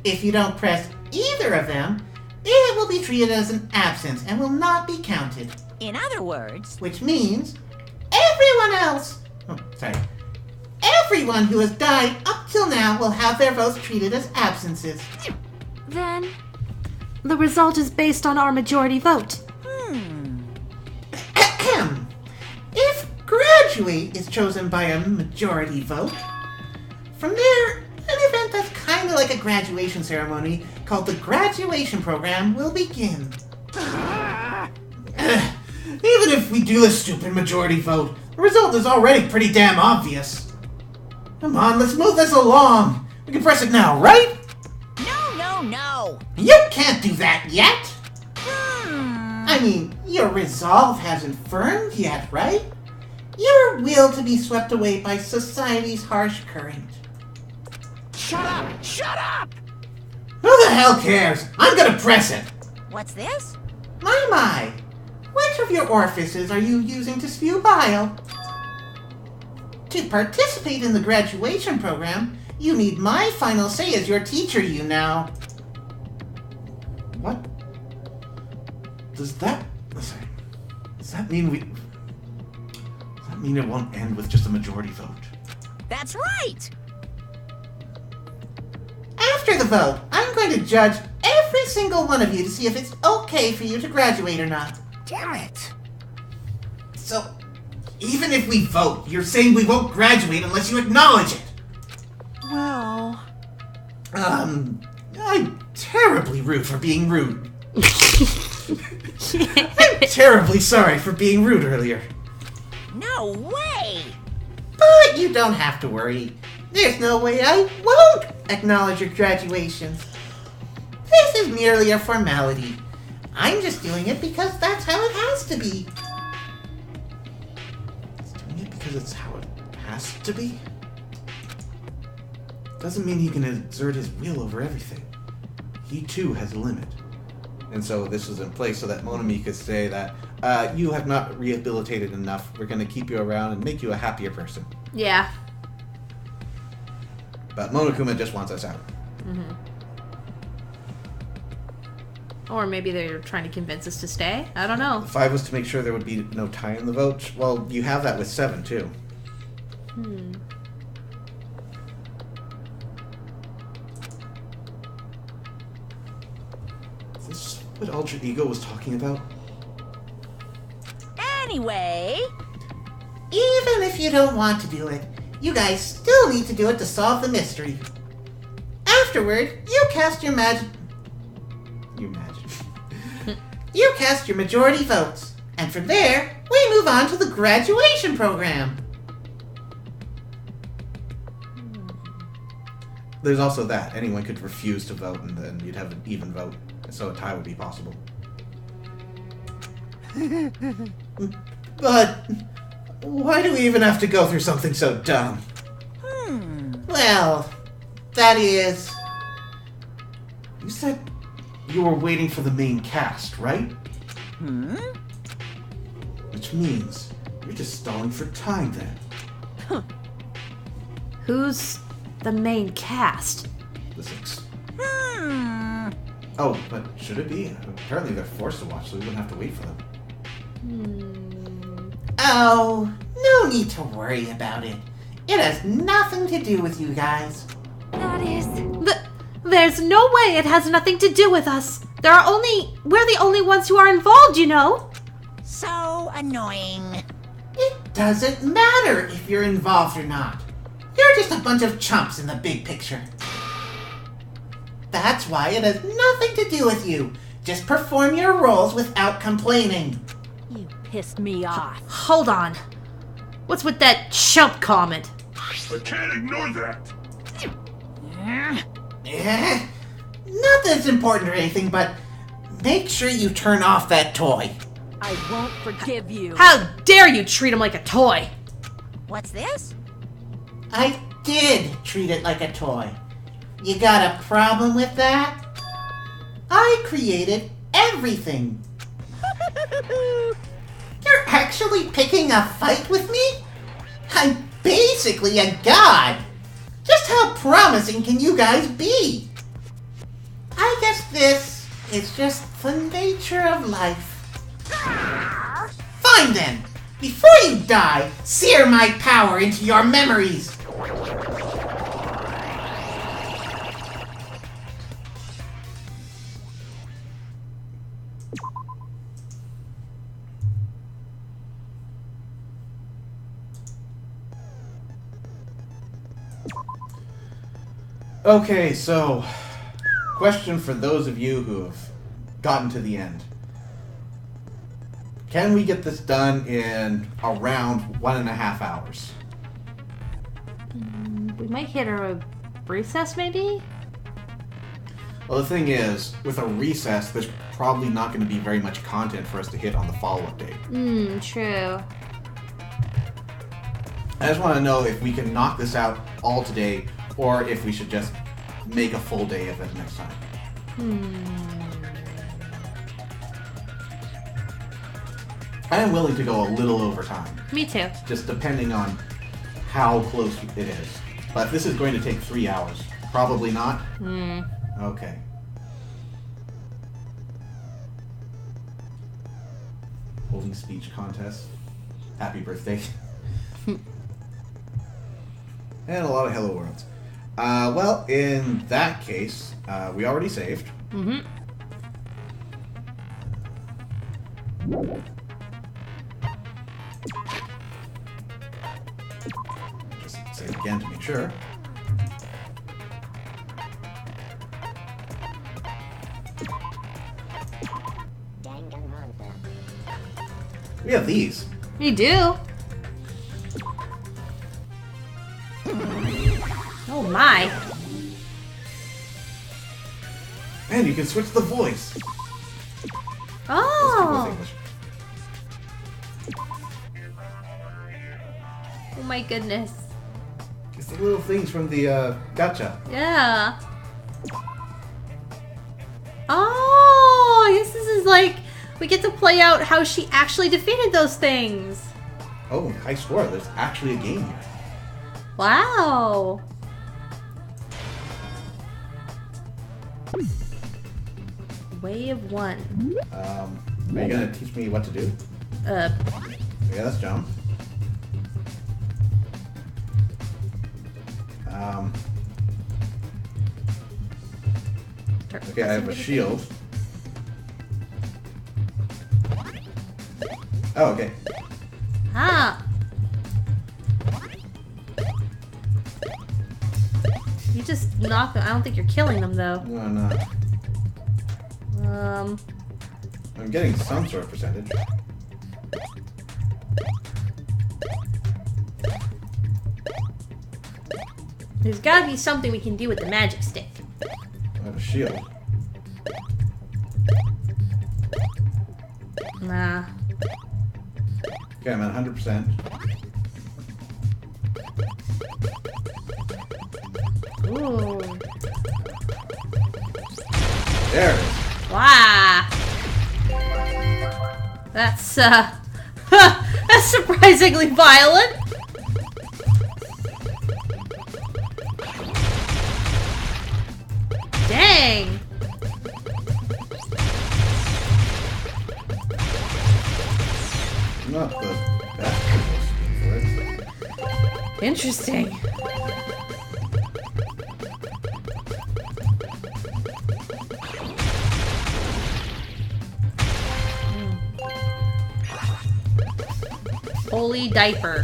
If you don't press either of them, it will be treated as an absence and will not be counted. In other words, Which means everyone who has died up till now will have their votes treated as absences. Then, the result is based on our majority vote. Ahem. If graduate is chosen by a majority vote, from there, an event that's kind of like a graduation ceremony called the graduation program will begin. Even if we do the stupid majority vote, the result is already pretty damn obvious. Come on, let's move this along. We can press it now, right? no. You can't do that yet! I mean, your resolve hasn't firmed yet, right? Your will to be swept away by society's harsh current. Shut up! Shut up! Who the hell cares? I'm gonna press it. What's this? My. Which of your orifices are you using to spew bile? To participate in the graduation program, you need my final say as your teacher, you know. What? Does that mean Does that mean it won't end with just a majority vote? That's right. After the vote, I'm going to judge every single one of you to see if it's okay for you to graduate or not. Damn it! So, even if we vote, you're saying we won't graduate unless you acknowledge it. Well... I'm terribly rude for being rude. I'm terribly sorry for being rude earlier. No way. But you don't have to worry. There's no way I won't acknowledge your graduation. This is merely a formality. I'm just doing it because that's how it has to be. It's doing it because it's how it has to be. Doesn't mean he can exert his will over everything. He too has a limit. And so this was in place so that Monami could say that, you have not rehabilitated enough. We're going to keep you around and make you a happier person. Yeah. But Monokuma just wants us out. Or maybe they're trying to convince us to stay. I don't know. 5 was to make sure there would be no tie in the vote. Well, you have that with 7 too. Is this what Alter Ego was talking about? Anyway, Even if you don't want to do it, you guys still need to do it to solve the mystery. Afterward, you cast your magic. You cast your majority votes, and from there, we move on to the graduation program. There's also that. Anyone could refuse to vote and then you'd have an even vote. So a tie would be possible. But why do we even have to go through something so dumb? Well, that is... You said you were waiting for the main cast, right? Which means you're just stalling for time then. Who's the main cast? The 6. Oh, but should it be? Apparently they're forced to watch, so we wouldn't have to wait for them. Oh, no need to worry about it. It has nothing to do with you guys. There's no way it has nothing to do with us. We're the only ones who are involved, you know. so annoying. It doesn't matter if you're involved or not. You're just a bunch of chumps in the big picture. That's why it has nothing to do with you. Just perform your roles without complaining. You pissed me off. Hold on. What's with that chump comment? I can't ignore that. Not that it's important or anything, but make sure you turn off that toy. I won't forgive you. How dare you treat him like a toy? What's this? I did treat it like a toy. You got a problem with that? I created everything. You're actually picking a fight with me? I'm basically a god. Just how promising can you guys be? I guess this is just the nature of life. Fine then. Before you die, sear my power into your memories. Okay, so, question for those of you who have gotten to the end. Can we get this done in around 1.5 hours? We might hit a recess, maybe? Well, the thing is, with a recess, there's probably not going to be very much content for us to hit on the follow-up day. True. I just want to know if we can knock this out all today, or if we should just make a full day of it next time. I am willing to go a little over time. Me too. Just depending on how close it is. But this is going to take 3 hours. Probably not? Okay. Holding speech contest. Happy birthday. And a lot of Hello Worlds. Well, in that case, we already saved. Just save again to make sure. Danganronpa. We have these. We do. Oh my. And you can switch the voice. Oh. Let's do Oh my goodness. The little things from the gacha. Yeah. Oh, I guess this is like we get to play out how she actually defeated those things. Oh, high score. There's actually a game here. Wow. Way of one. Are you gonna teach me what to do? Yeah, let's jump. Okay, I have a shield. Oh, okay. Ah. You just knock them. I don't think you're killing them though. No, I'm not. I'm getting some sort of percentage. There's gotta be something we can do with the magic stick. I have a shield. Nah. Okay, I'm at 100%. Ooh. There it is. Wow. That's that's surprisingly violent. Dang. Not the best for it. Interesting. Holy diaper.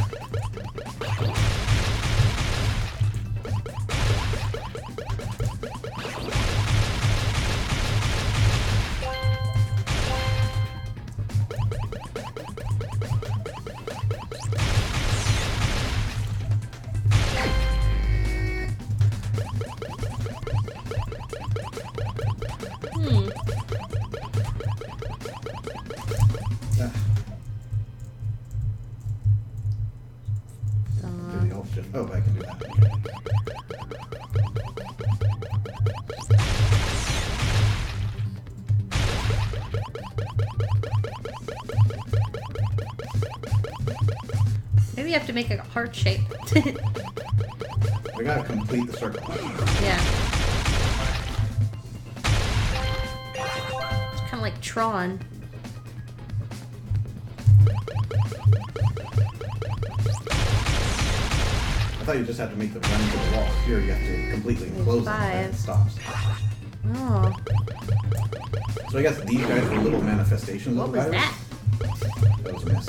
Oh, I can do that. Maybe you have to make a heart shape. We gotta complete the circle. Yeah. It's kind of like Tron. I thought you just had to make the run to the wall. Here you have to completely enclose it and it stops. Oh. So I guess these guys were little manifestations What of the was virus. that? That was a miss.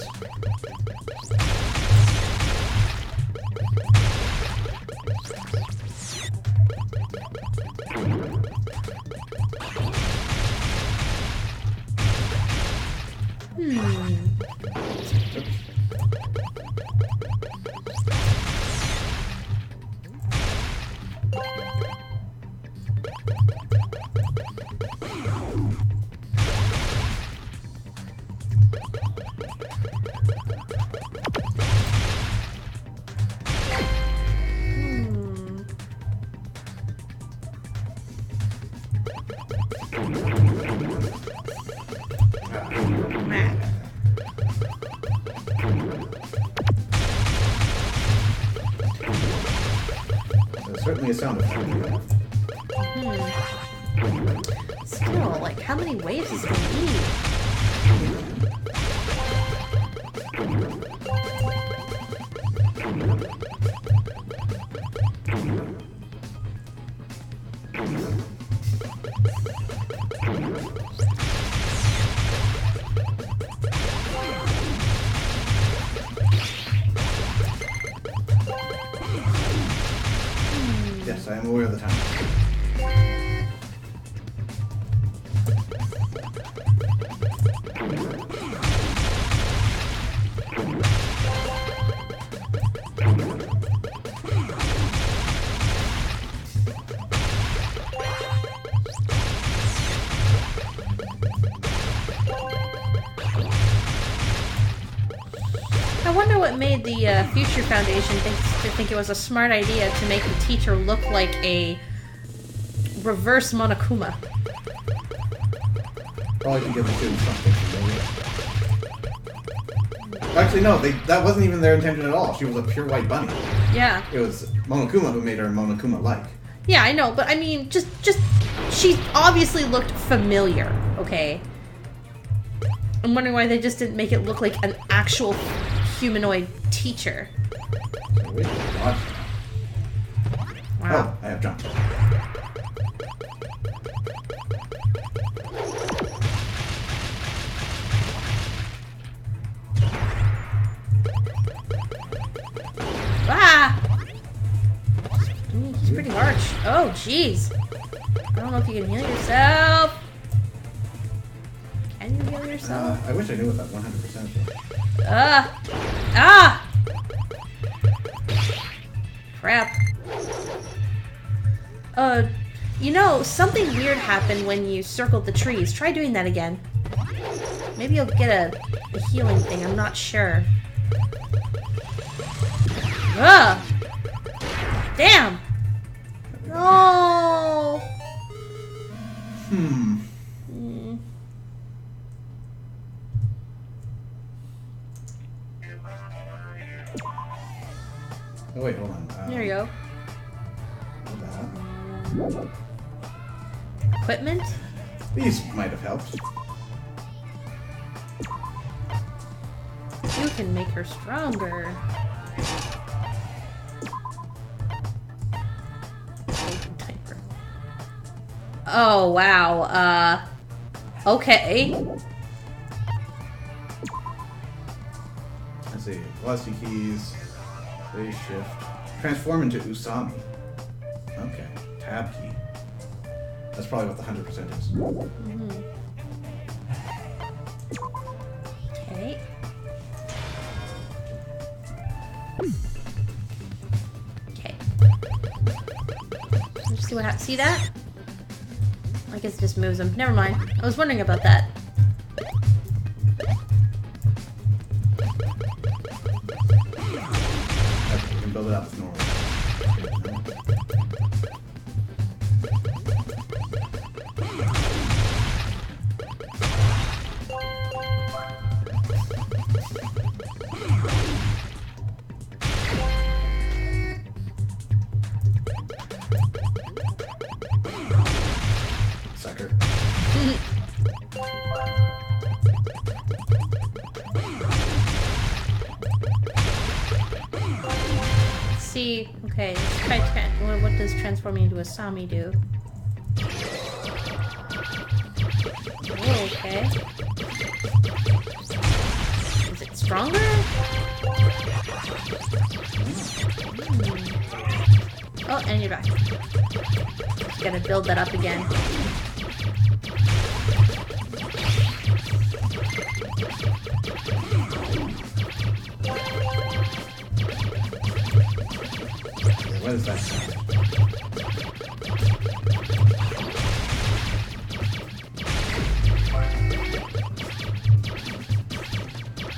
There's certainly a sound effect. Still, like, how many waves is gonna be? Yes, I am aware of the time. I wonder what made the Future Foundation think it was a smart idea to make the teacher look like a reverse Monokuma. Probably to give the students something familiar. Actually, no, that wasn't even their intention at all. She was a pure white bunny. Yeah. It was Monokuma who made her Monokuma-like. Yeah, I know, but I mean, just she obviously looked familiar, okay? I'm wondering why they just didn't make it look like an actual humanoid teacher. So we should watch. Wow. Oh, I have jump. Ah! He's pretty harsh. Oh, jeez. I don't know if you can heal yourself. Can you heal yourself? I wish I knew what that 100% was. Ah! Crap. You know, something weird happened when you circled the trees. Try doing that again. Maybe you'll get a healing thing. I'm not sure. Ugh! Damn! No! Hmm. Oh wait, hold on. There you go. Hold that. Equipment? These might have helped. You can make her stronger. Oh, wow. Okay. Let's see. Velocity keys. Space shift. Transform into Usami. Okay. Tab key. That's probably what the 100% is. Okay. Okay. Let's see what happens. See that? I guess it just moves them. Never mind. I was wondering about that. Okay, we can build it up with normal. Sucker. Let's see. Okay, let's try what does transforming into a Sami do? Oh, okay. Is it stronger? Oh, and you're back. Gotta build that up again. What is that sound?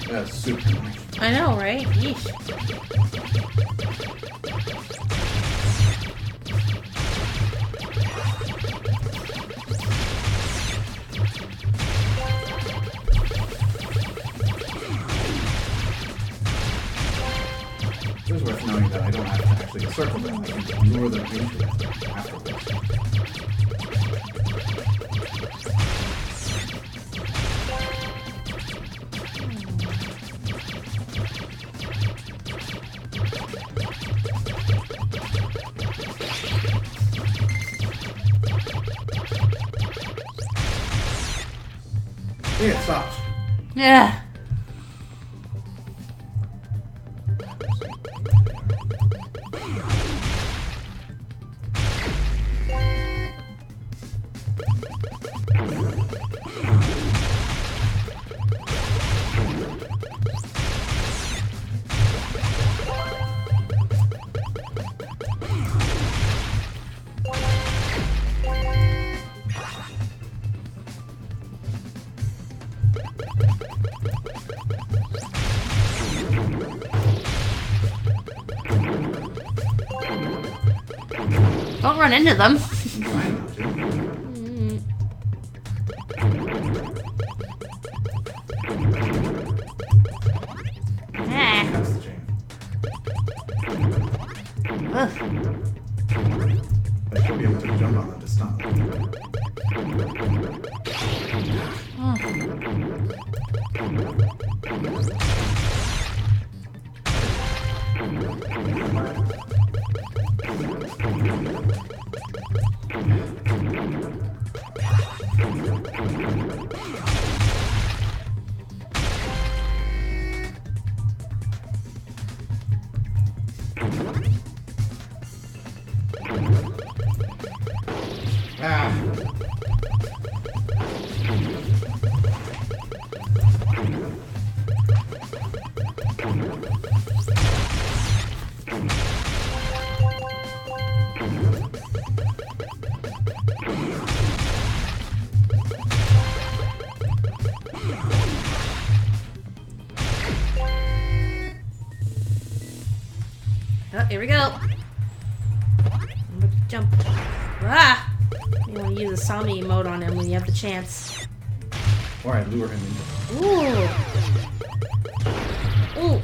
That's super nice. I know, right? Yeesh. It is worth knowing that I don't have to actually circle them. I can lure them into it afterwards. Yeah, it stops. Yeah. Don't run into them. I'm trying not to. Ah. That's the chain. Ugh. I should be able to jump on them to stop them. Ah. Oh, here we go. I'm gonna jump. Ah! You want to use a Sami mode on him when you have the chance. Or I lure him into Ooh! Ooh!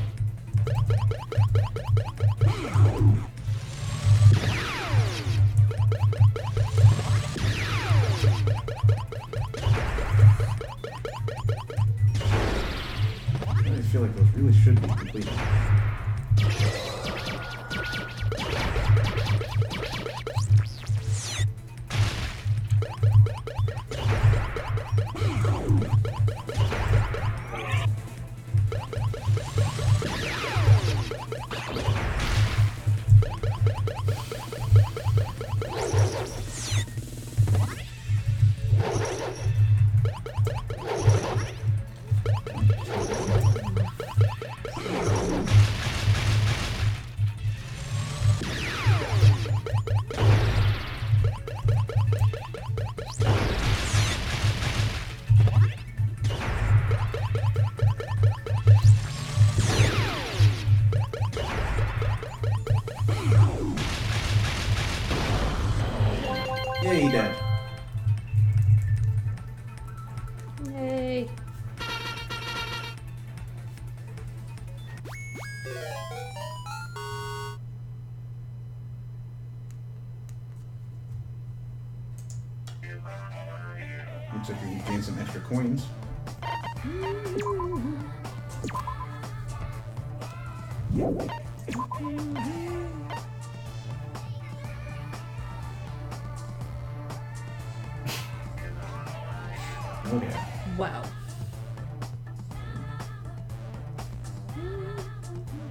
I feel like those really should be completed. Yeah, he dead. Yay. Looks like we can gain some extra coins. Oh yeah. Wow. I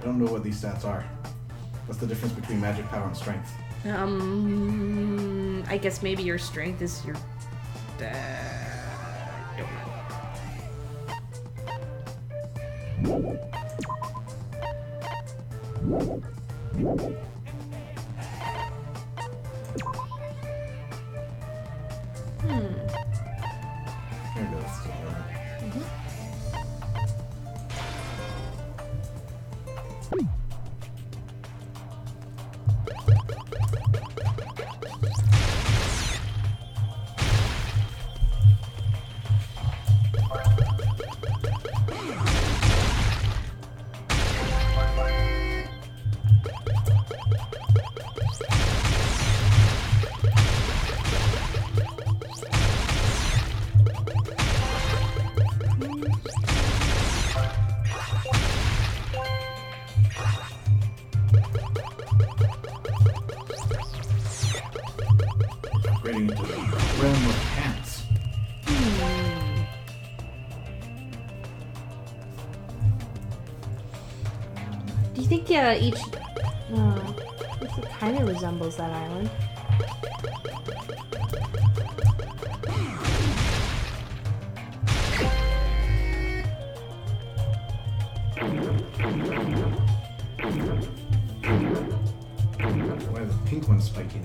don't know what these stats are. What's the difference between magic power and strength? I guess maybe your strength is your. I don't know. Here it goes. Upgrading into the realm of cats. Do you think each it kind of resembles that island? Why is the pink one spiky?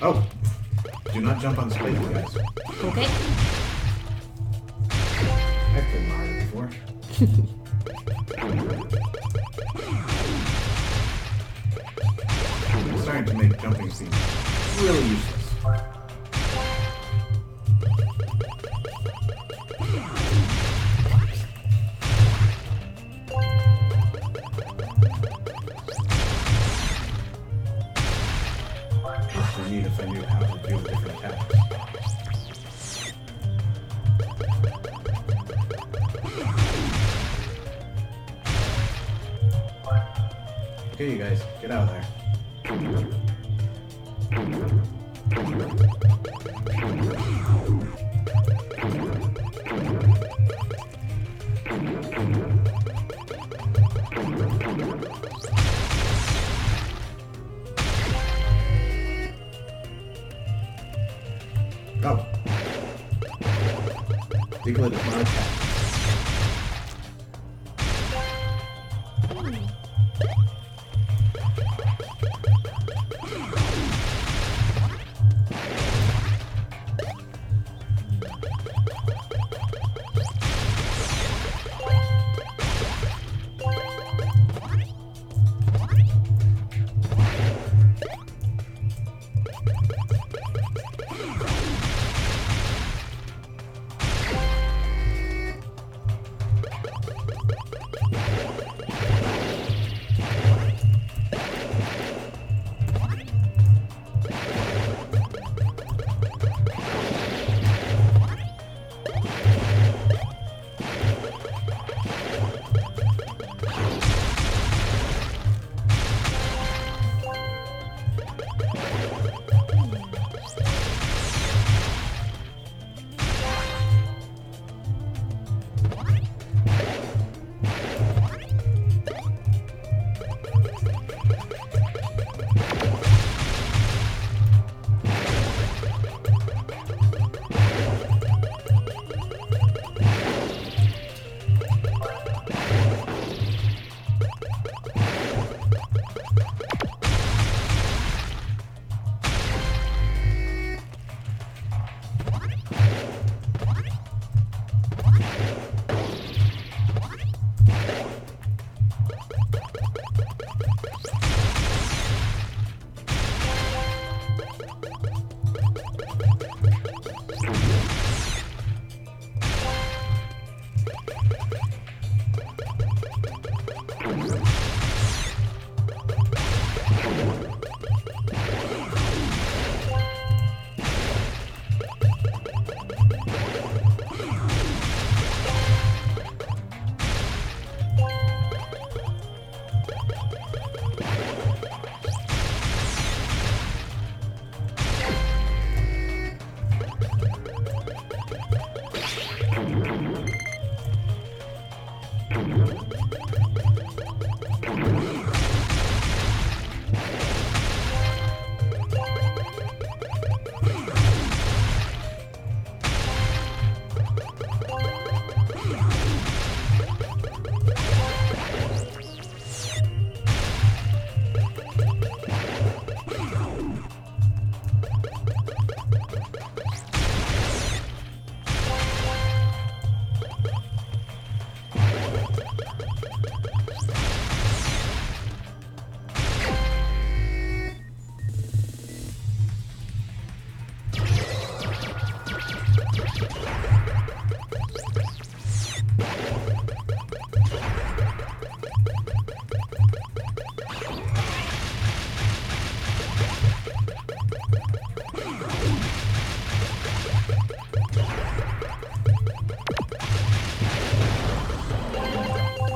Oh, do not jump on spike, you guys. Okay. I've played Mario before. I'm starting to make jumping scenes really useless. Which would be neat if I knew how to do different attacks. Okay, you guys, get out of there. Go. Diglett is not a cat.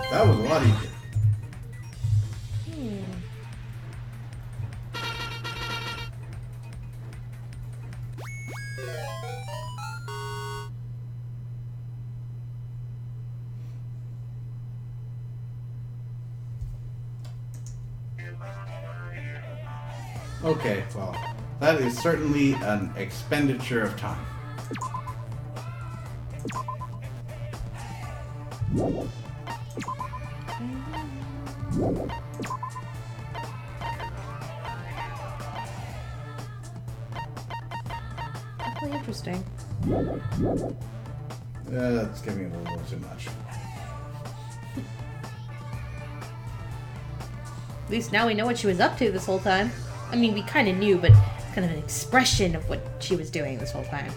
That was a lot easier. Okay, well, that is certainly an expenditure of time. actually interesting. That's giving it a little too much. At least now we know what she was up to this whole time. I mean, we kind of knew, but kind of an expression of what she was doing this whole time.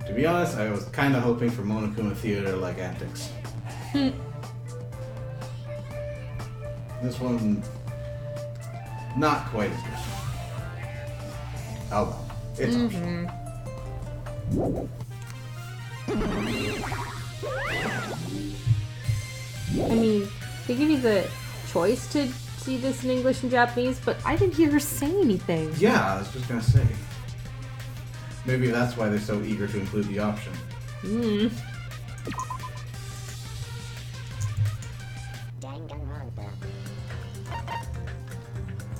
To be honest, I was kind of hoping for Monokuma Theater-like antics. This one, not quite as good. Oh well, it's optional. I mean, they give you the choice to see this in English and Japanese, but I didn't hear her say anything. Yeah, I was just gonna say. Maybe that's why they're so eager to include the option. Danganronpa.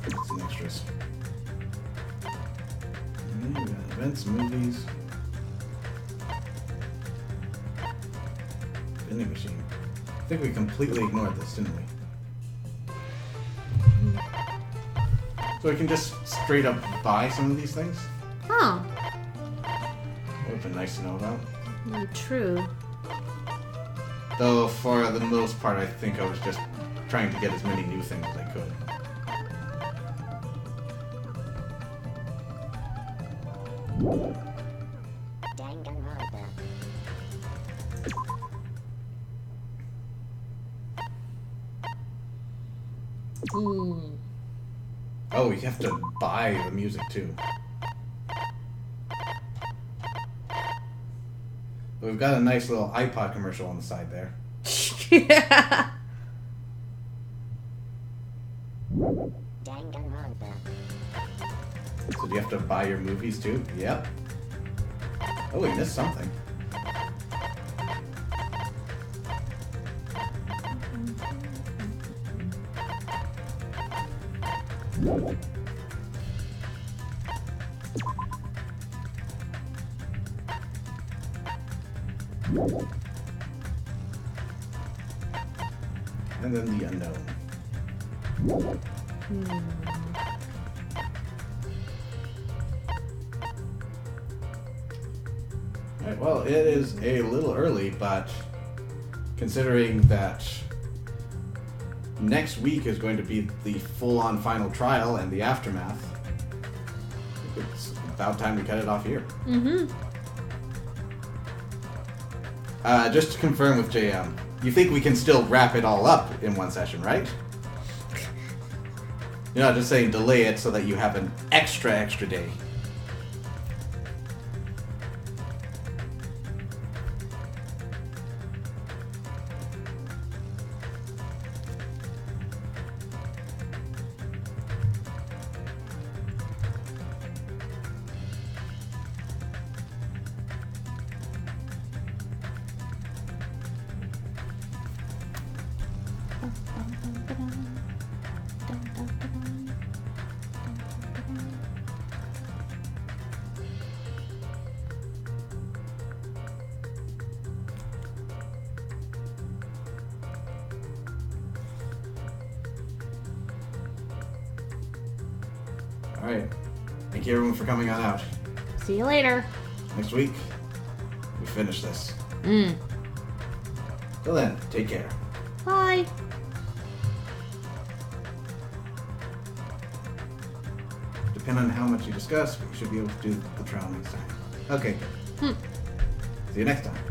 It's an extras. We got events, movies. Vending machine. I think we completely ignored this, didn't we? So we can just straight up buy some of these things? Huh. Would have been nice to know about. True. Though, for the most part, I think I was just trying to get as many new things as I could. Danganronpa. Oh, you have to buy the music too. We've got a nice little iPod commercial on the side there. Yeah. Danganronpa. So do you have to buy your movies too? Yep. Oh, we missed something. And then the unknown. Alright, well, it is a little early, but considering that next week is going to be the full-on final trial and the aftermath, I think it's about time we cut it off here. Just to confirm with JM, you think we can still wrap it all up in one session, right? You're not just saying delay it so that you have an extra day. Alright. Thank you everyone for coming on out. See you later. Next week, we finish this. Till then, take care. Bye. Depending on how much you discuss, we should be able to do the trial next time. Okay, good. See you next time.